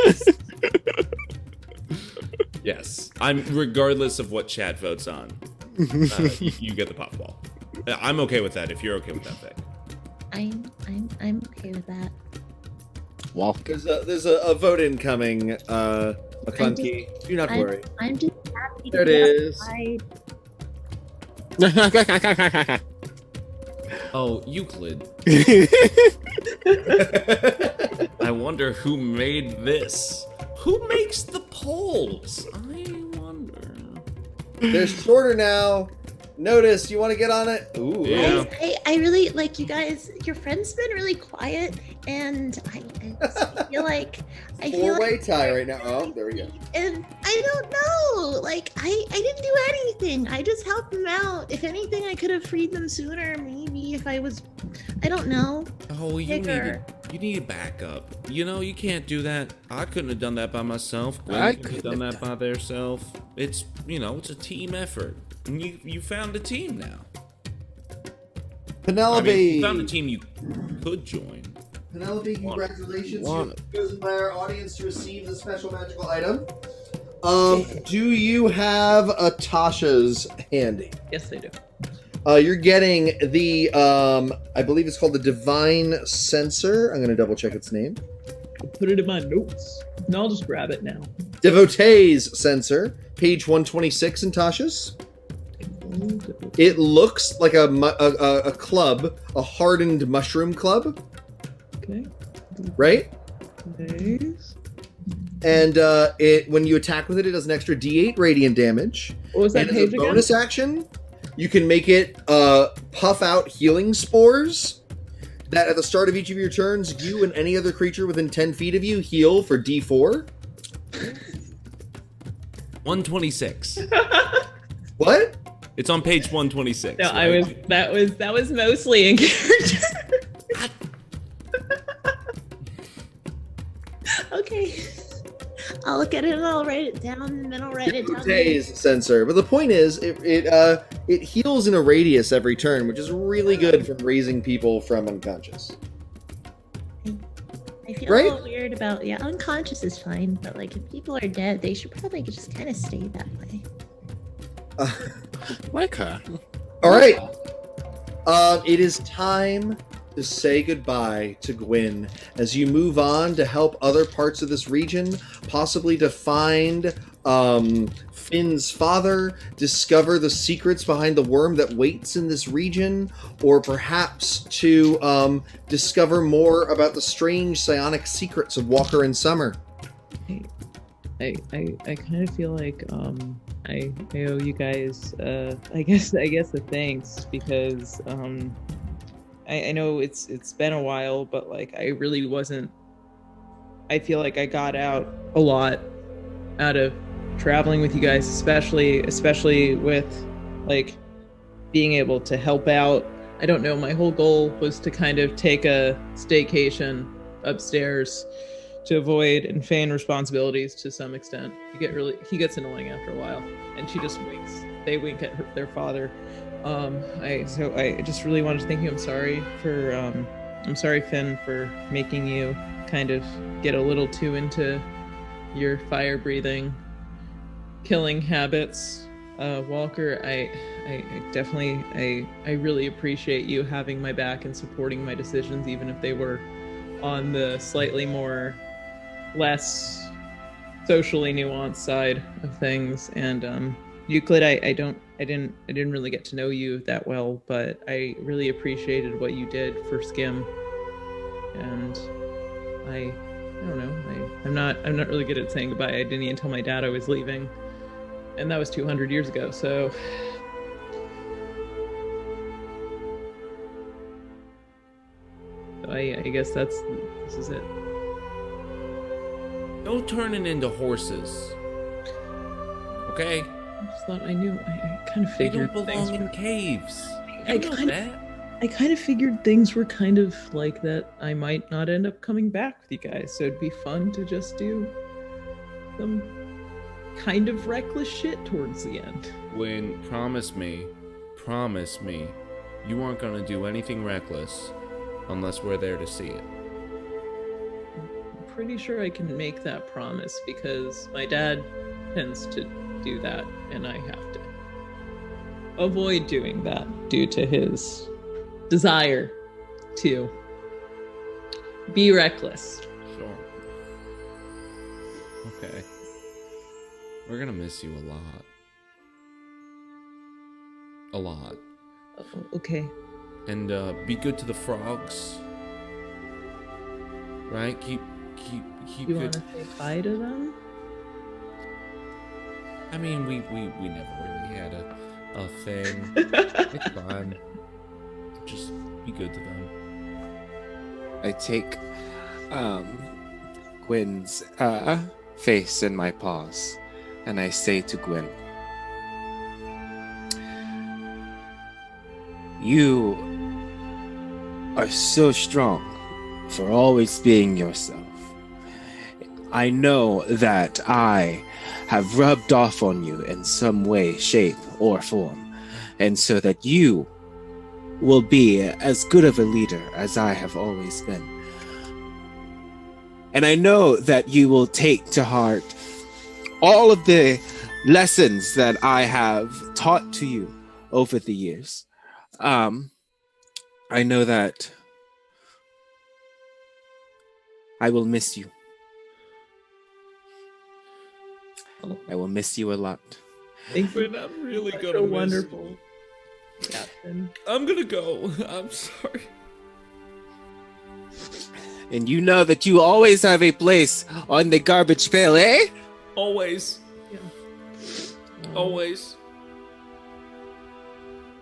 Yes. I'm regardless of what chat votes on. You get the puffball. I'm okay with that if you're okay with that thing. I'm okay with that. Walker. There's a vote incoming, McClunky. Do not worry. I'm just happy There to it be is. outside. Oh, Euclid. I wonder who made this. Who makes the polls? I wonder. They're shorter now. Notice, you want to get on it? Ooh. Yeah. I really like you guys. Your friend's been really quiet, and I just feel like Four-way tie right now. Oh, there we go. and I don't know. Like I didn't do anything. I just helped them out. If anything, I could have freed them sooner. Maybe if I was, I don't know. Oh, you Bigger. need a backup. You know, you can't do that. I couldn't have done that by myself. Gwen I couldn't have couldn't done have that by themselves. It's, it's a team effort. And you found a team now. Penelope. I mean, you found a team you could join. Penelope, congratulations. One. You've chosen by our audience to receive the special magical item. Do you have a Tasha's handy? Yes, I do. You're getting the, I believe it's called the Divine Censor. I'm going to double check its name. I'll put it in my notes. No, I'll just grab it now. Devotee's Censor, page 126 in Tasha's. It looks like a club, a hardened mushroom club, Okay. right? Nice. And when you attack with it, it does an extra D8 radiant damage. What was that And as page a again? bonus action, you can make it puff out healing spores that at the start of each of your turns, you and any other creature within 10 feet of you heal for D4. 126. What? It's on page 126. No, right? that was mostly in character. Okay. I'll look at it and I'll write it down, and then I'll write it down. Devotee's Censor. But the point is, it heals in a radius every turn, which is really good from raising people from unconscious. I feel Right? a little weird about, unconscious is fine, but like if people are dead, they should probably just kind of stay that way. Like her. All right. It is time to say goodbye to Guinn as you move on to help other parts of this region, possibly to find Finn's father, discover the secrets behind the worm that waits in this region, or perhaps to discover more about the strange psionic secrets of Walker and Summer. I kind of feel like I owe you guys I guess a thanks, because I know it's been a while, but like I really wasn't. I feel like I got out a lot out of traveling with you guys, especially with like being able to help out. I don't know, my whole goal was to kind of take a staycation upstairs to avoid and feign responsibilities to some extent. He gets annoying after a while, and she just winks. They wink at their father. I just really wanted to thank you. I'm sorry, Finn, for making you kind of get a little too into your fire breathing, killing habits. Walker, I definitely I really appreciate you having my back and supporting my decisions, even if they were on the slightly less socially nuanced side of things. And Euclid, I didn't really get to know you that well, but I really appreciated what you did for Skim. And I don't know, I'm not really good at saying goodbye. I didn't even tell my dad I was leaving, and that was 200 years ago. So I guess this is it. No turning into horses. Okay? I just thought I knew. I kind of They figured don't things belong were. in caves. I You know kind of figured things were kind of like that. I might not end up coming back with you guys, so it'd be fun to just do some kind of reckless shit towards the end. When promise me, you aren't gonna do anything reckless unless we're there to see it. I'm pretty sure I can make that promise because my dad tends to do that, and I have to avoid doing that due to his desire to be reckless. Sure. Okay. We're gonna miss you a lot. A lot. Okay. And be good to the frogs. Right? Keep You good. want to say bye to them? I mean, we never really had a thing. It's fine. Just be good to them. I take Gwynn's face in my paws, and I say to Gwyn, "You are so strong for always being yourself. I know that I have rubbed off on you in some way, shape, or form, and so that you will be as good of a leader as I have always been. And I know that you will take to heart all of the lessons that I have taught to you over the years. I know that I will miss you. I will miss you a lot. Thank you. But I'm really Such gonna a miss wonderful you. captain. I'm gonna go. I'm sorry. And you know that you always have a place on the garbage pail, eh? Always. Yeah. Always.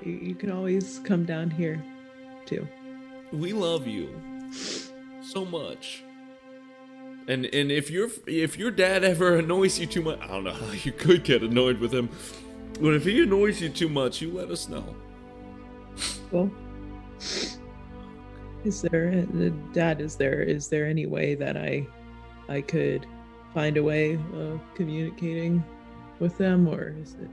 You can always come down here, too. We love you so much. And if your dad ever annoys you too much, I don't know how you could get annoyed with him, but if he annoys you too much, you let us know. Well, is there any way that I could find a way of communicating with them, or is it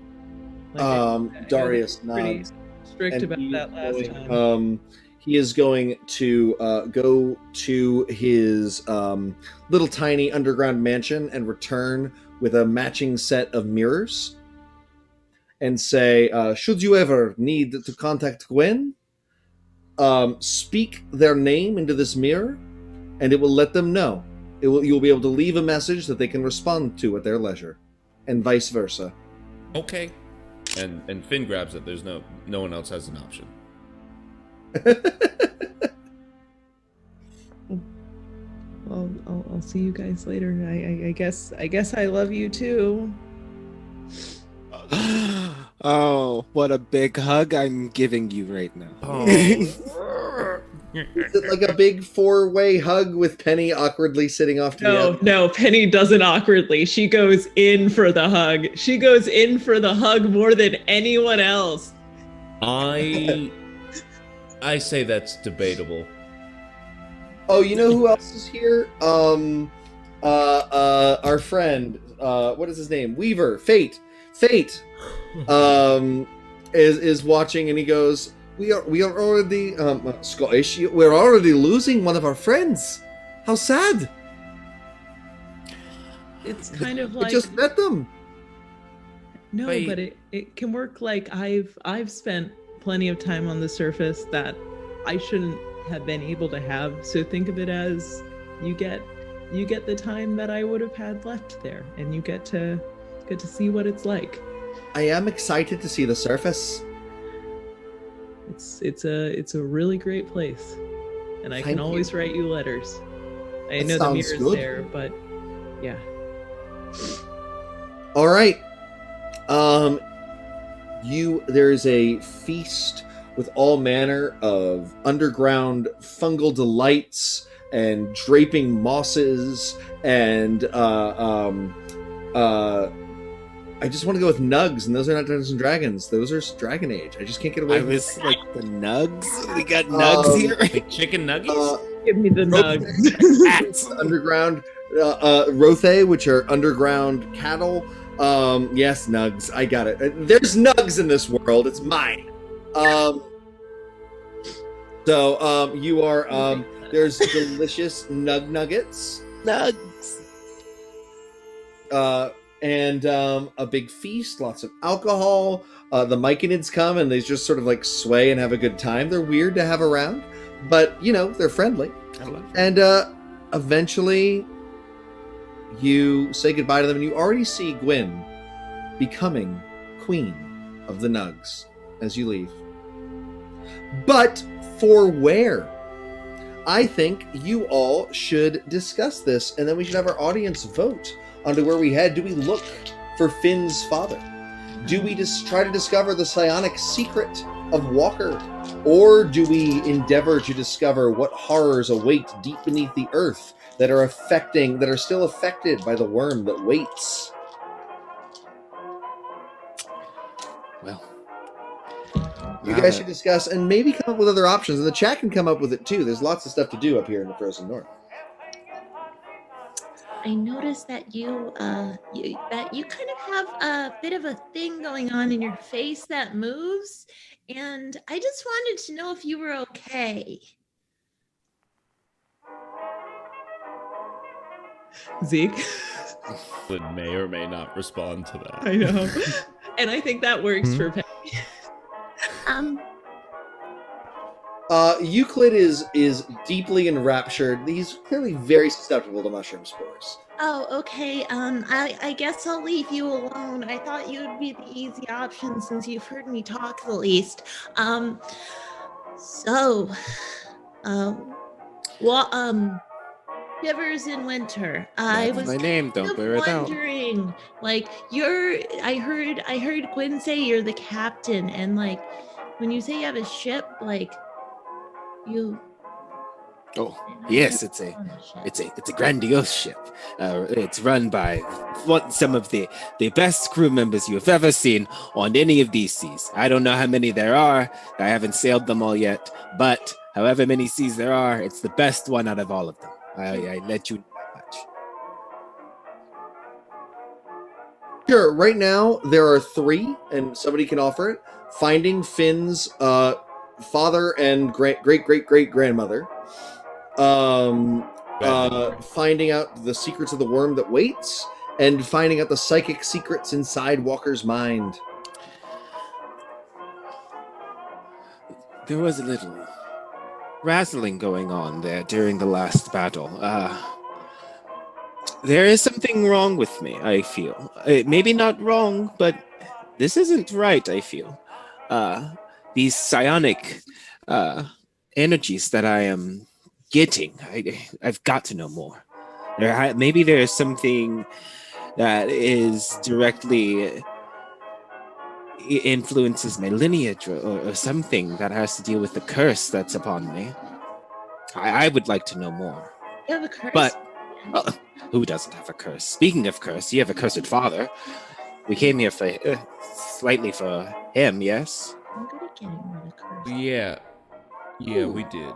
Darius pretty nods. strict and about he's that last going, time? He is going to go to his little tiny underground mansion and return with a matching set of mirrors and say, should you ever need to contact Gwen, speak their name into this mirror and it will let them know. You'll be able to leave a message that they can respond to at their leisure, and vice versa. Okay. And Finn grabs it. There's no one else has an option. Well, I'll see you guys later. I guess I love you too. Oh, what a big hug I'm giving you right now. Oh. Is it like a big 4-way hug with Penny awkwardly sitting off to the end? No, Penny doesn't awkwardly. She goes in for the hug. She goes in for the hug more than anyone else. I say that's debatable. Oh, you know who else is here? Our friend, what is his name? Weaver, Fate, is watching, and he goes, "We are already Scottish. We're already losing one of our friends. How sad! It's kind of I like just met them." no, Wait. but it can work. Like I've spent plenty of time on the surface that I shouldn't have been able to have. So think of it as you get the time that I would have had left there, and you get to see what it's like. I am excited to see the surface. It's a really great place, and I Thank can always you. write you letters. I That know the sounds mirror's good. there, but yeah. All right. There is a feast with all manner of underground fungal delights and draping mosses and I just want to go with nugs, and those are not Dungeons and Dragons. Those are Dragon Age. I just can't get away I from was like, the nugs? We got nugs here? Like chicken nuggets? Give me the nugs. Ats. underground rothe, which are underground cattle. Yes, nugs. I got it. There's nugs in this world. It's mine. So you are there's delicious nug nuggets. Nugs. And a big feast, lots of alcohol. The Myconids come and they just sort of like sway and have a good time. They're weird to have around, but you know, they're friendly. I love it. And eventually you say goodbye to them, and you already see Guinn becoming queen of the Nugs as you leave. But for where? I think you all should discuss this, and then we should have our audience vote onto where we head. Do we look for Finn's father? Do we just try to discover the psionic secret of Walker? Or do we endeavor to discover what horrors await deep beneath the earth that are still affected by the worm that waits? Well, You guys should discuss and maybe come up with other options, and the chat can come up with it too. There's lots of stuff to do up here in the frozen north. I noticed that you kind of have a bit of a thing going on in your face that moves, and I just wanted to know if you were okay. Zeke. Would may or may not respond to that. I know. And I think that works for Penny. Euclid is deeply enraptured. He's clearly very susceptible to mushroom spores. Oh, okay. I guess I'll leave you alone. I thought you would be the easy option since you've heard me talk the least. Shivers in Winter. I That's was my name. Don't wear it out. wondering, like, I heard Guinn say you're the captain, and like, when you say you have a ship, like, you. Oh, yes, it's a grandiose ship. It's run by some of the best crew members you have ever seen on any of these seas. I don't know how many there are. I haven't sailed them all yet, but however many seas there are, it's the best one out of all of them. I let you know that much. Sure. Right now there are 3, and somebody can offer it. Finding Finn's father and great grandmother. Finding out the secrets of the worm that waits, and finding out the psychic secrets inside Walker's mind. There was a little razzling going on there during the last battle. There is something wrong with me, I feel. Maybe not wrong, but this isn't right, I feel. These psionic energies that I am getting, I've got to know more. Maybe there's something that is directly influences my lineage or something that has to deal with the curse that's upon me. I would like to know more. You have a curse? But who doesn't have a curse? Speaking of curse, you have a cursed father. We came here for slightly for him, yes? I'm good at getting rid of curse. Yeah, Ooh. we did.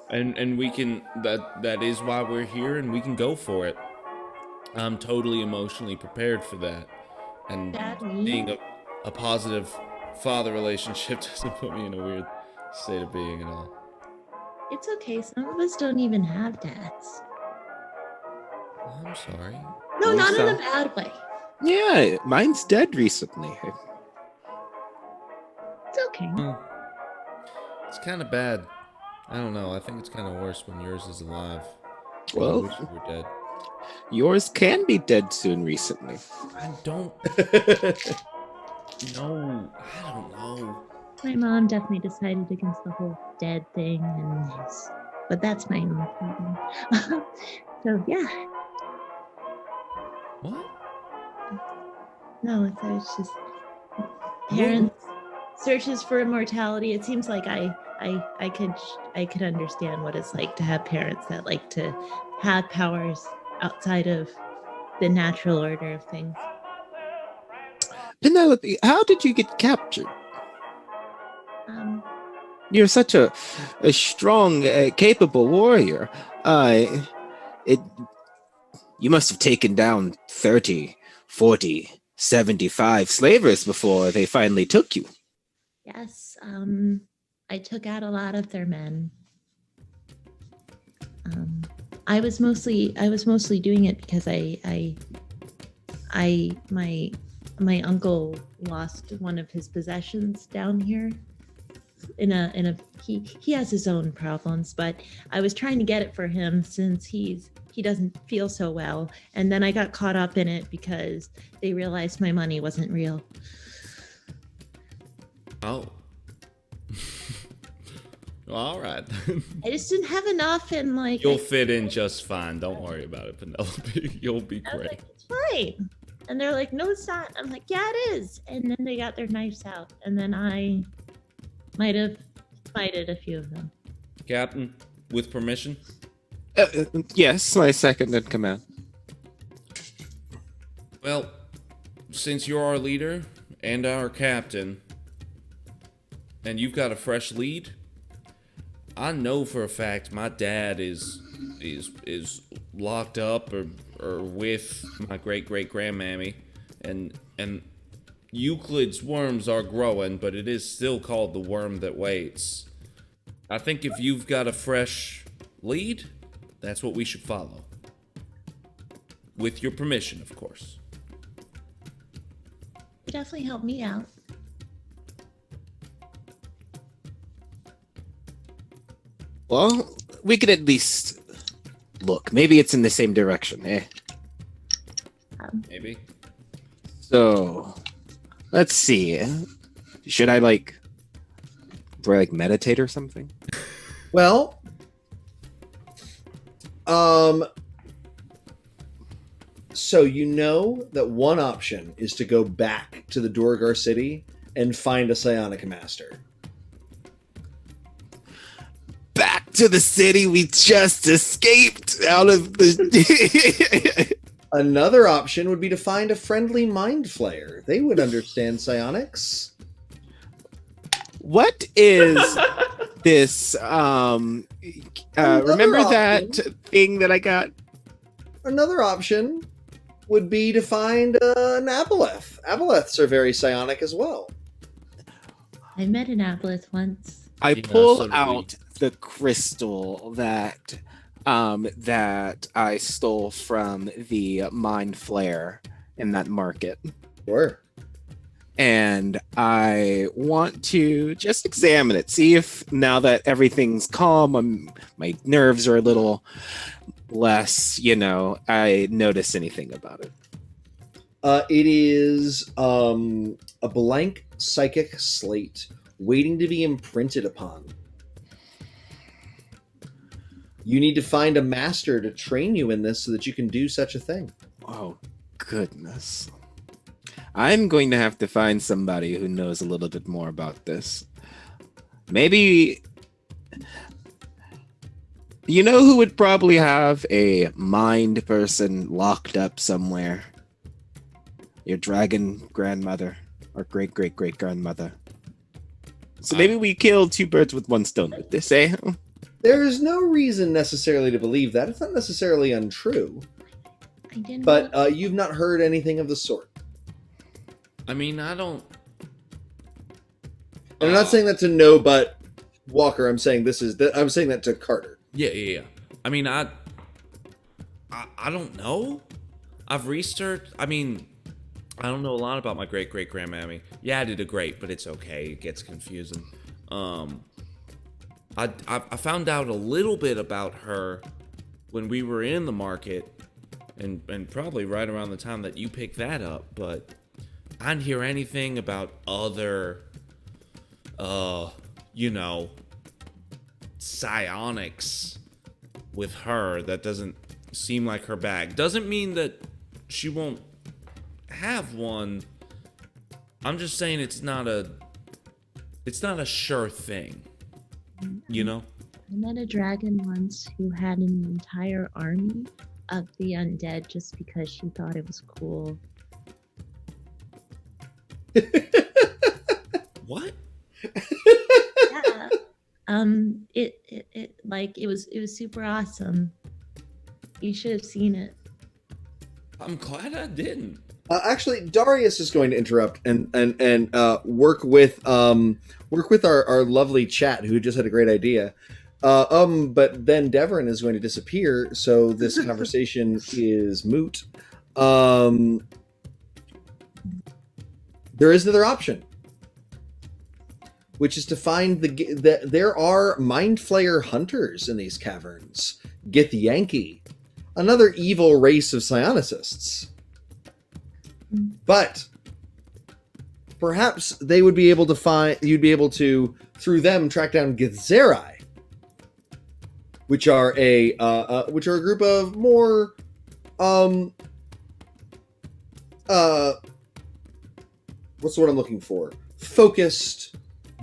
And we can. That is why we're here, and we can go for it. I'm totally emotionally prepared for that. And Daddy? being a positive father relationship doesn't put me in a weird state of being at all. It's okay. Some of us don't even have dads. I'm sorry. No, not in a bad way. Yeah, mine's dead recently. It's okay. It's kind of bad. I don't know. I think it's kind of worse when yours is alive. Well, I wish you were dead. Yours can be dead soon recently. I don't. No, I don't know. My mom definitely decided against the whole dead thing, but that's my own problem. So yeah. What? No, it's just parents searches for immortality. It seems like I could understand what it's like to have parents that like to have powers outside of the natural order of things. Penelope, how did you get captured? You're such a strong, capable warrior. You must have taken down 30, 40, 75 slavers before they finally took you. Yes, I took out a lot of their men. I was mostly doing it because my uncle lost one of his possessions down here, he has his own problems, but I was trying to get it for him since he doesn't feel so well. And then I got caught up in it because they realized my money wasn't real. Oh. All right. I just didn't have enough, and like You'll fit in just fine. Don't worry about it, Penelope. You'll be I was great. like, it's fine. And they're like, no, it's not. I'm like, yeah, it is. And then they got their knives out, and then I might have fighted a few of them. Captain, with permission? Yes, my second in command. Well, since you're our leader and our captain, and you've got a fresh lead, I know for a fact my dad is locked up or with my great-great-grandmammy, and Euclid's worms are growing, but it is still called the worm that waits. I think if you've got a fresh lead, that's what we should follow. With your permission, of course. It definitely helped me out. Well, we could at least look. Maybe it's in the same direction, eh? Maybe. So, let's see. Should I do I meditate or something? Well, so you know that one option is to go back to the Duergar city and find a psionic master. Back to the city we just escaped out of the... Another option would be to find a friendly mind flayer. They would understand psionics. What is this, remember that thing that I got? Another option would be to find an aboleth. Aboleths are very psionic as well. I met an aboleth once. I Yeah, pull so did we. out the crystal that I stole from the mind flare in that market. Sure. And I want to just examine it, see if now that everything's calm, my nerves are a little less, I notice anything about it. It is a blank psychic slate waiting to be imprinted upon. You need to find a master to train you in this so that you can do such a thing. Oh, goodness. I'm going to have to find somebody who knows a little bit more about this. Maybe... You know who would probably have a mind person locked up somewhere? Your dragon grandmother or great-great-great-grandmother. So maybe we kill two birds with one stone with this, eh? There is no reason necessarily to believe that. It's not necessarily untrue. I didn't. But you've not heard anything of the sort. I mean, I don't... And I'm not saying that to no, but Walker. I'm saying I'm saying that to Carter. Yeah. I mean, I don't know. I've researched. I mean, I don't know a lot about my great-great-grandmammy. Yeah, I did a great, but it's okay. It gets confusing. I found out a little bit about her when we were in the market, and probably right around the time that you picked that up, but I didn't hear anything about other, psionics with her. That doesn't seem like her bag. Doesn't mean that she won't have one. I'm just saying it's not a sure thing. I met a dragon once who had an entire army of the undead just because she thought it was cool. What? Yeah. It was super awesome. You should have seen it. I'm glad I didn't. Actually, Darius is going to interrupt and work with our lovely chat who just had a great idea. But then Devren is going to disappear, so this conversation is moot. There is another option. which is to find that there are mind flayer hunters in these caverns. Githyanki, another evil race of psionicists. But perhaps they would be able to find. You'd be able to, through them, track down Githzerai, which are a group of more what's the word I'm looking for? Focused,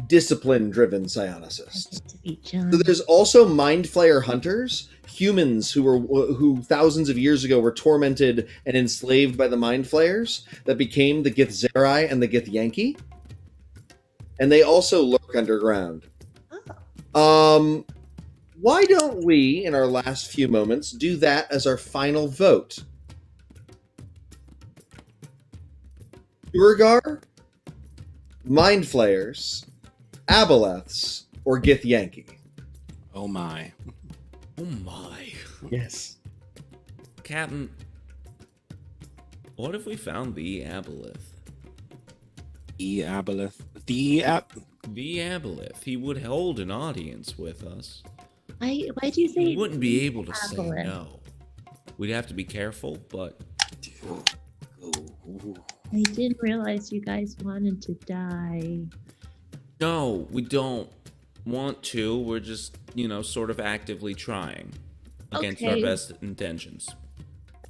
discipline-driven psionicists. So there's also mind flayer hunters, humans who thousands of years ago were tormented and enslaved by the mind flayers that became the Githzerai and the Githyanki. And they also lurk underground. Why don't we, in our last few moments, do that as our final vote? Duergar, mind flayers, aboleths, or Githyanki? Oh my. Oh my. Yes. Captain, what if we found the aboleth? The aboleth. The aboleth. He would hold an audience with us. Why do you say We wouldn't be able to say aboleth? no. We'd have to be careful, but I didn't realize you guys wanted to die. no, we don't want to. We're just, sort of actively trying against our Okay. best intentions.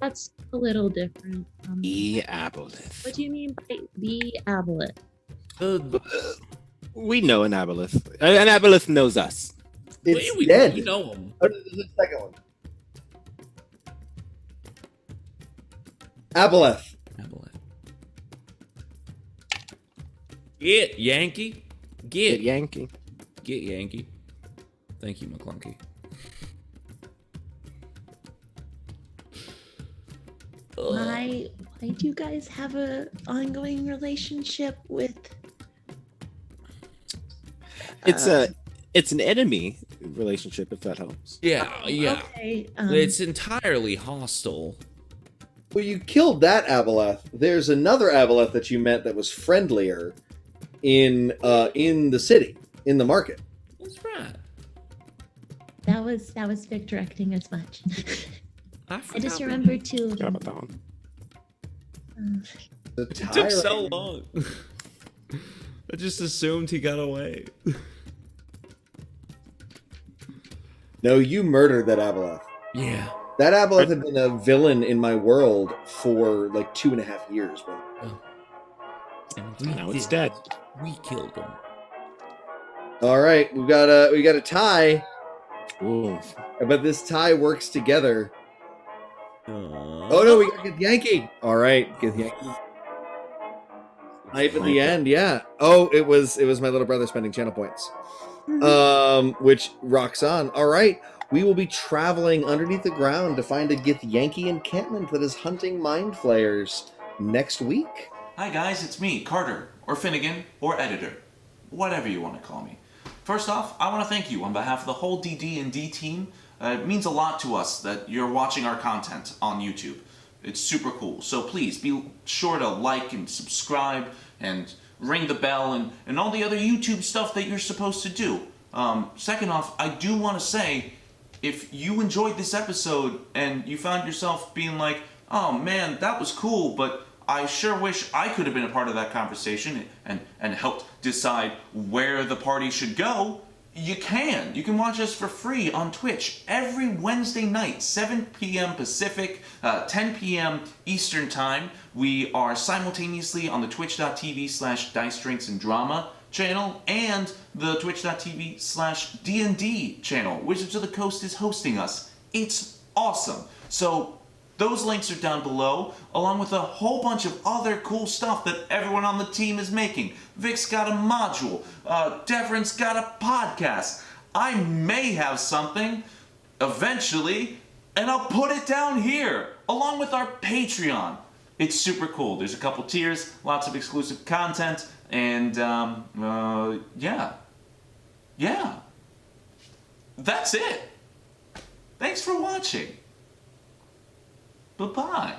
That's a little different. The aboleth. What do you mean by the aboleth? We know an aboleth. An aboleth knows us. It's we dead. know him. Oh, there's the second one. Aboleth. Aboleth. Get Yankee. Get Get Yankee. Get Yankee. Thank you, McClunky. Why do you guys have a ongoing relationship with? It's an enemy relationship, if that helps. Yeah. Okay. It's entirely hostile. Well, you killed that aboleth. There's another aboleth that you met that was friendlier in the city, in the market. That's right. That was Vic directing as much. I just forgot remembered two of Forgot them. about that one. It It took so long. I just assumed he got away. No, you murdered that aboleth. Yeah. That aboleth had been a villain in my world for like 2.5 years, bro. And Now it's dead. We killed him. All right, we got a tie, Ooh. but this tie works together. Oh Oh no, we got Githyanki. All right, Githyanki. Knife at the end, yeah. Oh, it was my little brother spending channel points. Which rocks on. All right, we will be traveling underneath the ground to find a Githyanki encampment that is hunting mind flayers next week. Hi guys, it's me, Carter, or Finnegan, or Editor. Whatever you want to call me. First off, I want to thank you on behalf of the whole DDnD team. It means a lot to us that you're watching our content on YouTube. It's super cool. So please be sure to like and subscribe and ring the bell and all the other YouTube stuff that you're supposed to do. Second off, I do want to say, if you enjoyed this episode and you found yourself being like, oh man, that was cool, but I sure wish I could have been a part of that conversation and helped decide where the party should go, you can. You can watch us for free on Twitch every Wednesday night, 7 p.m. Pacific, 10 p.m. Eastern Time. We are simultaneously on the twitch.tv/DiceDrinksAndDrama channel and the twitch.tv/DND channel. Wizards of the Coast is hosting us. It's awesome. So those links are down below, along with a whole bunch of other cool stuff that everyone on the team is making. Vic's got a module. Devren's got a podcast. I may have something eventually, and I'll put it down here, along with our Patreon. It's super cool. There's a couple tiers, lots of exclusive content, and yeah. That's it. Thanks for watching. Bye-bye.